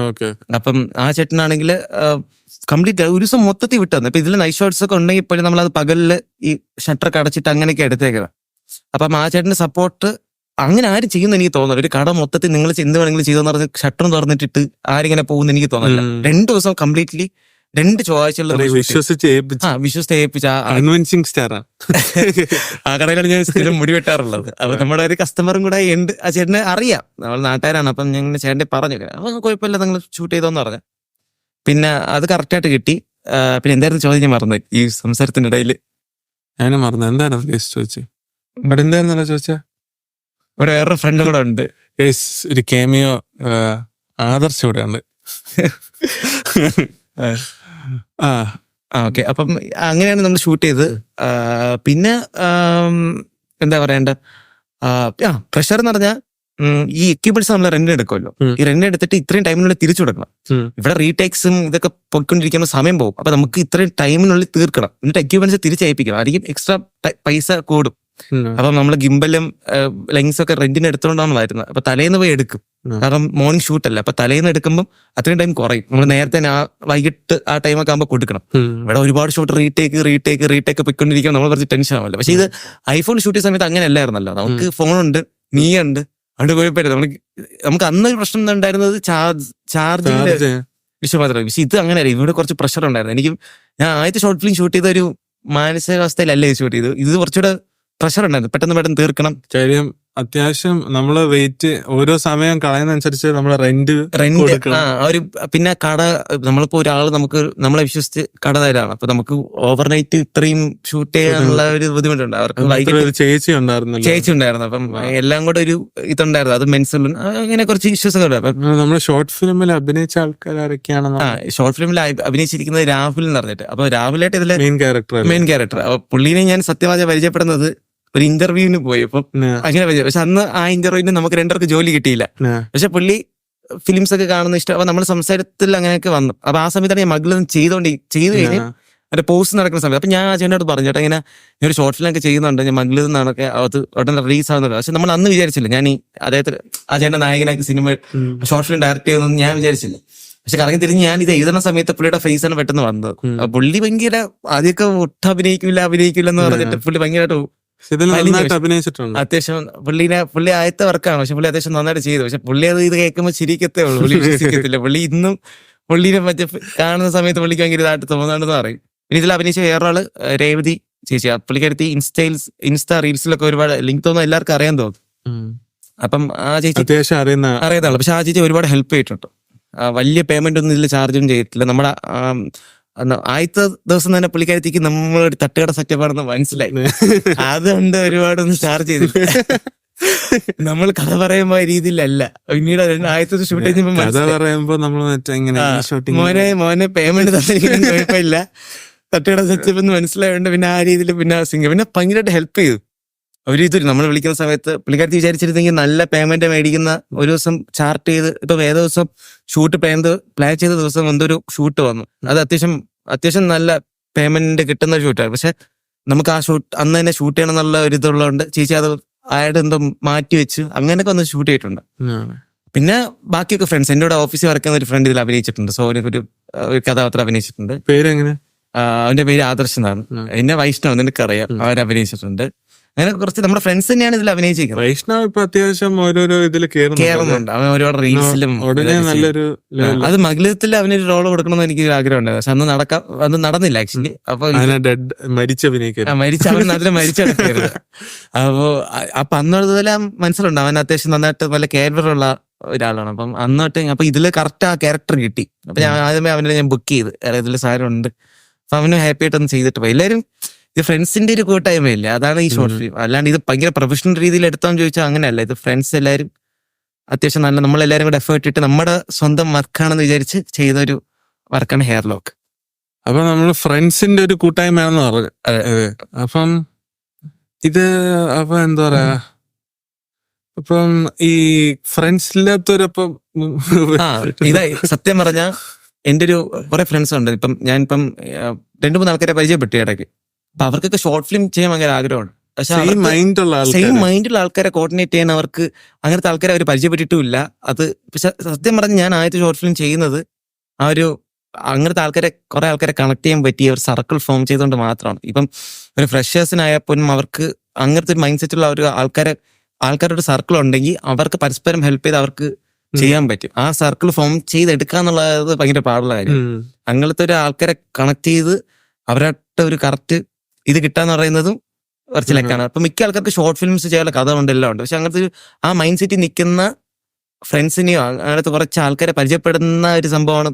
അപ്പം ആ ചേട്ടനാണെങ്കിൽ കംപ്ലീറ്റ് ഒരു ദിവസം മൊത്തത്തിൽ വിട്ടു. ഇപ്പൊ ഇതിൽ നൈറ്റ് ഷോട്ട്സ് ഒക്കെ ഉണ്ടെങ്കിൽ പോലും നമ്മൾ അത് പകലില് ഈ ഷട്ടറൊക്കെ അടച്ചിട്ട് അങ്ങനെയൊക്കെ എടുത്തേക്കണം. അപ്പം ആ ചേട്ടന്റെ സപ്പോർട്ട് അങ്ങനെ ആരും ചെയ്യുന്ന എനിക്ക് തോന്നുന്നു. ഒരു കട മൊത്തത്തിൽ നിങ്ങൾ എന്ത് വേണമെങ്കിലും ചെയ്തെന്ന് പറഞ്ഞ് ഷട്ടർ തുറന്നിട്ടിട്ട് ആരിങ്ങനെ പോകുന്ന എനിക്ക് തോന്നുന്നില്ല. 2 ദിവസം കംപ്ലീറ്റ്ലി 2 ചൊവ്വാഴ്ചകളിൽ വിശ്വസിച്ച് ഏൽപ്പിച്ച ആ കടയിലാണ് ഞാൻ സ്ഥിരം മുടി വെട്ടാറുള്ളത്. അപ്പൊ നമ്മുടെ ഒരു കസ്റ്റമറും കൂടെ ഉണ്ട്. ആ ചേട്ടനെ അറിയാം, നമ്മൾ നാട്ടുകാരാണ്. അപ്പം ഞങ്ങൾ ചേട്ടനെ പറഞ്ഞു, അപ്പൊ കുഴപ്പമില്ല നിങ്ങൾ ഷൂട്ട് ചെയ്തോന്ന് പറഞ്ഞു. പിന്നെ അത് കറക്റ്റായിട്ട് കിട്ടി. പിന്നെ എന്തായിരുന്നു ചോദ്യം ഞാൻ മറന്നു ഈ സംസാരത്തിനിടയിൽ. ഞാനും മറന്നു എന്താണ് ചോദിച്ചത്. ഇവിടെ എന്തായിരുന്നല്ലോ ചോദിച്ചാ. ഇവിടെ വേറൊരു ഫ്രണ്ട് കൂടെ ഉണ്ട്. ഒരു കേമിയോ ആദർശ് ഇവിടെ ഉണ്ട്. ഓക്കെ. അപ്പം അങ്ങനെയാണ് നമ്മൾ ഷൂട്ട് ചെയ്തത്. പിന്നെ എന്താ പറയണ്ട, പ്രഷർ എന്ന് പറഞ്ഞാൽ ഈ എക്യുപ്മെന്റ്സ് നമ്മൾ റെന്റ് എടുക്കുമല്ലോ. ഈ റെന്റ് എടുത്തിട്ട് ഇത്രയും ടൈമിനുള്ളിൽ തിരിച്ചു കൊടുക്കണം. ഇവിടെ റീടേക്സും ഇതൊക്കെ പോയിക്കൊണ്ടിരിക്കുമ്പോൾ സമയം പോകും. അപ്പൊ നമുക്ക് ഇത്രയും ടൈമിനുള്ളിൽ തീർക്കണം. എന്നിട്ട് എക്യുപ്മെന്റ്സ് തിരിച്ചയപ്പിക്കണം. ആയിരിക്കും എക്സ്ട്രാ പൈസ കൂടും. അപ്പം നമ്മള് ഗിംബലും ലെങ്സും ഒക്കെ റെന്റിന് എടുത്തോണ്ടാണ് വരുന്നത്. അപ്പൊ തലേന്ന് പോയി എടുക്കും. കാരണം മോർണിംഗ് ഷൂട്ടല്ല. അപ്പൊ തലേന്ന് എടുക്കുമ്പോൾ അത്രയും ടൈം കുറയും. നമ്മൾ നേരത്തെ വൈകിട്ട് ആ ടൈമൊക്കെ ആകുമ്പോൾ കൊടുക്കണം. ഇവിടെ ഒരുപാട് ഷൂട്ട് റീടേക്ക് പൊയ്ക്കൊണ്ടിരിക്കുമ്പോൾ നമ്മൾ കുറച്ച് ടെൻഷൻ ആവല്ലോ. പക്ഷെ ഇത് ഐഫോൺ ഷൂട്ട് ചെയ്യുന്ന സമയത്ത് അങ്ങനെ അല്ലായിരുന്നല്ലോ. നമുക്ക് ഫോണുണ്ട്, നീയുണ്ട്, അതുകൊണ്ട് കുഴപ്പമില്ല. നമുക്ക് അന്നൊരു പ്രശ്നം ഉണ്ടായിരുന്നത് ചാർജിന്റെ വിഷയം മാത്രമല്ല. പക്ഷെ ഇത് അങ്ങനെയല്ല. ഇവിടെ കുറച്ച് പ്രഷർ ഉണ്ടായിരുന്നു. ഞാൻ ആദ്യത്തെ ഷോർട്ട് ഫിലിം ഷൂട്ട് ചെയ്ത ഒരു മാനസികാവസ്ഥയിലല്ലേ ഷൂട്ട് ചെയ്തു. ഇത് കുറച്ചുകൂടെ പ്രഷർ ഉണ്ടായിരുന്നു. പെട്ടെന്ന് തീർക്കണം. കാര്യം അത്യാവശ്യം നമ്മള് വെയിറ്റ് ഓരോ സമയം കളയുന്നതനുസരിച്ച് നമ്മള് റെന്റ് ഒരു പിന്നെ കട നമ്മളിപ്പോ ഒരാൾ നമ്മളെ വിശ്വസിച്ച് കട തരാണ്. അപ്പൊ നമുക്ക് ഓവർനൈറ്റ് ഇത്രയും ഷൂട്ട് ചെയ്യാനുള്ള ഒരു ബുദ്ധിമുട്ടുണ്ട്. അവർക്ക് ചേച്ചി ഉണ്ടായിരുന്നു. അപ്പം എല്ലാം കൂടെ ഒരു ഇതുണ്ടായിരുന്നു. അത് മെൻസലും അങ്ങനെ കുറച്ച് ഇഷ്യൂസ് ഒക്കെ ഉണ്ട്. അപ്പൊ നമ്മള് ഷോർട്ട് ഫിലിമിൽ അഭിനയിച്ച ആൾക്കാരൊക്കെയാണ്. ഷോർട്ട് ഫിലിമിൽ അഭിനയിച്ചിരിക്കുന്നത് രാഹുൽ എന്ന് പറഞ്ഞിട്ട്. അപ്പൊ രാഹുലായിട്ട് ഇതിലെ മെയിൻ ക്യാരക്ടർ. അപ്പൊ പുള്ളീനെ ഞാൻ സത്യമായി പരിചയപ്പെടുന്നത് ഒരു ഇന്റർവ്യൂവിന് പോയി. അപ്പം അങ്ങനെ പരിചയം. പക്ഷെ അന്ന് ആ ഇന്റർവ്യൂവിന് നമുക്ക് 2 പേർക്ക് ജോലി കിട്ടിയില്ല. പക്ഷെ പുള്ളി ഫിലിംസ് ഒക്കെ കാണുന്ന ഇഷ്ടം. അപ്പൊ നമ്മൾ സംസാരത്തിൽ അങ്ങനെയൊക്കെ വന്നു. അപ്പൊ ആ സമയത്താണ് ഞാൻ മകള് ചെയ്തു കഴിഞ്ഞ് എന്റെ പോസ്റ്റ് നടക്കുന്ന സമയത്ത്. അപ്പൊ ഞാൻ ആ ചേട്ടനോട് പറഞ്ഞു, ചേട്ടാ ഇങ്ങനെ ഞാൻ ഒരു ഷോർട്ട് ഫിലിം ഒക്കെ ചെയ്യുന്നുണ്ട്, ഞാൻ മകളിൽ നിന്നാണൊക്കെ അത് ഉടനെ റിലീസ് ആവുന്നത്. പക്ഷെ നമ്മൾ അന്ന് വിചാരിച്ചില്ല ഞാൻ ഈ അദ്ദേഹത്തിന് ആ ചേട്ടൻ നായകനാക്കി സിനിമ ഷോർട്ട് ഫിലിം ഡയറക്ട് ചെയ്യുന്നതെന്ന് ഞാൻ വിചാരിച്ചില്ല. പക്ഷെ കറങ്ങി തിരിഞ്ഞ് ഞാൻ ഇത് എഴുതുന്ന സമയത്ത് പുള്ളിയുടെ ഫേസ് ആണ് പെട്ടെന്ന് വന്നത്. പുള്ളി ഭയങ്കര ആദ്യമൊക്കെ ഒട്ടും അഭിനയിക്കില്ല എന്ന് പറഞ്ഞിട്ട് പുള്ളി ഭയങ്കരമായിട്ട് അത്യാവശ്യം പുള്ളി ആദ്യത്തെ വർക്കാണ്. പക്ഷെ പുള്ളി അത്യാവശ്യം നന്നായിട്ട് ചെയ്തു. പക്ഷെ പുള്ളി ഇത് കേൾക്കുമ്പോൾ ചിരിക്കത്തേ ഉള്ളൂ, പുള്ളി വിശ്വസിക്കത്തില്ല. പുള്ളി ഇന്നും പുള്ളിനെ മറ്റേ കാണുന്ന സമയത്ത് പുള്ളിക്ക് ഭയങ്കര ഇതായിട്ട് തോന്നാണെന്ന് പറയും. ഇനി ഇതിൽ അഭിനയിച്ച വേറൊരാള് രേവതി ചേച്ചി. പുള്ളിക്കടുത്ത് ഇൻസ്റ്റാ റീൽസിലൊക്കെ ഒരുപാട് ലിങ്ക് തോന്നുന്നു, എല്ലാവർക്കും അറിയാൻ തോന്നും. അപ്പം ആ ചേച്ചി അത്യാവശ്യം അറിയുന്നതാണ്. പക്ഷെ ആ ചേച്ചി ഒരുപാട് ഹെൽപ്പ് ചെയ്തിട്ടുണ്ട്. വലിയ പേയ്മെന്റ് ഒന്നും ഇതിൽ ചാർജൊന്നും ചെയ്തിട്ടില്ല. നമ്മുടെ ആദ്യത്തെ ദിവസം തന്നെ പുള്ളിക്കാരത്തേക്ക് നമ്മളൊരു തട്ടുകട സെറ്റപ്പാണെന്ന് മനസ്സിലായി. അതുകൊണ്ട് ഒരുപാടൊന്നും ചാർജ് ചെയ്തില്ല. നമ്മൾ കഥ പറയുമ്പോ രീതിയിലല്ല. പിന്നീട് ആദ്യത്തെ ഷൂട്ട് പറയുമ്പോ മോനെ പേയ്മെന്റ് തന്നിരിക്കുന്ന കുഴപ്പമില്ല, തട്ടുകട സെറ്റപ്പ് എന്ന് മനസ്സിലായതുകൊണ്ട് പിന്നെ ആ രീതിയിൽ പിന്നെ ഭയങ്കരമായിട്ട് ഹെൽപ്പ് ചെയ്തു. ഒരു നമ്മൾ വിളിക്കുന്ന സമയത്ത് പുള്ളിക്കാരത്തി വിചാരിച്ചിരുന്നെങ്കിൽ നല്ല പേയ്മെന്റ് മേടിക്കുന്ന ഒരു ദിവസം ചാർട്ട് ചെയ്ത് ഇപ്പൊ ഏത് ദിവസം ഷൂട്ട് പ്ലാൻ ചെയ്ത ദിവസം എന്തൊരു ഷൂട്ട് വന്നു. അത് അത്യാവശ്യം നല്ല പേയ്മെന്റ് കിട്ടുന്ന ഷൂട്ടാണ്. പക്ഷെ നമുക്ക് ആ ഷൂട്ട് അന്ന് തന്നെ ഷൂട്ട് ചെയ്യണം എന്നുള്ള ഒരു ഇതുള്ളതുകൊണ്ട് ചേച്ചി അത് അയാളുടെ എന്തോ മാറ്റി വെച്ച് അങ്ങനെയൊക്കെ ഒന്ന് ഷൂട്ട് ചെയ്തിട്ടുണ്ട്. പിന്നെ ബാക്കിയൊക്കെ ഫ്രണ്ട്സ്, എൻ്റെ കൂടെ ഓഫീസിൽ വർക്ക് ചെയ്യുന്ന ഒരു ഫ്രണ്ട് ഇതിൽ അഭിനയിച്ചിട്ടുണ്ട്. സോ ഒരു കഥാപാത്രം അഭിനയിച്ചിട്ടുണ്ട്. പേരെങ്ങനെ? അവന്റെ പേര് ആദർശ് എന്നാണ്. എന്നെ വൈഷ്ണവ് നിനക്കറിയാം, അവർ അഭിനയിച്ചിട്ടുണ്ട്. അങ്ങനെ കുറച്ച് നമ്മുടെ ഫ്രണ്ട്സ് തന്നെയാണ് ഇതിൽ അഭിനയിച്ചിരിക്കുന്നത്. വൈഷ്ണവ് ഇപ്പൊ അത്യാവശ്യം ഓരോരോ ഇതിൽ കേറുന്നുണ്ട്. അവൻ ഒരുപാട് റീൽസിലും നല്ലൊരു അത് മഗ്ലത്തിൽ അവനൊരു റോള് കൊടുക്കണമെന്ന് എനിക്ക് ആഗ്രഹമുണ്ട്. പക്ഷെ അന്ന് നടന്നില്ല ആക്ച്വലി. അപ്പൊ മരിച്ച അവൻ അതിൽ മരിച്ചെടുക്കരുത്. അപ്പൊ അന്നതുപോലെ മനസ്സിലുണ്ട് അവൻ അത്യാവശ്യം നന്നായിട്ട് നല്ല കേർവറുള്ള ഒരാളാണ്. അപ്പം അന്നോട്ട് അപ്പൊ ഇതില് കറക്റ്റ് ആ ക്യാരക്ടർ കിട്ടി. അപ്പൊ ഞാൻ ആദ്യമേ അവനെ ഞാൻ ബുക്ക് ചെയ്ത് ഇതിൽ സാധനം ഉണ്ട്. അപ്പൊ അവന് ഹാപ്പി ആയിട്ടൊന്ന് ചെയ്തിട്ട് പോയി. എല്ലാവരും ഇത് ഫ്രണ്ട്സിന്റെ ഒരു കൂട്ടായ്മയില്ല, അതാണ് ഈ ഷോർട്ട് ഫിലിം. അല്ലാണ്ട് ഇത് ഭയങ്കര പ്രൊഫഷണൽ രീതിയിൽ എടുത്താന്ന് ചോദിച്ചാൽ അങ്ങനെയല്ല. ഇത് ഫ്രണ്ട്സ് എല്ലാവരും അത്യാവശ്യം നല്ല നമ്മളെല്ലാവരും കൂടെ എഫേർട്ട് ഇട്ട് നമ്മുടെ സ്വന്തം വർക്കാണെന്ന് വിചാരിച്ച് ചെയ്തൊരു വർക്കാണ് ഹെയർ ലോക്ക്. അപ്പൊ നമ്മള് ഫ്രണ്ട്സിന്റെ ഒരു കൂട്ടായ്മയാണെന്ന് പറഞ്ഞു. അപ്പം ഇത് അപ്പൊ എന്താ പറയാ, അപ്പം ഈ ഫ്രണ്ട്സില്ലാത്തവരപ്പം ഇതായി സത്യം പറഞ്ഞ എന്റെ ഒരു കുറെ ഫ്രണ്ട്സ് ഉണ്ട്. ഞാനിപ്പം 2-3 ആൾക്കാരെ പരിചയപ്പെട്ടു ഇടയ്ക്ക്. അപ്പൊ അവർക്കൊക്കെ ഷോർട്ട് ഫിലിം ചെയ്യാൻ ഭയങ്കര ആഗ്രഹമാണ്. പക്ഷെ സെയിം മൈൻഡുള്ള ആൾക്കാരെ കോർഡിനേറ്റ് ചെയ്യാൻ അവർക്ക് അങ്ങനത്തെ ആൾക്കാരെ അവർ പരിചയപ്പെട്ടിട്ടുമില്ല. അത് പക്ഷെ സത്യം പറഞ്ഞ് ഞാൻ ആദ്യത്തെ ഷോർട്ട് ഫിലിം ചെയ്യുന്നത് ആ ഒരു അങ്ങനത്തെ കുറെ ആൾക്കാരെ കണക്ട് ചെയ്യാൻ പറ്റിയ ഒരു സർക്കിൾ ഫോം ചെയ്തുകൊണ്ട് മാത്രമാണ്. ഇപ്പം ഒരു ഫ്രഷേഴ്സിനായപ്പോലും അവർക്ക് അങ്ങനത്തെ ഒരു മൈൻഡ് സെറ്റുള്ള ഒരു ആൾക്കാരുടെ ഒരു സർക്കിൾ ഉണ്ടെങ്കിൽ അവർക്ക് പരസ്പരം ഹെൽപ്പ് ചെയ്ത് അവർക്ക് ചെയ്യാൻ പറ്റും. ആ സർക്കിൾ ഫോം ചെയ്തെടുക്കുക എന്നുള്ളത് ഭയങ്കര പാടുള്ള കാര്യം. അങ്ങനത്തെ ഒരു ആൾക്കാരെ കണക്ട് ചെയ്ത് അവരുടെ ഒരു കറക്റ്റ് ഇത് കിട്ടാന്ന് പറയുന്നതും കുറച്ച് ലെക്കാണ്. അപ്പൊ മിക്ക ആൾക്കാർക്ക് ഷോർട്ട് ഫിലിംസ് ചെയ്യാനുള്ള കഥ ഉണ്ട്, എല്ലാം ഉണ്ട്. പക്ഷെ അങ്ങനത്തെ ആ മൈൻഡ് സെറ്റിൽ നിൽക്കുന്ന ഫ്രണ്ട്സിനെയോ അങ്ങനത്തെ കുറച്ച് ആൾക്കാരെ പരിചയപ്പെടുന്ന ഒരു സംഭവമാണ്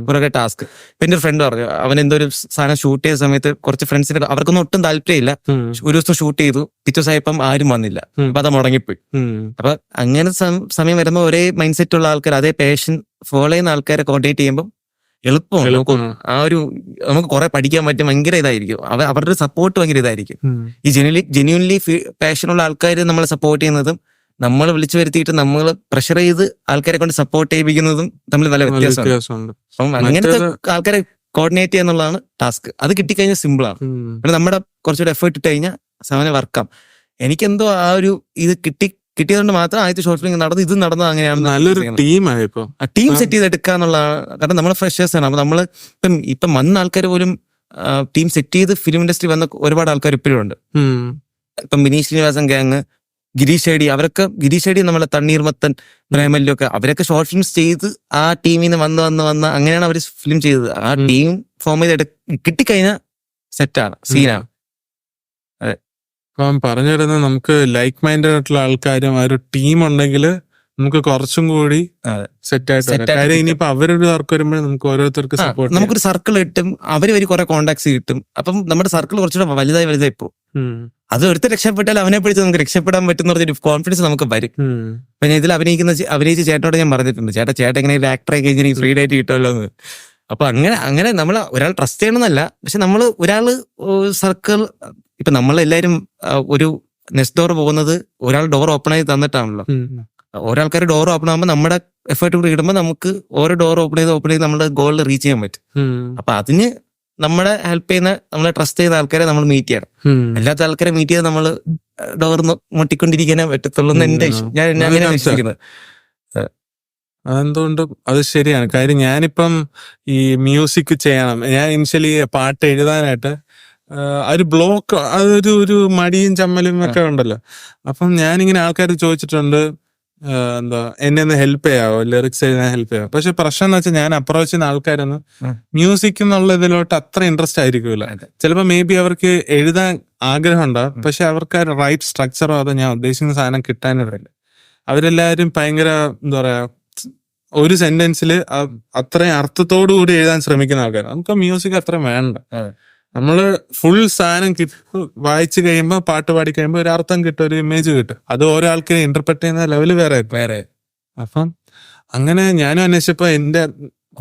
കുറേ ടാസ്ക്. ഇപ്പൊ എന്റെ ഒരു ഫ്രണ്ട് പറഞ്ഞു, അവൻ എന്തോ ഒരു സാധനം ഷൂട്ട് ചെയ്ത സമയത്ത് കുറച്ച് ഫ്രണ്ട്സിന് അവർക്കൊന്നും ഒട്ടും താല്പര്യമില്ല. ഒരു ദിവസം ഷൂട്ട് ചെയ്തു, പിറ്റേ ദിവസമായപ്പം ആരും വന്നില്ല. അപ്പൊ അത് മുടങ്ങിപ്പോയി. അപ്പൊ അങ്ങനെ സമയം വരുമ്പോൾ ഒരേ മൈൻഡ് സെറ്റ് ഉള്ള ആൾക്കാർ, അതേ പാഷൻ ഫോളോ ചെയ്യുന്ന ആൾക്കാരെ കോർഡിനേറ്റ് ചെയ്യുമ്പോൾ എളുപ്പമാണ്. ആ ഒരു നമുക്ക് കുറെ പഠിക്കാൻ പറ്റും. ഭയങ്കര ഇതായിരിക്കും അവരുടെ സപ്പോർട്ട് ഭയങ്കര ഇതായിരിക്കും. ഈ ജെന്യൂൻലി പാഷനുള്ള ആൾക്കാർ നമ്മളെ സപ്പോർട്ട് ചെയ്യുന്നതും നമ്മൾ വിളിച്ചു വരുത്തിയിട്ട് നമ്മൾ പ്രഷർ ചെയ്ത് ആൾക്കാരെ കൊണ്ട് സപ്പോർട്ട് ചെയ്യിപ്പിക്കുന്നതും തമ്മിൽ നല്ല വ്യത്യാസമുണ്ട്. അപ്പം അങ്ങനത്തെ ആൾക്കാരെ കോർഡിനേറ്റ് ചെയ്യാന്നുള്ളതാണ് ടാസ്ക്. അത് കിട്ടിക്കഴിഞ്ഞാൽ സിമ്പിളാണ്. പിന്നെ നമ്മുടെ കുറച്ചുകൂടെ എഫേർട്ട് ഇട്ട് കഴിഞ്ഞാൽ സാധനം വർക്കാം. എനിക്കെന്തോ ആ ഒരു ഇത് കിട്ടിയതുകൊണ്ട് മാത്രം ആദ്യത്തെ ഷോർട്ട് ഫിലിം നടന്നു. ഇത് നടന്നത് അങ്ങനെയാണ്. നല്ലൊരു ടീമായിപ്പോ ടീം സെറ്റ് ചെയ്ത് എടുക്കാന്നുള്ളതാണ്. കാരണം നമ്മളെ ഫ്രഷേഴ്സ് ആണ്. അപ്പൊ നമ്മള് ഇപ്പം വന്ന ആൾക്കാർ പോലും ടീം സെറ്റ് ചെയ്ത് ഫിലിം ഇൻഡസ്ട്രി വന്ന ഒരുപാട് ആൾക്കാർ ഇപ്പോഴും ഉണ്ട്. ഇപ്പം Vineeth Sreenivasan gang, Girish A D, Girish A D നമ്മളെ തണ്ണീർമത്തൻ, പ്രേമല്ലും ഒക്കെ അവരൊക്കെ ഷോർട്ട് ഫിലിംസ് ചെയ്ത് ആ ടീമിൽ നിന്ന് വന്ന് അങ്ങനെയാണ് അവർ ഫിലിം ചെയ്തത്. ആ ടീം ഫോം ചെയ്ത് കിട്ടിക്കഴിഞ്ഞാൽ സെറ്റാണ്, സീനാണ്. അപ്പം പറഞ്ഞു വരുന്നത് നമുക്ക് ലൈക്ക് മൈൻഡഡ് ആയിട്ടുള്ള ആൾക്കാരും ആ ഒരു ടീം ഉണ്ടെങ്കിൽ നമുക്ക് കുറച്ചും കൂടി സെറ്റ് ആയിട്ട്. കാര്യം ഇനിയിപ്പോ അവരൊരു വർക്ക് വരുമ്പോൾ നമുക്ക് ഓരോരുത്തർക്ക് സപ്പോർട്ട്, നമുക്കൊരു സർക്കിൾ കിട്ടും, അവര് വഴി കുറെ കോണ്ടാക്ട്സ് കിട്ടും. അപ്പം നമ്മുടെ സർക്കിൾ കുറച്ചുകൂടെ വലുതായി പോകും. അത് ഒരുത്തർ രക്ഷപ്പെട്ടാൽ അവനെ പിടിച്ച് നമുക്ക് രക്ഷപ്പെടാൻ പറ്റുന്ന പറഞ്ഞൊരു കോൺഫിഡൻസ് നമുക്ക് വരും. അപ്പൊ ഞാൻ ഇതിൽ അഭിനയിച്ച ചേട്ടനോട് ഞാൻ പറഞ്ഞിട്ടുണ്ട്, ചേട്ടൻ എങ്ങനെ ഒരു ആക്ടറെ കഴിഞ്ഞാൽ ഫ്രീ ആയിട്ട് കിട്ടുമല്ലോ എന്ന്. അപ്പൊ അങ്ങനെ നമ്മൾ ഒരാൾ ട്രസ്റ്റ് ചെയ്യണമെന്നല്ല, പക്ഷെ നമ്മൾ ഒരാള് സർക്കിൾ, ഇപ്പൊ നമ്മളെല്ലാരും ഒരു നെക്സ്റ്റ് ഡോർ പോകുന്നത് ഒരാൾ ഡോർ ഓപ്പൺ ആയി തന്നിട്ടാണല്ലോ. ഓരോ ആൾക്കാർ ഡോർ ഓപ്പൺ ആകുമ്പോൾ നമ്മുടെ എഫേർട്ട് കൂടി ഇടുമ്പോൾ നമുക്ക് ഓരോ ഡോർ ഓപ്പൺ ചെയ്ത് നമ്മുടെ ഗോളിൽ റീച്ച് ചെയ്യാൻ പറ്റും. അപ്പൊ അതിന് നമ്മളെ ഹെൽപ്പ് ചെയ്യുന്ന, നമ്മളെ ട്രസ്റ്റ് ചെയ്യുന്ന ആൾക്കാരെ നമ്മൾ മീറ്റ് ചെയ്യണം. അല്ലാത്ത ആൾക്കാരെ മീറ്റ് ചെയ്ത് നമ്മൾ ഡോർ മുട്ടിക്കൊണ്ടിരിക്കാനേ പറ്റത്തുള്ളൂ എന്ന് എന്റെ ഞാൻ അങ്ങനെ വിശ്വസിക്കുന്നത്. അതെന്തുകൊണ്ടും അത് ശരിയാണ്. കാര്യം ഞാനിപ്പം ഈ മ്യൂസിക് ചെയ്യണം, ഞാൻ ഇനിഷ്യലി പാട്ട് എഴുതാനായിട്ട് ഒരു ബ്ലോക്ക്, അതൊരു മടിയും ചമ്മലും ഒക്കെ ഉണ്ടല്ലോ. അപ്പം ഞാനിങ്ങനെ ആൾക്കാർ ചോദിച്ചിട്ടുണ്ട്, എന്താ എന്നെ ഒന്ന് ഹെൽപ്പ് ചെയ്യാവോ, ലിറിക്സ് എഴുതാൻ ഹെൽപ്പ് ചെയ്യാവോ. പക്ഷെ പ്രശ്നം എന്ന് വെച്ചാൽ ഞാൻ അപ്രോച്ച് ചെയ്യുന്ന ആൾക്കാരൊന്നും മ്യൂസിക് എന്നുള്ള ഇതിലോട്ട് അത്ര ഇൻട്രസ്റ്റ് ആയിരിക്കില്ല. ചിലപ്പോൾ മേ ബി അവർക്ക് എഴുതാൻ ആഗ്രഹം ഉണ്ടാവും, പക്ഷെ അവർക്ക് റൈറ്റ് സ്ട്രക്ചറോ അതോ ഞാൻ ഉദ്ദേശിക്കുന്ന സാധനം കിട്ടാനില്ല. അവരെല്ലാവരും ഭയങ്കര എന്താ പറയാ, ഒരു സെന്റൻസിൽ അത്രയും അർത്ഥത്തോടു കൂടി എഴുതാൻ ശ്രമിക്കുന്ന ആൾക്കാർ. നമുക്ക് മ്യൂസിക് അത്ര വേണ്ട. നമ്മള് ഫുൾ സാധനം വായിച്ചു കഴിയുമ്പോൾ, പാട്ട് പാടി കഴിയുമ്പോൾ ഒരു അർത്ഥം കിട്ടും, ഒരു ഇമേജ് കിട്ടും. അത് ഓരോ ആൾക്കാരെ ഇന്റർപ്രറ്റ് ചെയ്യുന്ന ലെവല് വേറെ. അപ്പം അങ്ങനെ ഞാനും അന്വേഷിച്ചപ്പോ എന്റെ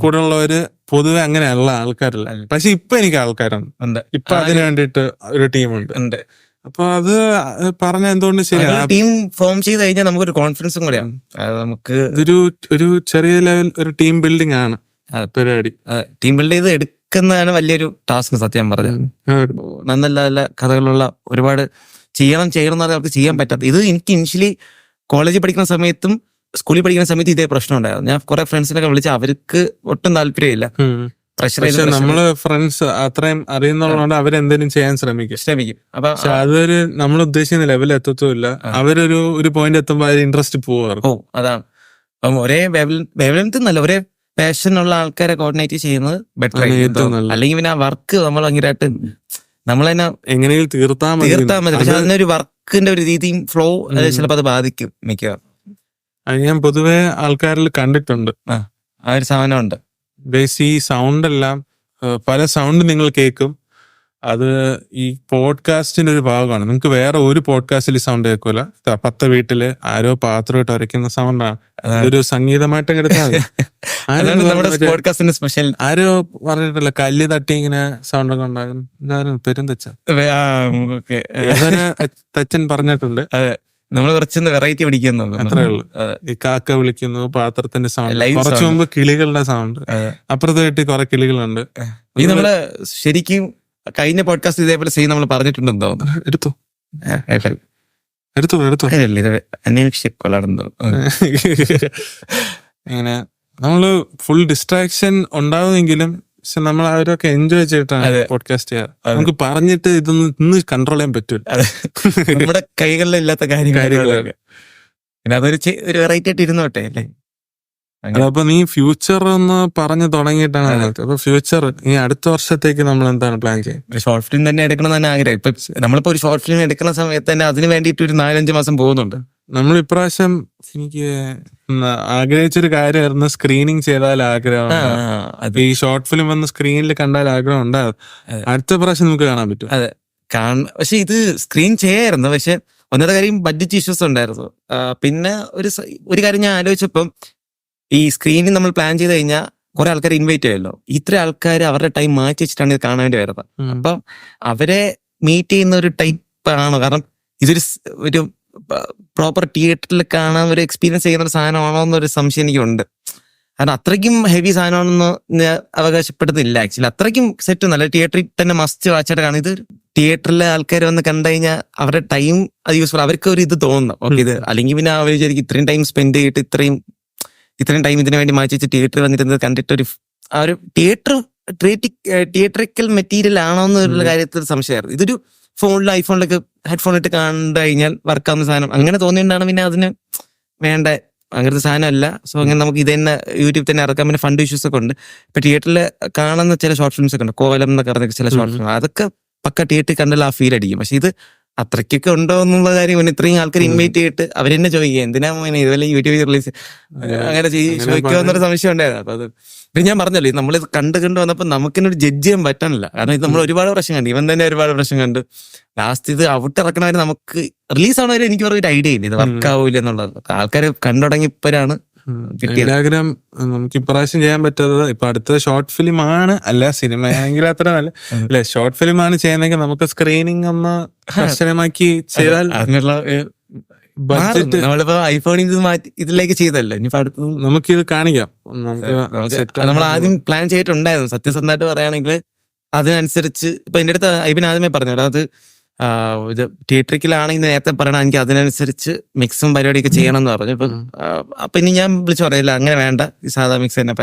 കൂടെ ഉള്ളവര് പൊതുവെ അങ്ങനെയുള്ള ആൾക്കാരല്ല. പക്ഷെ ഇപ്പൊ എനിക്ക് ആൾക്കാരുണ്ട്, ഇപ്പൊ അതിന് വേണ്ടിയിട്ട് ഒരു ടീമുണ്ട്. അപ്പൊ അത് പറഞ്ഞ എന്തുകൊണ്ട് ശരിയാണ്. ടീം ഫോം ചെയ്ത് കഴിഞ്ഞാൽ നമുക്കൊരു കോൺഫിഡൻസും കൂടെയാണ്. നമുക്ക് ഒരു ചെറിയ ലെവൽ ഒരു ടീം ബിൽഡിംഗ് ആണ് പരിപാടി. ടീം ബിൽഡ് ചെയ്ത് എടുക്കുന്നതാണ് വലിയൊരു ടാസ്ക് സത്യം പറഞ്ഞത്. നല്ല നല്ല കഥകളുള്ള ഒരുപാട് ചെയ്യണം എന്ന് പറഞ്ഞാൽ അവർക്ക് ചെയ്യാൻ പറ്റാത്ത. ഇത് എനിക്ക് ഇനിഷ്യലി കോളേജിൽ പഠിക്കുന്ന സമയത്തും സ്കൂളിൽ പഠിക്കുന്ന സമയത്ത് ഇതേ പ്രശ്നം ഉണ്ടായിരുന്നു. ഞാൻ കുറെ ഫ്രണ്ട്സിനൊക്കെ വിളിച്ച അവർക്ക് ഒട്ടും താല്പര്യമില്ല. പക്ഷെ നമ്മള് ഫ്രണ്ട്സ് അത്രയും അറിയുന്നതുകൊണ്ട് അവരെന്തെങ്കിലും ചെയ്യാൻ ശ്രമിക്കും. അപ്പൊ അതൊരു നമ്മൾ ഉദ്ദേശിക്കുന്ന ലെവലിൽ എത്തത്തുമില്ല. അവരൊരു പോയിന്റ് എത്തുമ്പോൾ അതിൽ ഇൻട്രസ്റ്റ് പോവും. അതാണ്. അപ്പം ഒരേ വേവലെങ്ത് നല്ല ഒരേ പാഷനുള്ള ആൾക്കാരെ കോർഡിനേറ്റ് ചെയ്യുന്നത് ബെറ്റർ ആയിരിക്കും. അല്ലെങ്കിൽ പിന്നെ ആ വർക്ക് നമ്മൾ ഭയങ്കരമായിട്ട് നമ്മൾ തന്നെ എങ്ങനെയും തീർത്താൽ മതി. പക്ഷെ അതിനൊരു വർക്കിന്റെ ഒരു രീതിയും ഫ്ലോ ചിലപ്പോൾ അത് ബാധിക്കും മിക്കവാറും. അത് ഞാൻ പൊതുവെ ആൾക്കാരിൽ കണ്ടിട്ടുണ്ട്. ആ ഒരു സാധനം ഉണ്ട്. ഈ സൗണ്ട് എല്ലാം പല സൗണ്ട് നിങ്ങൾ കേൾക്കും. അത് ഈ പോഡ്കാസ്റ്റിന്റെ ഒരു ഭാഗമാണ്. നിങ്ങൾക്ക് വേറെ ഒരു പോഡ്കാസ്റ്റിൽ സൗണ്ട് കേൾക്കൂല. 10 വീട്ടില് ആരോ പാത്രം ഇട്ട് വരയ്ക്കുന്ന സൗണ്ടാണ്. അതൊരു സംഗീതമായിട്ട് എടുത്താൽ സ്പെഷ്യൽ. ആരോ പറഞ്ഞിട്ടില്ല, കല്ല് തട്ടി ഇങ്ങനെ സൗണ്ട് ഒക്കെ ഉണ്ടാകും. പെരുന്തച്ച തച്ചൻ പറഞ്ഞിട്ടുണ്ട്. നമ്മൾ കുറച്ചൊന്ന് വെറൈറ്റി പിടിക്കുന്നു, അത്രേ ഉള്ളൂ. ഈ കാക്ക വിളിക്കുന്നു, പാത്രത്തിന്റെ സൗണ്ട്, കുറച്ചു മുമ്പ് കിളികളുടെ സൗണ്ട്, അപ്പുറത്ത് കിട്ടി കുറെ കിളികളുണ്ട്. ഈ നമ്മള് ശരിക്കും കഴിഞ്ഞ പോഡ്കാസ്റ്റ് ഇതേപോലെ ചെയ്യും നമ്മൾ പറഞ്ഞിട്ടുണ്ടെന്നോ? എടുത്തു ഇങ്ങനെ നമ്മള് ഫുൾ ഡിസ്ട്രാക്ഷൻ ഉണ്ടാവുമെങ്കിലും പക്ഷെ നമ്മൾ അവരൊക്കെ എൻജോയ് ചെയ്തിട്ടാണ് പോഡ്കാസ്റ്റ് ചെയ്യാറ്. നമുക്ക് പറഞ്ഞിട്ട് ഇതൊന്ന് കൺട്രോൾ ചെയ്യാൻ പറ്റൂല, നമ്മുടെ കൈകളിലില്ലാത്ത കാര്യങ്ങളൊക്കെ. പിന്നെ അതൊരു വെറൈറ്റി ആയിട്ട് ഇരുന്നോട്ടെ അല്ലേ. അപ്പൊ നീ ഫ്യൂച്ചർ ഒന്ന് പറഞ്ഞു തുടങ്ങിയിട്ടാണ്. അപ്പൊ ഫ്യൂച്ചർ ഈ അടുത്ത വർഷത്തേക്ക് നമ്മൾ എന്താണ് പ്ലാൻ ചെയ്യുന്നത്? ഷോർട്ട് ഫിലിം തന്നെ എടുക്കണം തന്നെ ആഗ്രഹം. ഇപ്പൊ നമ്മളിപ്പോ ഒരു ഷോർട്ട് ഫിലിം എടുക്കുന്ന സമയത്ത് തന്നെ അതിന് വേണ്ടിയിട്ട് ഒരു 4-5 മാസം പോകുന്നുണ്ട്. നമ്മൾ ഇപ്രാവശ്യം എനിക്ക് ആഗ്രഹിച്ചൊരു കാര്യമായിരുന്നു, സ്ക്രീനിങ് ചെയ്താൽ ആഗ്രഹം. ഈ ഷോർട്ട് ഫിലിം വന്ന് സ്ക്രീനിൽ കണ്ടാൽ ആഗ്രഹം ഉണ്ടാകും. അടുത്ത പ്രാവശ്യം നമുക്ക് കാണാൻ പറ്റും. അതെ, പക്ഷെ ഇത് സ്ക്രീൻ ചെയ്യായിരുന്നു. പക്ഷെ ഒന്നത്തെ കാര്യം ബഡ്ജറ്റ് ഇഷ്യൂസ് ഉണ്ടായിരുന്നു. പിന്നെ ഒരു കാര്യം ഞാൻ ആലോചിച്ചപ്പം ഈ സ്ക്രീനിൽ നമ്മൾ പ്ലാൻ ചെയ്ത് കഴിഞ്ഞാൽ കുറെ ആൾക്കാർ ഇൻവൈറ്റ് ചെയ്യുമല്ലോ. ഇത്ര ആൾക്കാർ അവരുടെ ടൈം മാറ്റി വെച്ചിട്ടാണ് ഇത് കാണാൻ വേണ്ടി വരുന്നത്. അപ്പൊ അവരെ മീറ്റ് ചെയ്യുന്ന ഒരു ടൈപ്പ് ആണോ? കാരണം ഒരു പ്രോപ്പർ തിയേറ്ററിൽ കാണാൻ ഒരു എക്സ്പീരിയൻസ് ചെയ്യുന്ന ഒരു സാധനമാണോ എന്നൊരു സംശയം എനിക്കുണ്ട്. കാരണം അത്രയ്ക്കും ഹെവി സാധനമാണെന്ന് ഞാൻ അവകാശപ്പെടുന്നില്ല. ആക്ച്വലി അത്രയ്ക്കും സെറ്റ് നല്ല തിയേറ്ററിൽ തന്നെ മസ്റ്റ് വാച്ചായിട്ട് കാണും. ഇത് തിയേറ്ററിലെ ആൾക്കാർ വന്ന് കണ്ടു കഴിഞ്ഞാൽ അവരുടെ ടൈം അത് യൂസ്ഫുൾ, അവർക്ക് ഒരു ഇത് തോന്നുന്നു. ഓക്കെ, ഇത് അല്ലെങ്കിൽ പിന്നെ അവർ വിചാരിക്കും ഇത്രയും ടൈം സ്പെൻഡ് ചെയ്തിട്ട് ഇത്രയും ടൈം ഇതിനു വേണ്ടി മാറ്റി വെച്ച് തിയേറ്ററിൽ വന്നിരുന്നത് കണ്ടിട്ട് ആ ഒരു തിയേറ്ററിക്കൽ മെറ്റീരിയൽ ആണോ എന്നുള്ള കാര്യത്തിൽ സംശയമായിരുന്നു. ഇതൊരു ഐഫോണിലൊക്കെ ഹെഡ്ഫോൺ ഇട്ട് കണ്ടു കഴിഞ്ഞാൽ വർക്കാവുന്ന സാധനം അങ്ങനെ തോന്നിയിട്ടാണ്. പിന്നെ അതിന് വേണ്ട അങ്ങനത്തെ സാധനം അല്ല. സോ അങ്ങനെ നമുക്ക് ഇത് തന്നെ യൂട്യൂബിൽ തന്നെ ഇറക്കാം. പിന്നെ ഫണ്ട് ഇഷ്യൂസ് ഒക്കെ ഉണ്ട്. ഇപ്പൊ തിയേറ്ററിൽ കാണുന്ന ചില ഷോർട്ട് ഫിലിംസ് ഒക്കെ ഉണ്ട്, കോലം എന്നൊക്കെ പറഞ്ഞ ചില ഷോർട്ട് ഫിലിം, അതൊക്കെ പക്ക തിയേറ്ററിൽ കണ്ടാൽ ആ ഫീൽ അടിക്കും. പക്ഷെ ഇത് അത്രയ്ക്കൊക്കെ ഉണ്ടോ എന്നുള്ള കാര്യം പിന്നെ ഇത്രയും ആൾക്കാർ ഇൻവൈറ്റ് ചെയ്തിട്ട് അവരെന്നെ ചോദിക്കുക എന്തിനാ ഇതുപോലെ യൂട്യൂബിൽ റിലീസ് അങ്ങനെ ചോദിക്കുക എന്നൊരു സംശയം ഉണ്ടായിരുന്നു. അപ്പൊ അത് പിന്നെ ഞാൻ പറഞ്ഞല്ലോ, നമ്മളിത് കണ്ട് വന്നപ്പോൾ നമുക്കിനൊരു ജഡ്ജ് ചെയ്യാൻ പറ്റാനില്ല. കാരണം ഇത് നമ്മൾ ഒരുപാട് പ്രശ്നം കണ്ടു, ഇവൻ തന്നെ ഒരുപാട് പ്രശ്നം കണ്ടു. ലാസ്റ്റ് ഇത് ഔട്ട് ഇറക്കണവരെ നമുക്ക് റിലീസ് ആവണവരെ എനിക്ക് ഒരു ഐഡിയ ഇല്ല ഇത് വർക്ക് ആവൂല എന്നുള്ളത്. ആൾക്കാർ കണ്ടു തുടങ്ങിയപ്പോഴാണ് ആഗ്രഹം. നമുക്ക് ഇപ്രാവശ്യം ചെയ്യാൻ പറ്റാത്തത് ഇപ്പൊ അടുത്ത ഷോർട്ട് ഫിലിം ആണ്, അല്ല സിനിമ ആണെങ്കിൽ അത്ര നല്ല അല്ലെ. ഷോർട്ട് ഫിലിം ആണ് ചെയ്യുന്നെങ്കിൽ നമുക്ക് സ്ക്രീനിങ് ഒന്ന് കർശനമാക്കി ചെയ്താൽ ബഡ്ജറ്റ് നമ്മളിപ്പോ ഐഫോണിൽ ഇത് മാറ്റി ഇതിലേക്ക് ചെയ്തല്ലോ. ഇനിയിപ്പോ അടുത്ത് നമുക്കിത് കാണിക്കാം. നമ്മൾ ആദ്യം പ്ലാൻ ചെയ്തിട്ടുണ്ടായിരുന്നു. സത്യസന്ധമായിട്ട് പറയുകയാണെങ്കിൽ അതിനനുസരിച്ച് ഇപ്പൊ എന്റെ അടുത്ത് ഐബിൻ ആദ്യമേ പറഞ്ഞു, അത് ഇത് തിയേറ്ററിക്കലാണെങ്കിൽ നേരത്തെ പറയണം, എനിക്ക് അതിനനുസരിച്ച് മിക്സും പരിപാടിയൊക്കെ ചെയ്യണം എന്ന് പറഞ്ഞു. അപ്പൊ ഇനി ഞാൻ വിളിച്ചു പറയില്ല, അങ്ങനെ വേണ്ട, ഈ സാധാ മിക്സ് തന്നെ.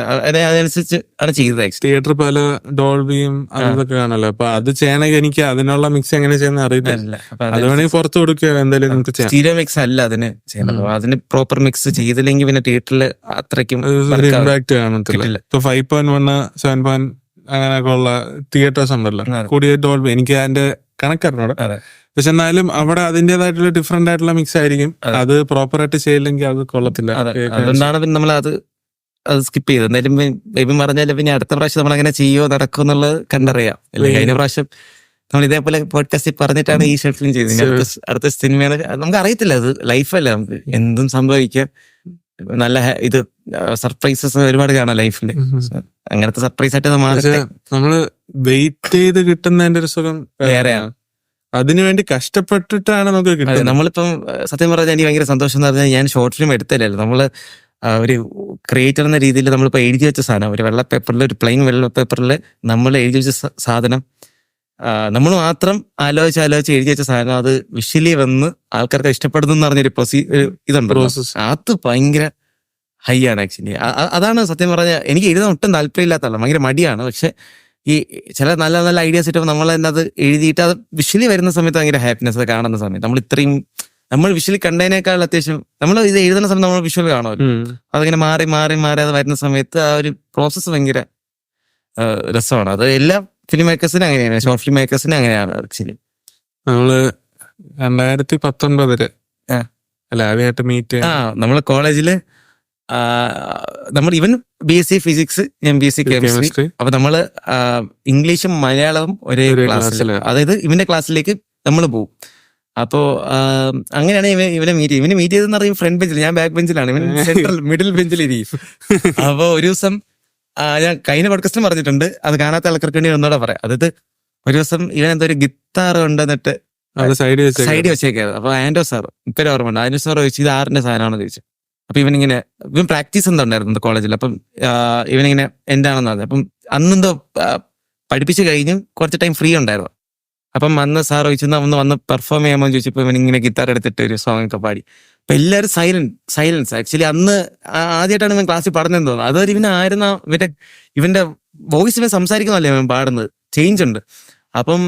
അതനുസരിച്ച് ആണ് ചെയ്തത്. തിയേറ്റർ പല ഡോൾബിയും അതൊക്കെ കാണല്ലോ. അപ്പൊ അത് ചെയ്യണമെങ്കിൽ എനിക്ക് അതിനുള്ള മിക്സ് എങ്ങനെ ചെയ്യുന്ന അറിയില്ല. അത് വേണമെങ്കിൽ പുറത്ത് കൊടുക്കുക, എന്തായാലും നമുക്ക് ചെയ്യാം. സ്റ്റീരിയോ മിക്സ് അല്ല അതിന് ചെയ്യണം. അതിന് പ്രോപ്പർ മിക്സ് ചെയ്തില്ലെങ്കിൽ പിന്നെ തിയേറ്ററിൽ അത്രയ്ക്കും ഇമ്പാക്ട് കാണത്തില്ല. ഇപ്പൊ 5.1 7. അങ്ങനെയൊക്കെ ഉള്ള തിയേറ്റേഴ്സ് ഉണ്ടല്ലോ, കൂടിയ ഡോൾബി. എനിക്ക് അതിന്റെ കണക്കറിഞ്ഞോട്, പക്ഷെ എന്നാലും അവിടെ അതിന്റേതായിട്ടുള്ള ഡിഫറെന്റ് ആയിട്ടുള്ള മിക്സ് ആയിരിക്കും. അത് പ്രോപ്പർ ആയിട്ട് ചെയ്യില്ലെങ്കിൽ അത് കൊള്ളത്തില്ല. അതുകൊണ്ടാണ് പിന്നെ നമ്മൾ അത് സ്കിപ്പ് ചെയ്തത്. എന്തായാലും ബേബി പറഞ്ഞാലും പിന്നെ അടുത്ത പ്രാവശ്യം നമ്മൾ അങ്ങനെ ചെയ്യോ നടക്കും എന്നുള്ളത് കണ്ടറിയാം. അല്ലെങ്കിൽ കഴിഞ്ഞ പ്രാവശ്യം നമ്മൾ ഇതേപോലെ പോഡ്കാസ്റ്റിൽ പറഞ്ഞിട്ടാണ് ഈ ഷോർട്ട് ഫിലിം ചെയ്തത്. അടുത്ത സിനിമയാണ് നമുക്ക് അറിയത്തില്ല, അത് ലൈഫല്ല, നമുക്ക് എന്തും സംഭവിക്കാം. നല്ല ഇത് സർപ്രൈസസ് ഒരുപാട് കാണാം ലൈഫിൽ. അങ്ങനത്തെ സർപ്രൈസ് ആയിട്ട് നമ്മള് വെയിറ്റ് ചെയ്ത് കിട്ടുന്നതിന്റെ ഒരു സുഖം വേറെയാണ്. അതിനുവേണ്ടി കഷ്ടപ്പെട്ടിട്ടാണ് നമുക്ക് കിട്ടുന്നത്. നമ്മളിപ്പം സത്യം പറഞ്ഞാൽ എനിക്ക് ഭയങ്കര സന്തോഷം എന്ന് പറഞ്ഞാൽ ഞാൻ ഷോർട്ട് ഫിലിം എടുത്തില്ലല്ലോ. നമ്മള് ഒരു ക്രിയേറ്റർ എന്ന രീതിയിൽ നമ്മളിപ്പോ എഴുതി വെച്ച സാധനം, ഒരു വെള്ള പേപ്പറിൽ, ഒരു പ്ലെയിൻ വെള്ള പേപ്പറിൽ നമ്മൾ എഴുതി വെച്ച സാധനം നമ്മൾ മാത്രം ആലോചിച്ച് എഴുതി വെച്ച സാധനം അത് വിഷ്വലി വന്ന് ആൾക്കാർക്ക് ഇഷ്ടപ്പെടുന്നു എന്ന് പറഞ്ഞൊരു ഇതുണ്ട്. അത് ഭയങ്കര ഹൈ ആണ് ആക്ച്വലി. അതാണ് സത്യം പറഞ്ഞാൽ എനിക്ക് എഴുതാൻ ഒട്ടും താല്പര്യമില്ലാത്തല്ല, ഭയങ്കര മടിയാണ്. പക്ഷെ ഈ ചില നല്ല നല്ല ഐഡിയാസ് ഇട്ട് നമ്മൾ തന്നെ അത് എഴുതിയിട്ട് അത് വിഷ്വലി വരുന്ന സമയത്ത് ഭയങ്കര ഹാപ്പിനെസ് കാണുന്ന സമയത്ത് നമ്മൾ വിഷ്വലി കണ്ടതിനേക്കാൾ അത്യാവശ്യം നമ്മൾ ഇത് എഴുതുന്ന സമയത്ത് നമ്മൾ വിഷ്വൽ കാണുമല്ലോ, അതിങ്ങനെ മാറി മാറി മാറി അത് വരുന്ന സമയത്ത് ആ ഒരു പ്രോസസ്സ് ഭയങ്കര രസമാണ്. അത് എല്ലാ ഫിലിം മേക്കേഴ്സിനും അങ്ങനെയാണ്, ഷോർട്ട് ഫിലിം മേക്കേഴ്സിനും അങ്ങനെയാണ് ആക്ച്വലി. നമ്മള് 2019 അല്ല ആദ്യമായിട്ട് മീറ്റ് നമ്മള് കോളേജില് നമ്മൾ ഇവൻ BSc ഫിസിക്സ്, ഞാൻ BSc കെമിസ്ട്രി. അപ്പൊ നമ്മള് ഇംഗ്ലീഷും മലയാളവും ഒരേ ക്ലാസ്സിൽ, അതായത് ഇവന്റെ ക്ലാസ്സിലേക്ക് നമ്മൾ പോകും. അപ്പോ അങ്ങനെയാണ് ഇവനെ മീറ്റ് ചെയ്തെന്ന് പറയും ഫ്രണ്ട് ബെഞ്ചിൽ, ഞാൻ ബാക്ക് ബെഞ്ചിലാണ്, ഇവൻ സെൻട്രൽ മിഡിൽ ബെഞ്ചിൽ ഇരിക്കും. അപ്പൊ ഒരു ദിവസം ഞാൻ കഴിഞ്ഞ പോഡ്കാസ്റ്റിലും പറഞ്ഞിട്ടുണ്ട്, അത് കാണാത്ത ആൾക്കാർക്ക് വേണ്ടി ഒന്നുകൂടെ പറയാം. അതായത് ഒരു ദിവസം ഇവൻ എന്തോ ഒരു ഗിത്താർ കൊണ്ടുവന്നിട്ട് സൈഡ് വെച്ചേക്കാറ്. അപ്പൊ ആൻഡോ സാർ, ഇപ്പൊ ഓർമ്മ ഉണ്ട്, ആൻഡോ സാർ ചോദിച്ചു ഇത് ആറിന്റെ സാധനമാണെന്ന് ചോദിച്ചു. അപ്പൊ ഇവൻ പ്രാക്ടീസ് എന്തോ ഉണ്ടായിരുന്നു കോളേജിൽ. അപ്പം ഇവനിങ്ങനെ എന്താണെന്ന് പറഞ്ഞു. അപ്പം അന്നെന്തോ പഠിപ്പിച്ച് കഴിഞ്ഞ് കുറച്ച് ടൈം ഫ്രീ ഉണ്ടായിരുന്നു. അപ്പം അന്ന് സാർ ചോദിച്ചു ഒന്ന് വന്ന് പെർഫോം ചെയ്യാമോ എന്ന് ചോദിച്ചപ്പോൾ ഇവനിങ്ങനെ ഗിത്താർ എടുത്തിട്ട് ഒരു സോങ് ഒക്കെ പാടി. അപ്പൊ എല്ലാവരും സൈലൻസ്. ആക്ച്വലി അന്ന് ആദ്യമായിട്ടാണ് ഇവൻ ക്ലാസ്സിൽ പാടുന്നതെന്ന് തോന്നുന്നു. അതൊരു ഇവനായിരുന്ന ഇവന്റെ വോയിസ് ഇവൻ സംസാരിക്കുന്നല്ലേ ഇവൻ പാടുന്നത്, ചേഞ്ച് ഉണ്ട്. അപ്പം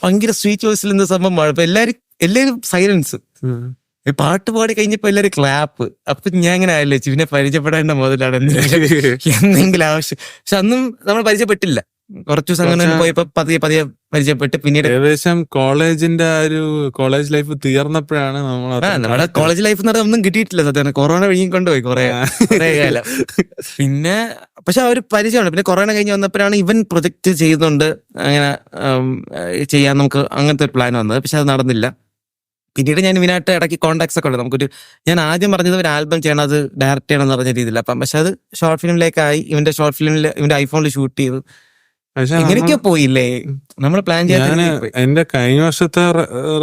ഭയങ്കര സ്വീറ്റ് വോയിസിൽ എന്ത് സംഭവം പാടും. അപ്പൊ എല്ലാവരും സൈലൻസ്. പാട്ട് പാടി കഴിഞ്ഞപ്പോ എല്ലാവരും ക്ലാപ്പ്. അപ്പൊ ഞാൻ ഇങ്ങനെ ആലോചിച്ചു ഇവനെ പരിചയപ്പെടേണ്ട മുതലാണ് എന്തെങ്കിലും ആവശ്യം. പക്ഷെ അന്നും നമ്മൾ പരിചയപ്പെട്ടില്ല. കുറച്ചു ദിവസം അങ്ങനെ പോയപ്പോ പതിയെ പരിചയപ്പെട്ട് പിന്നീട് ഏകദേശം കോളേജിന്റെ ആ ഒരു കോളേജ് ലൈഫ് തീർന്നപ്പോഴാണ് നമ്മുടെ കോളേജ് ലൈഫ് എന്ന് പറഞ്ഞാൽ ഒന്നും കിട്ടിയിട്ടില്ല സത്യം. കൊറോണ കൊണ്ടുപോയി കുറെ കാലം. പിന്നെ പക്ഷെ ആ ഒരു പരിചയമാണ്. പിന്നെ കൊറോണ കഴിഞ്ഞ് വന്നപ്പോഴാണ് ഇവൻ പ്രൊജക്ട് ചെയ്യുന്നുണ്ട്, അങ്ങനെ ചെയ്യാൻ നമുക്ക് അങ്ങനത്തെ ഒരു പ്ലാൻ വന്നത്. പക്ഷെ അത് നടന്നില്ല. പിന്നീട് ഞാൻ ഇവനായിട്ട് ഇടയ്ക്ക് കോൺടാക്ട്സ് ഒക്കെ ഉണ്ട്. ഞാൻ ആദ്യം പറഞ്ഞത് ഒരു ആൽബം ചെയ്യണം, അത് ഡയറക്റ്റ് ചെയ്യണം എന്ന് പറഞ്ഞ രീതിയിൽ. അപ്പം പക്ഷെ അത് ഷോർട്ട് ഫിലിമിലേക്കായി. ഇവന്റെ ഷോർട്ട് ഫിലിമിൽ ഇവന്റെ ഐഫോണിൽ ഷൂട്ട് ചെയ്തു. ഇങ്ങനെയൊക്കെ പോയില്ലേ നമ്മൾ പ്ലാൻ ചെയ്യാൻ. എന്റെ കഴിഞ്ഞ വർഷത്തെ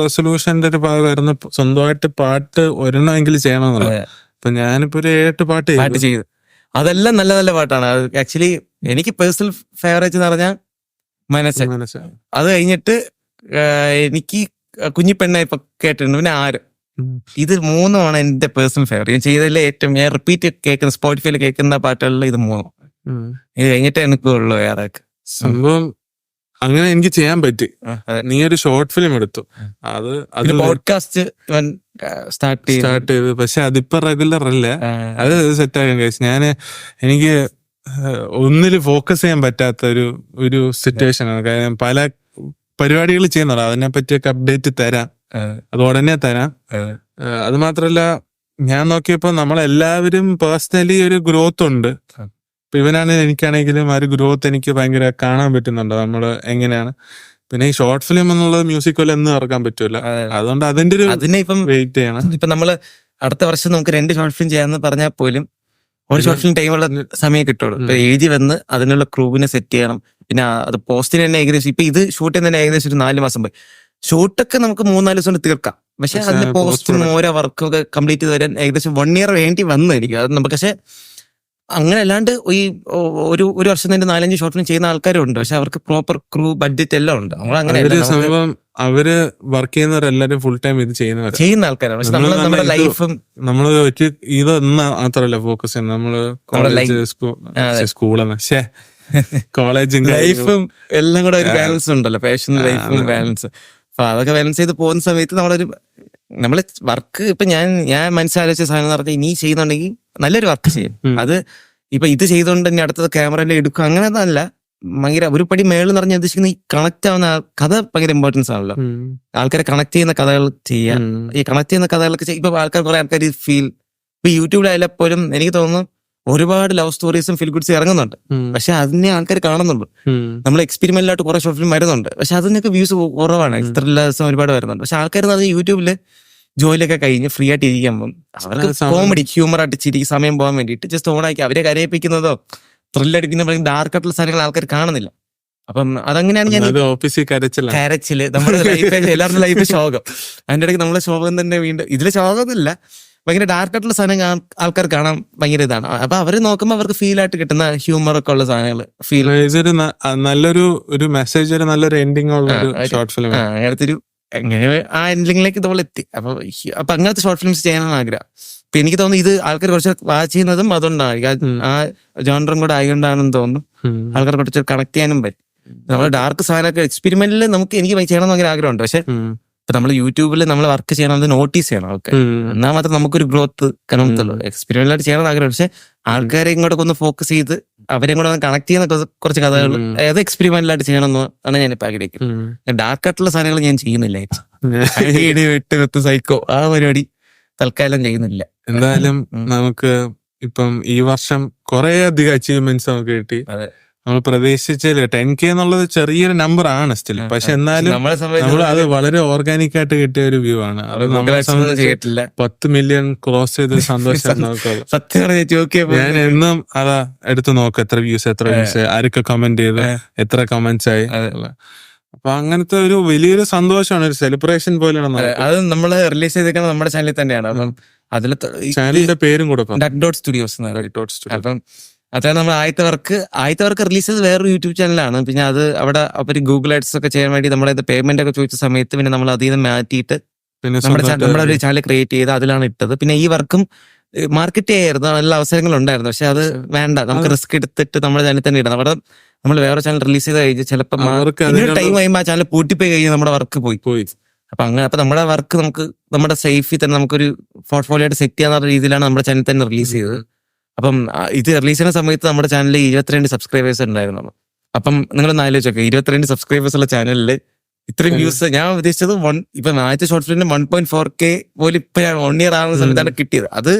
റെസൊല്യൂഷന്റെ ഒരു ഭാഗമായിരുന്നു സ്വന്തമായിട്ട് പാട്ട് ഒരെണ്ണമെങ്കിലും ചെയ്യണമെന്നുള്ളത്. അപ്പൊ ഞാനിപ്പോ ഒരു 7 പാട്ട് ചെയ്തു. അതെല്ലാം നല്ല നല്ല പാട്ടാണ്. ആക്ച്വലി എനിക്ക് പേഴ്സണൽ ഫേവറേറ്റ് എന്ന് പറഞ്ഞാൽ മനസ്സ്. അത് കഴിഞ്ഞിട്ട് എനിക്ക് കുഞ്ഞിപ്പെണ്ണ ഇപ്പൊ കേട്ടിട്ടുണ്ട്, പിന്നെ ആര്. ഇത് 3 എന്റെ പേഴ്സണൽ ഫേവറേറ്റ്. ഞാൻ ചെയ്തതിലെ ഏറ്റവും ഞാൻ റിപ്പീറ്റ് കേൾക്കുന്ന സ്പോട്ടിഫൈയിൽ കേൾക്കുന്ന പാട്ടുകളിൽ ഇത് 3. ഇത് കഴിഞ്ഞിട്ട് എനിക്ക് ഉള്ളു വേറെ സംഭവം. അങ്ങനെ എനിക്ക് ചെയ്യാൻ പറ്റി. നീ ഒരു ഷോർട്ട് ഫിലിം എടുത്തു, അത് പോഡ്കാസ്റ്റ് സ്റ്റാർട്ട് ചെയ്തു. പക്ഷെ അതിപ്പോ റെഗുലർ അല്ല, അത് സെറ്റ് ആക്കാൻ കഴിച്ചു. എനിക്ക് ഒന്നില് ഫോക്കസ് ചെയ്യാൻ പറ്റാത്ത ഒരു സിറ്റുവേഷൻ ആണ്. കാരണം പല പരിപാടികൾ ചെയ്യുന്നുണ്ട്, അതിനെ പറ്റിയൊക്കെ അപ്ഡേറ്റ് തരാം, അത് ഉടനെ തരാം. അത് മാത്രല്ല ഞാൻ നോക്കിയപ്പോ നമ്മളെല്ലാവരും പേഴ്സണലി ഒരു ഗ്രോത്ത് ഉണ്ട്. ഇപ്പൊ എനിക്കാണെങ്കിലും ആ ഒരു ഗ്രോത്ത് എനിക്ക് ഭയങ്കര കാണാൻ പറ്റുന്നുണ്ട് നമ്മള് എങ്ങനെയാണ്. പിന്നെ ഈ ഷോർട്ട് ഫിലിം എന്നുള്ളത് മ്യൂസിക് പോലെ ഒന്നും ഇറക്കാൻ പറ്റൂല. അതുകൊണ്ട് അതിന്റെ ഇപ്പം വെയിറ്റ് ചെയ്യണം. ഇപ്പൊ നമ്മള് അടുത്ത വർഷം നമുക്ക് 2 ഷോർട്ട് ഫിലിം ചെയ്യാന്ന് പറഞ്ഞാൽ പോലും ഒരു ഷോർട്ട് ഫിലിം ടൈമുള്ള സമയം കിട്ടുള്ളൂ. ഇപ്പൊ എഴുതി വന്ന് അതിനുള്ള ക്രൂവിനെ സെറ്റ് ചെയ്യണം. പിന്നെ അത് പോസ്റ്റിന് തന്നെ ഏകദേശം ഇപ്പൊ ഇത് ഷൂട്ട് ചെയ്യുന്നതിന് ഏകദേശം ഒരു 4 മാസം പോയി. ഷൂട്ടൊക്കെ നമുക്ക് 3-4 ദിവസം കൊണ്ട് തീർക്കാം. പക്ഷെ അതിന്റെ പോസ്റ്റും ഓരോ വർക്കൊക്കെ കംപ്ലീറ്റ് ചെയ്ത് വരാൻ ഏകദേശം 1 year വേണ്ടി വന്നായിരിക്കും. അത് നമുക്ക് പക്ഷെ അങ്ങനെ അല്ലാണ്ട് ഈ ഒരു വർഷം തന്നെ 4-5 ഷോർട്ട് ഫിലിം ചെയ്യുന്ന ആൾക്കാരുണ്ട്. പക്ഷെ അവർക്ക് പ്രോപ്പർ ക്രൂ ബഡ്ജറ്റ് എല്ലാം ഉണ്ട്. അവര് വർക്ക് ചെയ്യുന്നവരെല്ലാരും ഫുൾ ടൈം ഇത് ചെയ്യുന്ന ആൾക്കാരാണ്. പക്ഷെ നമ്മുടെ ലൈഫും നമ്മള് ഇതൊന്നും മാത്രമല്ല ഫോക്കസ് ചെയ്യുന്നത്. നമ്മള് സ്കൂളെന്ന് കോളേജും ലൈഫും എല്ലാം കൂടെ ഒരു ബാലൻസ് ഉണ്ടല്ലോ, പാഷനും ലൈഫും ബാലൻസ്. അപ്പൊ അതൊക്കെ ബാലൻസ് ചെയ്ത് പോകുന്ന സമയത്ത് നമ്മള് വർക്ക് ഇപ്പൊ ഞാൻ മനസ്സിലാലോചിച്ച സാധനം എന്ന് പറഞ്ഞാൽ ഇനി ചെയ്യുന്നുണ്ടെങ്കിൽ നല്ലൊരു വർക്ക് ചെയ്യും. അത് ഇപ്പൊ ഇത് ചെയ്തുകൊണ്ട് തന്നെ അടുത്തത് ക്യാമറയിൽ എടുക്കും അങ്ങനെ അല്ല. ഭയങ്കര ഒരു പടി മേളിൽ എന്ന് പറഞ്ഞാൽ ഉദ്ദേശിക്കുന്ന ഈ കണക്ട് ആവുന്ന കഥ ഭയങ്കര ഇമ്പോർട്ടൻസ് ആണല്ലോ. ആൾക്കാരെ കണക്ട് ചെയ്യുന്ന കഥകൾ ചെയ്യാം. ഈ കണക്ട് ചെയ്യുന്ന കഥകളൊക്കെ ഇപ്പൊ കുറെ ആൾക്കാർ ഫീൽ ഇപ്പൊ യൂട്യൂബിലായാലും പോലും എനിക്ക് തോന്നുന്നു ഒരുപാട് ലവ് സ്റ്റോറീസും ഫീൽ ഗുഡ്സ് ഇറങ്ങുന്നുണ്ട്. പക്ഷെ അതിനെ ആൾക്കാർ കാണുന്നുള്ളൂ. നമ്മൾ എക്സ്പെരിമെന്റലായിട്ട് കുറെ ഷോർട്ട് ഫിലിം വരുന്നുണ്ട്. പക്ഷെ അതിനൊക്കെ വ്യൂസ് കുറവാണ്. ഇത്രയും ഒരുപാട് വരുന്നുണ്ട്. പക്ഷെ ആൾക്കാർ എന്ന് പറഞ്ഞാൽ യൂട്യൂബില് ജോലിയൊക്കെ കഴിഞ്ഞ് ഫ്രീ ആയിട്ട് ഇരിക്കുമ്പോൾ അവർക്ക് കോമഡി ഹ്യൂമർ ആയിട്ട് ചിരിക്ക് സമയം പോകാൻ വേണ്ടിയിട്ട് ജസ്റ്റ് ഓണാക്കി അവരെ കരയിപ്പിക്കുന്നതോ ത്രില്ലടിക്കുന്ന ഡാർക്ക് ആയിട്ടുള്ള സാധനങ്ങൾ ആൾക്കാർ കാണുന്നില്ല. അപ്പം അതങ്ങനെയാണ് ഞാൻ കരച്ചില് നമ്മുടെ ലൈഫ് എല്ലാവരുടെ ലൈഫ് ശോകം. അതിന്റെ ഇടയ്ക്ക് നമ്മളെ ശോകം തന്നെ വീണ്ടും ഇതിലെ ശോകമൊന്നുമില്ല. ഭയങ്കര ഡാർക്കായിട്ടുള്ള സാധനം ആൾക്കാർ കാണാൻ ഭയങ്കര ഇതാണ്. അപ്പൊ അവര് നോക്കുമ്പോൾ അവർക്ക് ഫീൽ ആയിട്ട് കിട്ടുന്ന ഹ്യൂമർ ഒക്കെ ഉള്ള സാധനങ്ങൾ ഫീൽ ഇതൊരു നല്ലൊരു മെസ്സേജ്, ഒരു നല്ലൊരു എൻഡിങ് ഉള്ള ഒരു ഷോർട്ട് ഫിലിം. അങ്ങനത്തെ ഒരു എങ്ങനെ ആ എൻഡിങ്ങിലേക്ക് നമ്മൾ എത്തി. അപ്പൊ അങ്ങനത്തെ ഷോർട്ട് ഫിലിംസ് ചെയ്യാനാണ് ആഗ്രഹം. അപ്പൊ എനിക്ക് തോന്നുന്നു ഇത് ആൾക്കാർ കുറച്ച് വാച്ച് ചെയ്യുന്നതും അതുകൊണ്ടാണ്, ആ ജോണറും കൂടെ ആയതുകൊണ്ടാണെന്ന് തോന്നുന്നു ആൾക്കാർ കുറച്ച് കണക്ട് ചെയ്യാനും പറ്റും. നമ്മൾ ഡാർക്ക് സാധനമൊക്കെ എക്സ്പെരിമെന്റിൽ എനിക്ക് ചെയ്യണം ഭയങ്കര ആഗ്രഹമുണ്ട്. പക്ഷെ ഇപ്പൊ നമ്മൾ യൂട്യൂബിൽ നമ്മൾ വർക്ക് ചെയ്യണം, അത് നോട്ടീസ് ചെയ്യണം ആൾക്കാർ, എന്നാൽ മാത്രം നമുക്കൊരു ഗ്രോത്ത് കാണത്തുള്ളൂ. എക്സ്പെരിമെന്റായിട്ട് ചെയ്യണം ആഗ്രഹം. പക്ഷെ ആൾക്കാരെ ഇങ്ങോട്ടൊക്കെ ഒന്ന് ഫോക്കസ് ചെയ്ത് അവരെ കൂടെ കണക്ട് ചെയ്യുന്ന കുറച്ച് കഥകൾ ഏത് എക്സ്പെരിമെന്റിലായിട്ട് ചെയ്യണം എന്നാണ് ഞാൻ ഇപ്പൊ ആഗ്രഹിക്കുന്നത്. ഡാർക്കായിട്ടുള്ള സാധനങ്ങൾ ഞാൻ ചെയ്യുന്നില്ല. വെട്ട് സൈക്കോ ആ പരിപാടി തൽക്കാലം ചെയ്യുന്നില്ല. എന്തായാലും നമുക്ക് ഇപ്പം ഈ വർഷം കുറെ അധികം അച്ചീവ്മെന്റ്സ് നമുക്ക് കിട്ടി. നമ്മൾ പ്രതീക്ഷിച്ചില്ല 10K എന്നുള്ളത് ചെറിയൊരു നമ്പർ ആണ് സ്റ്റിൽ. പക്ഷെ എന്നാലും നമ്മൾ അത് വളരെ ഓർഗാനിക് ആയിട്ട് കിട്ടിയ ഒരു വ്യൂ ആണ്. അത് നമ്മളെ സംബന്ധിച്ച് 10 മില്യൺ ക്രോസ് ചെയ്ത സന്തോഷം ഞാൻ എന്നും അതാ എടുത്തു നോക്കും, എത്ര വ്യൂസ്, ആരൊക്കെ കമന്റ് ചെയ്ത്, എത്ര കമന്റ്സ് ആയി. അപ്പൊ അങ്ങനത്തെ ഒരു വലിയൊരു സന്തോഷമാണ്, ഒരു സെലിബ്രേഷൻ പോലെയാണ്. അത് നമ്മൾ റിലീസ് ചെയ്തേക്കുന്നത് നമ്മുടെ ചാനലിൽ തന്നെയാണ്. അപ്പം അതിൽ ചാനലിന്റെ പേരും കൂടെ സ്റ്റുഡിയോസ്. അപ്പം അതായത് നമ്മൾ ആദ്യത്തെ വർക്ക് റിലീസ് ചെയ്ത് വേറൊരു യൂട്യൂബ് ചാനലാണ്. പിന്നെ അത് അവിടെ അവർ ഗൂഗിൾ ആഡ്സ് ഒക്കെ ചെയ്യാൻ വേണ്ടി നമ്മളെ പേയ്മെന്റ് ഒക്കെ ചോദിച്ച സമയത്ത് പിന്നെ നമ്മൾ അതിൽ നിന്ന് മാറ്റിയിട്ട് നമ്മുടെ ഒരു ചാനൽ ക്രിയേറ്റ് ചെയ്ത് അതിലാണ് ഇട്ടത്. പിന്നെ ഈ വർക്കും മാർക്കറ്റ് ചെയ്യായിരുന്നു, നല്ല അവസരങ്ങളുണ്ടായിരുന്നു. പക്ഷെ അത് വേണ്ട, നമുക്ക് റിസ്ക് എടുത്തിട്ട് നമ്മുടെ ചാനൽ തന്നെ ഇടണം. അവിടെ നമ്മൾ വേറെ ചാനൽ റിലീസ് ചെയ്ത് കഴിഞ്ഞ് ചിലപ്പോൾ ടൈം കഴിയുമ്പോൾ ആ ചാനൽ പൂട്ടിപ്പോയി കഴിഞ്ഞാൽ നമ്മുടെ വർക്ക് പോയി. അപ്പൊ നമ്മുടെ വർക്ക് നമുക്ക് നമ്മുടെ സേഫിൽ തന്നെ നമുക്കൊരു പോർട്ട്ഫോളിയോ ആയിട്ട് സെറ്റ് ചെയ്യാവുന്ന രീതിയിലാണ് നമ്മുടെ ചാനൽ തന്നെ റിലീസ് ചെയ്തത്. അപ്പം ഇത് റിലീസ് ചെയ്യുന്ന സമയത്ത് നമ്മുടെ ചാനലിൽ 22 സബ്സ്ക്രൈബേഴ്സ് ഉണ്ടായിരുന്നു. അപ്പം നിങ്ങളൊന്ന് ആലോചിച്ചോക്കെ, 22 സബ്സ്ക്രൈബേഴ്സ് ഉള്ള ചാനലിൽ ഇത്രയും വ്യൂസ്. ഞാൻ ഉദ്ദേശിച്ചത് ഇപ്പൊ ആദ്യത്തെ ഷോർട്ട് ഫിലിമിന് 1.4K പോലും ഇപ്പൊ ഞാൻ 1 ഇയർ ആകുന്ന സമയത്താണ് കിട്ടിയത്. അത്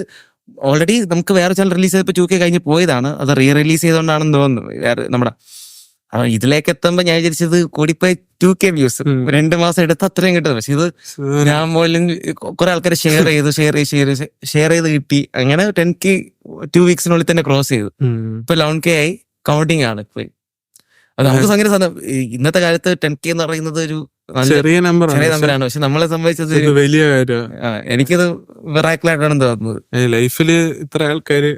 ഓൾറെഡി നമുക്ക് വേറെ ചാനൽ റിലീസ് ചെയ്തപ്പോൾ 2K കഴിഞ്ഞ് പോയതാണ്. അത് റിലീസ് ചെയ്തുകൊണ്ടാണെന്ന് തോന്നുന്നു നമ്മുടെ. ഇതിലേക്ക് എത്തുമ്പോ ഞാൻ വിചാരിച്ചത് കൂടിപ്പോയി 2K വ്യൂസ് 2 മാസം എടുത്ത് അത്രയും കിട്ടുന്നത്. പക്ഷെ ഇത് ഞാൻ പോലും കുറെ ആൾക്കാർ ഷെയർ ചെയ്ത് കിട്ടി. അങ്ങനെ 10K 2 വീക്സിനുള്ളിൽ തന്നെ ക്രോസ് ചെയ്തു. ഇപ്പൊ 11K ആയി, കൗണ്ടിങ് ആണ് ഇപ്പൊ. അത് നമുക്ക് ഭയങ്കര ഇന്നത്തെ കാലത്ത് 10K എന്ന് പറയുന്നത് ഒരു ചെറിയ നമ്പറാണ്. പക്ഷെ നമ്മളെ സംബന്ധിച്ചത് വലിയ കാര്യം. എനിക്കത് വെറാക്കിളായിട്ടാണ് തോന്നുന്നത്. ലൈഫില് ഇത്ര ആൾക്കാര്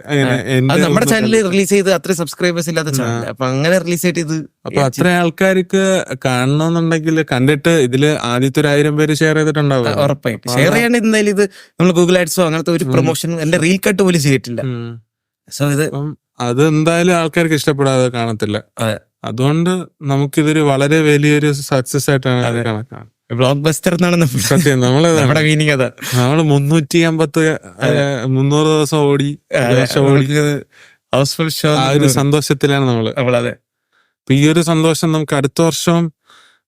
അത് നമ്മുടെ ചാനലിൽ റിലീസ് ചെയ്ത് അത്ര സബ്സ്ക്രൈബേഴ്സ് ഇല്ലാത്ത ചാനൽ. അപ്പൊ അങ്ങനെ റിലീസ് ചെയ്ത് അപ്പൊ അത്ര ആൾക്കാർക്ക് കാണണമെന്നുണ്ടെങ്കിൽ കണ്ടിട്ട് ഇതില് ആദ്യത്തെ 1000 പേര് ഷെയർ ചെയ്തിട്ടുണ്ടാവും. ഉറപ്പായിട്ട് ഷെയർ ചെയ്യാണ്ട് എന്തായാലും ഇത് നമ്മൾ ഗൂഗിൾ ആഡ്സോ അങ്ങനത്തെ ഒരു പ്രൊമോഷൻ എന്റെ റീൽ കട്ട് പോലും ചെയ്തിട്ടില്ല. സോ ഇത് അത് എന്തായാലും ആൾക്കാർക്ക് ഇഷ്ടപ്പെടാതെ കാണത്തില്ല. അതുകൊണ്ട് നമുക്കിതൊരു വളരെ വലിയൊരു സക്സസ് ആയിട്ടാണ് കണക്കാണ്. ബ്ലോക്ക് ബസ്റ്റർ എന്നാണ് സത്യം. നമ്മള് 300 ദിവസം ഓടി ഹൗസ്ഫുൾ ഷോ. ആ ഒരു സന്തോഷത്തിലാണ് നമ്മള്. അതെ. അപ്പൊ ഈ ഒരു സന്തോഷം നമുക്ക് അടുത്ത വർഷം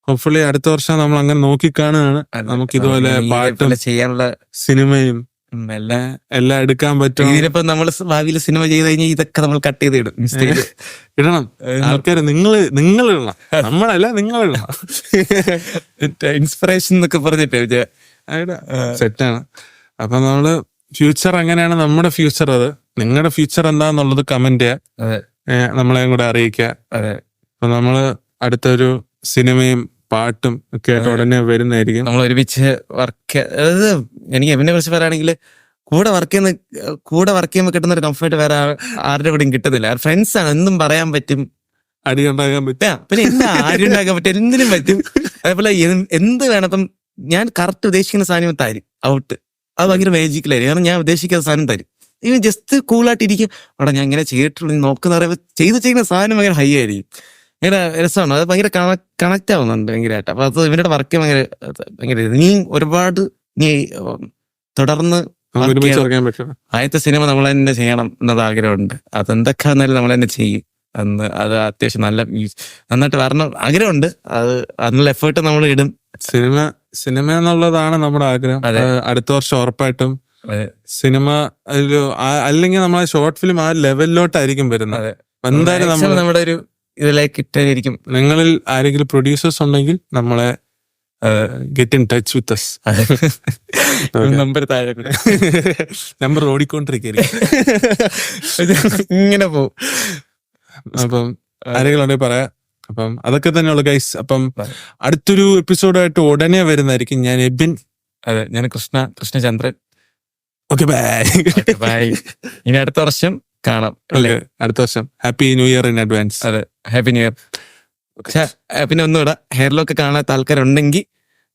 ഹോപ്പ്ഫുള്ളി അടുത്ത വർഷം നമ്മൾ അങ്ങനെ നോക്കിക്കാണുകയാണ്. നമുക്ക് ഇതുപോലെ പാട്ടും ചെയ്യാനുള്ള സിനിമയും എല്ലാം എടുക്കാൻ പറ്റും. ഇതിനിപ്പോ നമ്മൾ ഭാവിയിൽ സിനിമ ചെയ്ത് കഴിഞ്ഞാൽ ഇതൊക്കെ നമ്മൾ കട്ട് ചെയ്ത് ഇടണം. ആൾക്കാര് നിങ്ങൾ ഇടണം, നമ്മളല്ല നിങ്ങൾ ഇടണം. ഇൻസ്പിറേഷൻ എന്നൊക്കെ പറഞ്ഞിട്ട് സെറ്റാണ്. അപ്പൊ നമ്മള് ഫ്യൂച്ചർ എങ്ങനെയാണ് നമ്മുടെ ഫ്യൂച്ചർ, അത് നിങ്ങളുടെ ഫ്യൂച്ചർ എന്താന്നുള്ളത് കമന്റ് ചെയ്യാ, നമ്മളെയും കൂടെ അറിയിക്കുക. അപ്പൊ നമ്മള് അടുത്തൊരു സിനിമയും പാട്ടും ഒക്കെ ആയിട്ട് ഉടനെ വരുന്നതായിരിക്കും. നമ്മൾ ഒരുമിച്ച് വർക്ക്. അതായത് എനിക്ക് എവിനെ കുറിച്ച് പറയുകയാണെങ്കിൽ കൂടെ വർക്ക് ചെയ്യുമ്പോൾ കിട്ടുന്ന ഒരു കംഫർട്ട് വേറെ ആരുടെ കൂടെയും കിട്ടുന്നില്ല. ഫ്രണ്ട്സ് ആണ്, എന്തും പറയാൻ പറ്റും, അടി ഉണ്ടാക്കാൻ പറ്റും, പിന്നെ എന്താ ആരും ഉണ്ടാക്കാൻ പറ്റും, എന്തിനും പറ്റും. അതേപോലെ എന്ത് വേണം. ഇപ്പം ഞാൻ കറക്റ്റ് ഉദ്ദേശിക്കുന്ന സാധനം തരും ഔട്ട്. അത് ഭയങ്കര മാജിക്കലായിരിക്കും. കാരണം ഞാൻ ഉദ്ദേശിക്കുന്ന സാധനം തരും. ഇവൻ ജസ്റ്റ് കൂളായിട്ട് ഇരിക്കും. അവിടെ ഞാൻ ഇങ്ങനെ ചെയ്തിട്ടുള്ളൂ നോക്കുന്ന പറയുമ്പോൾ ചെയ്യുന്ന സാധനം ഭയങ്കര ഹൈ ആയിരിക്കും. ഭയങ്കര രസമാണ്. അത് ഭയങ്കര കണക്ട് ആവുന്നുണ്ട് ഭയങ്കരമായിട്ട്. അപ്പൊ അത് ഇവരുടെ വർക്ക് ഭയങ്കര ഇനിയും ഒരുപാട് തുടർന്ന് ആദ്യത്തെ സിനിമ നമ്മൾ തന്നെ ചെയ്യണം എന്നത് ആഗ്രഹമുണ്ട്. അതെന്തൊക്കെ വന്നാലും നമ്മൾ തന്നെ ചെയ്യും. അത് അത്യാവശ്യം നന്നായിട്ട് വരണം ആഗ്രഹമുണ്ട്. അത് അതിനുള്ള എഫേർട്ട് നമ്മൾ ഇടും. സിനിമ എന്നുള്ളതാണ് നമ്മുടെ ആഗ്രഹം. അടുത്ത വർഷം ഉറപ്പായിട്ടും സിനിമ അല്ലെങ്കിൽ നമ്മളെ ഷോർട്ട് ഫിലിം ആ ലെവലിലോട്ടായിരിക്കും വരുന്നത്. എന്തായാലും നമ്മുടെ ഒരു ഇതിലേക്ക് ഇട്ടായിരിക്കും. നിങ്ങളിൽ ആരെങ്കിലും പ്രൊഡ്യൂസേഴ്സ് ഉണ്ടെങ്കിൽ നമ്മളെ get in touch with us. Number താഴെ നമ്പർ ഓടിക്കൊണ്ടിരിക്കും, ഇങ്ങനെ പോവും. അപ്പം ആരെങ്കിലും ഉണ്ടെങ്കിൽ പറയാം. അപ്പം അതൊക്കെ തന്നെയുള്ളു ഗൈസ്. അപ്പം അടുത്തൊരു എപ്പിസോഡായിട്ട് ഉടനെ വരുന്നതായിരിക്കും. ഞാൻ എബിൻ. അതെ, ഞാൻ കൃഷ്ണചന്ദ്രൻ. Okay bye. ബൈ. ഇനി അടുത്ത വർഷം കാണാം അല്ലേ? അടുത്ത വർഷം happy new year in advance. അതെ, ഹാപ്പി ന്യൂ ഇയർ. പക്ഷെ പിന്നെ ഒന്നുകൂടെ, ഹെയർ ലോക്ക് കാണാത്ത ആൾക്കാരുണ്ടെങ്കിൽ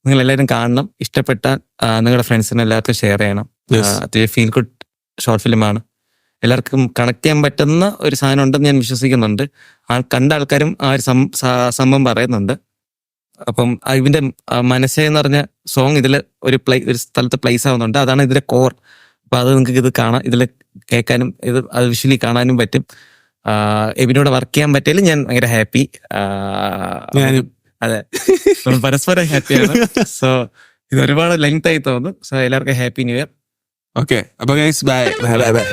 നിങ്ങൾ എല്ലാവരും കാണണം. ഇഷ്ടപ്പെട്ടാൽ നിങ്ങളുടെ ഫ്രണ്ട്സിന് എല്ലാവർക്കും ഷെയർ ചെയ്യണം. Yes. അത്യാവശ്യം ഫീൽ ഗുഡ് ഷോർട്ട് ഫിലിമാണ്. എല്ലാവർക്കും കണക്ട് ചെയ്യാൻ പറ്റുന്ന ഒരു സാധനം ഉണ്ടെന്ന് ഞാൻ വിശ്വസിക്കുന്നുണ്ട്. കണ്ട ആൾക്കാരും ആ ഒരു സംഭവം പറയുന്നുണ്ട്. അപ്പം ഇതിന്റെ മനസ്സേ എന്ന് പറഞ്ഞ സോങ് ഇതിൽ ഒരു സ്ഥലത്ത് പ്ലേസ് ആവുന്നുണ്ട്. അതാണ് ഇതിന്റെ കോർ. അപ്പൊ അത് നിങ്ങൾക്ക് ഇത് കാണാം, ഇതിൽ കേൾക്കാനും അത് വിഷ്വലി കാണാനും പറ്റും. എബിനോട് വർക്ക് ചെയ്യാൻ പറ്റിയാലും ഞാൻ ഭയങ്കര ഹാപ്പി. ഞാനും. അതെ, നമ്മൾ പരസ്പരം ഹാപ്പിയാണ്. സോ ഇത് ഒരുപാട് ലെങ്ത് ആയി തോന്നുന്നു. സോ എല്ലാവർക്കും ഹാപ്പി ന്യൂ ഇയർ. ഓക്കെ, അപ്പൊ ഗൈസ് ബൈ ബൈ ബൈ.